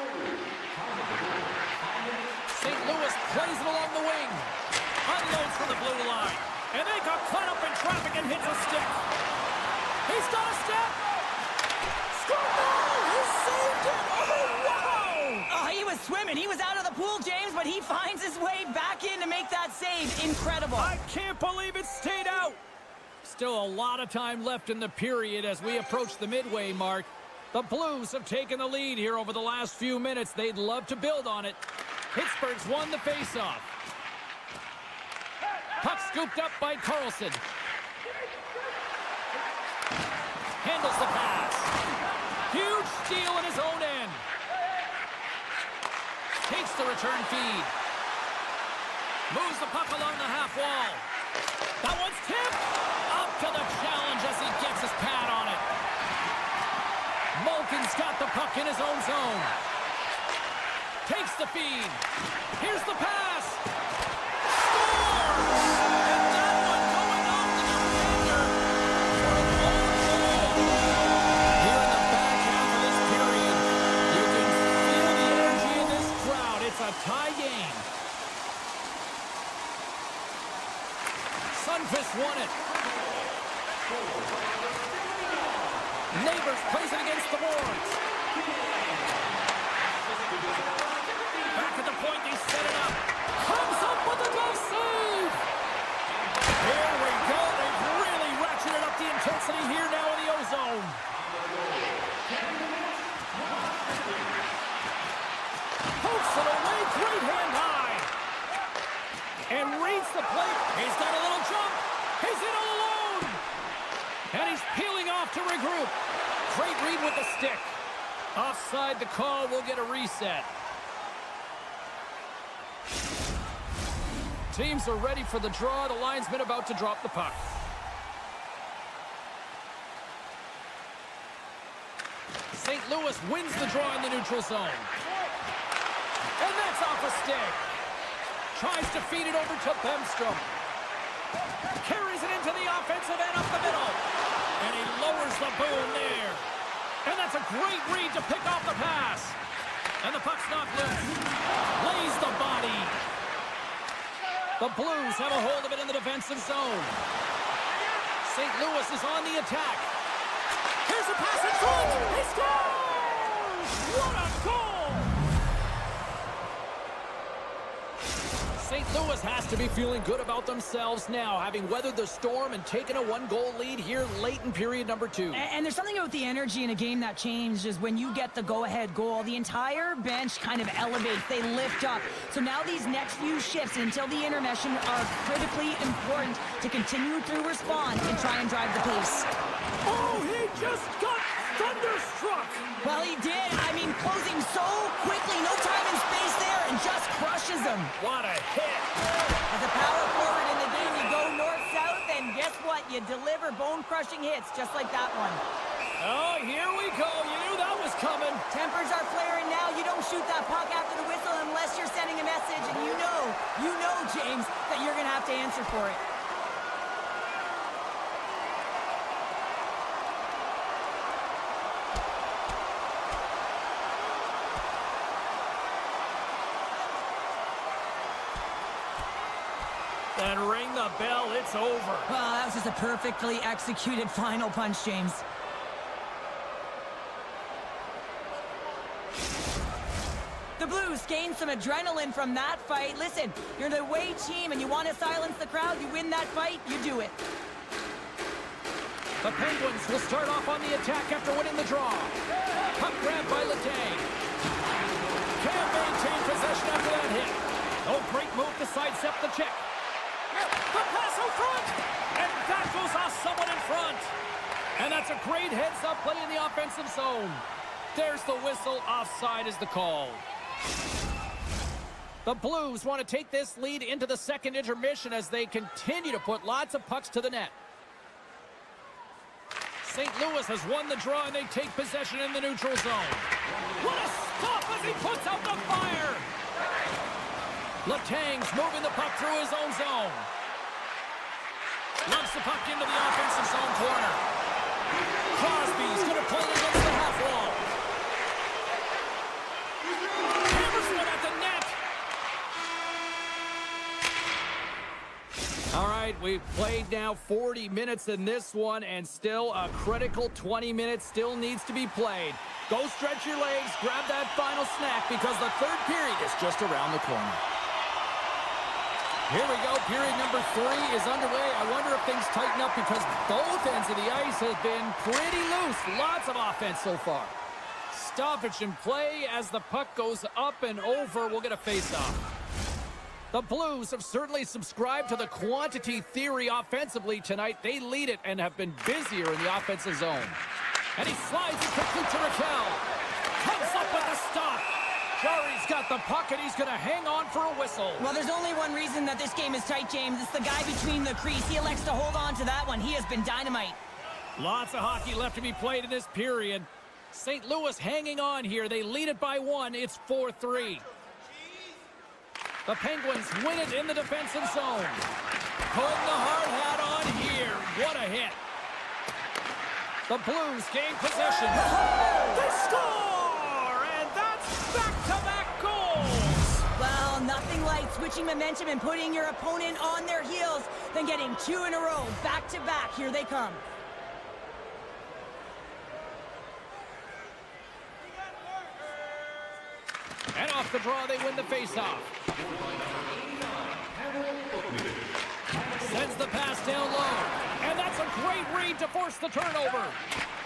St. Louis plays it along the wing. Unloads from the blue line. And they got caught up in traffic and hits a stick. He's got a step. Score! He saved it! Oh, wow! Oh, he was swimming. He was out of the pool, James, but he finds his way back in to make that save. Incredible. I can't believe it stayed out. Still a lot of time left in the period as we approach the midway mark. The Blues have taken the lead here over the last few minutes. They'd love to build on it. Pittsburgh's won the faceoff. Puck scooped up by Carlson. Handles the pass. Huge steal in his own end. Takes the return feed. Moves the puck along the half wall. That one's tipped. Up to the challenge as he gets his pad on it. Malkin's got the puck in his own zone. Takes the feed. Here's the pass. Scores! And that one going off the defender for an own goal. Here in the back half of this period, you can feel the energy in this crowd. It's a tie game. Sundqvist won it. Neighbors plays it against the boards. Back at the point, they set it up. Comes up with a glove save. Here we go. They've really ratcheted up the intensity here now in the O-zone. Pokes it away, great hand high. And reads the plate. He's got a little jump. He's in all alone. And he's peeling off to regroup. Great read with the stick. Offside the call. We'll get a reset. Teams are ready for the draw. The linesman about to drop the puck. St. Louis wins the draw in the neutral zone. And that's off a stick. Tries to feed it over to Bemstrom. Carries it into the offensive end up the middle. And he lowers the boom there. And that's a great read to pick off the pass. And the puck's knocked loose. Lays the body. The Blues have a hold of it in the defensive zone. St. Louis is on the attack. Here's a pass in front. He scores! What a goal! St. Louis has to be feeling good about themselves now, having weathered the storm and taken a one-goal lead here late in period number 2. And there's something about the energy in a game that changes when you get the go-ahead goal. The entire bench kind of elevates. They lift up. So now these next few shifts until the intermission are critically important to continue to respond and try and drive the pace. Oh, he just got thunderstruck! Well, he did. I mean, closing so quickly, no time and space there, and just crushes him. What a hit! As a power forward in the game, you go north-south, and guess what? You deliver bone-crushing hits just like that one. Oh, here we go. You knew that was coming. Tempers are flaring now. You don't shoot that puck after the whistle unless you're sending a message, and you know, James, that you're going to have to answer for it. And ring the bell, it's over. Well, that was just a perfectly executed final punch, James. The Blues gained some adrenaline from that fight. Listen, you're the away team and you want to silence the crowd. You win that fight, you do it. The Penguins will start off on the attack after winning the draw. Puck grabbed by Letang. Can't maintain possession after that hit. Oh, great move to sidestep the check. The pass out front! And that goes off someone in front. And that's a great heads-up play in the offensive zone. There's the whistle. Offside is the call. The Blues want to take this lead into the second intermission as they continue to put lots of pucks to the net. St. Louis has won the draw and they take possession in the neutral zone. What a stop as he puts out the fire! Letang's moving the puck through his own zone. Lumps the puck into the offensive zone corner. Crosby's going to play it against the half wall. Hammers one at the net. All right, we've played now 40 minutes in this one, and still a critical 20 minutes still needs to be played. Go stretch your legs, grab that final snack, because the third period is just around the corner. Here we go. Period number 3 is underway. I wonder if things tighten up because both ends of the ice have been pretty loose. Lots of offense so far. Stoppage in play as the puck goes up and over. We'll get a face-off. The Blues have certainly subscribed to the quantity theory offensively tonight. They lead it and have been busier in the offensive zone. And he slides it quickly to Raquel. Comes up with the stop. Jarry's got the puck, and he's going to hang on for a whistle. Well, there's only one reason that this game is tight, James. It's the guy between the crease. He elects to hold on to that one. He has been dynamite. Lots of hockey left to be played in this period. St. Louis hanging on here. They lead it by 1. It's 4-3. The Penguins win it in the defensive zone. Putting the hard hat on here. What a hit. The Blues gain possession. They score! And that's back-to-back goals! Well, nothing like switching momentum and putting your opponent on their heels than getting 2 in a row. Back-to-back. Here they come. And off the draw, they win the faceoff. Sends the pass down low. And that's a great read to force the turnover.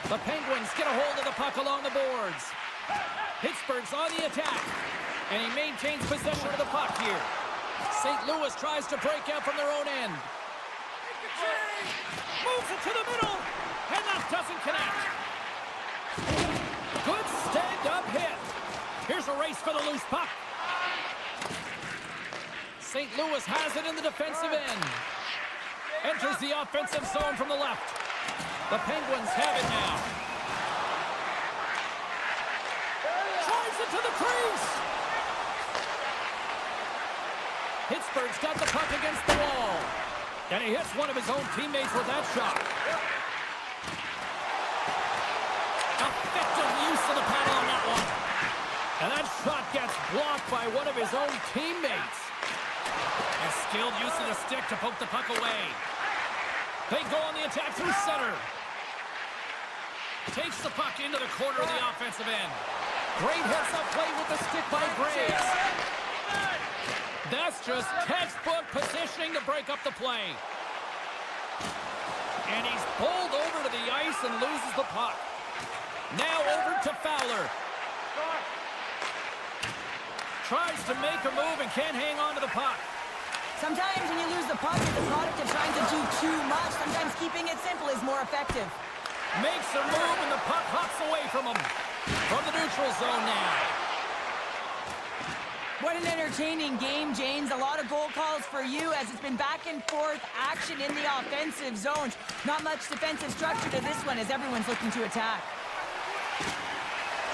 The Penguins get a hold of the puck along the boards. Pittsburgh's on the attack. And he maintains possession of the puck here. St. Louis tries to break out from their own end. Moves it to the middle. And that doesn't connect. Good stand-up hit. Here's a race for the loose puck. St. Louis has it in the defensive end. Enters the offensive zone from the left. The Penguins have it now. Drives it to the crease. Pittsburgh's got the puck against the wall. And he hits one of his own teammates with that shot. Effective use of the paddle on that one. And that shot gets blocked by one of his own teammates. And skilled use of the stick to poke the puck away. They go on the attack through center. Takes the puck into the corner of the offensive end. Great heads-up play with the stick by Graves. That's just textbook positioning to break up the play. And he's bowled over to the ice and loses the puck. Now over to Fowler. Tries to make a move and can't hang on to the puck. Sometimes when you lose the puck, it's a product of trying to do too much. Sometimes keeping it simple is more effective. Makes a move and the puck hops away from him. From the neutral zone now. What an entertaining game, James. A lot of goal calls for you as it's been back and forth action in the offensive zones. Not much defensive structure to this one as everyone's looking to attack.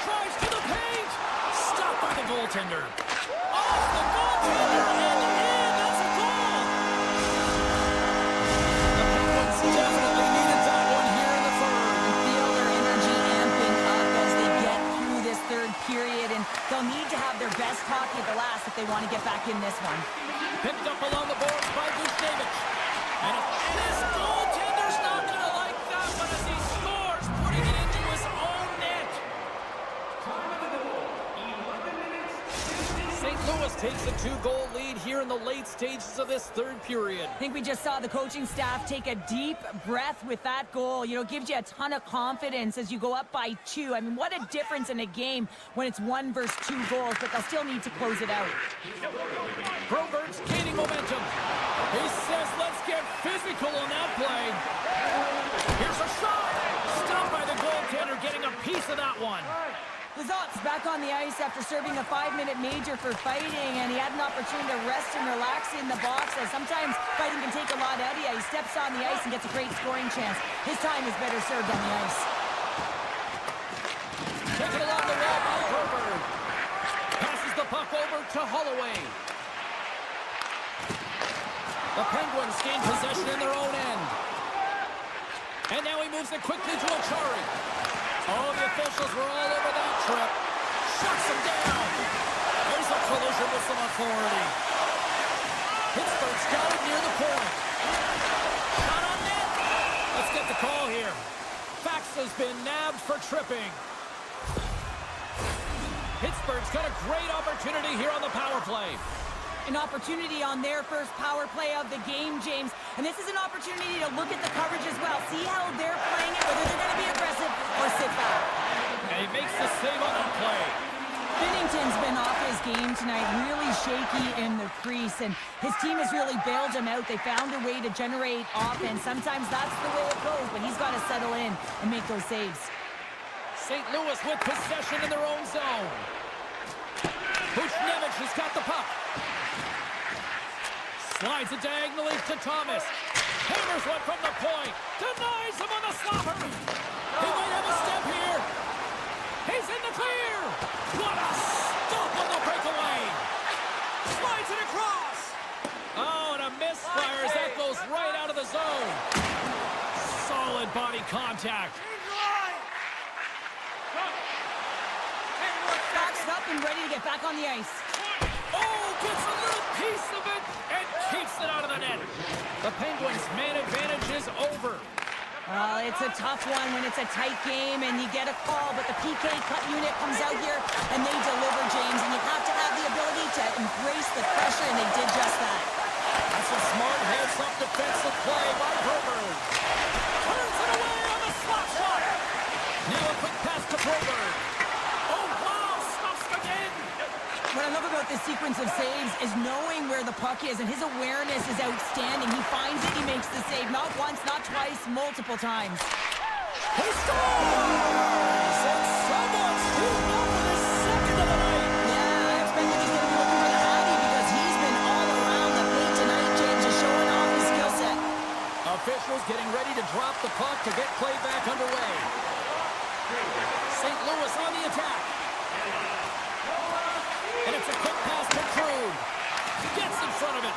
Tries to the paint. Stopped by the goaltender. Off the goaltender and in. That's a goal. The Penguins definitely needed that one here in the third. You feel their energy amping up as they get through this third period, and they'll need to have their best hockey at the last if they want to get back in this one. Picked up along the boards by Buchnevich. And his goaltender's not going to like that one as he scores, putting it into his own net. St. Louis takes a 2-goal lead here in the late stages of this third period. I think we just saw the coaching staff take a deep breath with that goal. You know, it gives you a ton of confidence as you go up by 2. I mean, what a difference in a game when it's 1 versus 2 goals, but they'll still need to close it out. Broberg's gaining momentum. He says, let's get physical on that play. Here's a shot. Stopped by the goaltender, getting a piece of that one. Lizotte back on the ice after serving a 5-minute major for fighting, and he had an opportunity to rest and relax in the box. As sometimes fighting can take a lot out of you. He steps on the ice and gets a great scoring chance. His time is better served on the ice. Taken along the wall by Broberg. Passes the puck over to Holloway. The Penguins gain possession in their own end. And now he moves it quickly to Achari. Oh, the officials were all over that trip. Shuts him down. There's a collision with some authority. Pittsburgh's got it near the point. Shot on net. Let's get the call here. Fax has been nabbed for tripping. Pittsburgh's got a great opportunity here on the power play. An opportunity on their first power play of the game, James. And this is an opportunity to look at the coverage as well. See how they're playing it, whether they're going to be aggressive or sit back. And he makes the save on that play. Binnington's been off his game tonight, really shaky in the crease, and his team has really bailed him out. They found a way to generate offense. Sometimes that's the way it goes, but he's got to settle in and make those saves. St. Louis with possession in their own zone. Buchnevich has got the puck. Slides it diagonally to Thomas. Hammers one from the point. Denies him on the slapper. He might have a step here. He's in the clear. What a stop on the breakaway. Slides it across. Oh, and a misfire as that goes right out of the zone. Solid body contact. Backs up and ready to get back on the ice. Oh, gets a little piece of it and keeps it out of the net. The Penguins' man advantage is over. Well, it's a tough one when it's a tight game and you get a call, but the PK cut unit comes out here and they deliver, James, and you have to have the ability to embrace the pressure, and they did just that. That's a smart heads-up defensive play by Broberg. Turns it away on the slap shot. Now a quick pass to Broberg. Oh, wow, stuffs again. What I love about this sequence of saves is knowing where the puck is, and his awareness is outstanding. He finds it, he makes the save. Not once, not twice, multiple times. He scores! And someone's shooting up with his second of the night. Yeah, I expect that he's going to be looking for the Hattie because he's been all around officials getting ready to drop the puck to get play back underway. St. Louis on the attack. And it's a quick pass to Krug. Gets in front of it.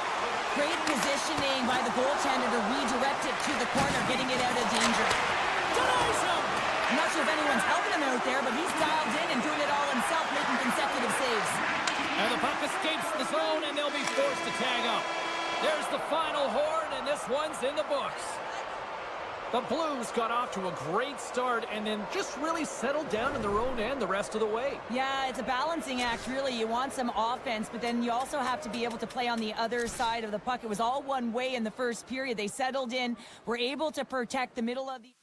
Great positioning by the goaltender to redirect it to the corner, getting it out of danger. Denies him. I'm not sure if anyone's helping him out there, but he's dialed in and doing it all himself, making consecutive saves. And the puck escapes the zone, and they'll be forced to tag up. There's the final horn, and this one's in the books. The Blues got off to a great start and then just really settled down in their own end the rest of the way. Yeah, it's a balancing act, really. You want some offense, but then you also have to be able to play on the other side of the puck. It was all one way in the first period. They settled in, were able to protect the middle of the...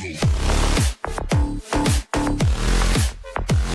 Hey.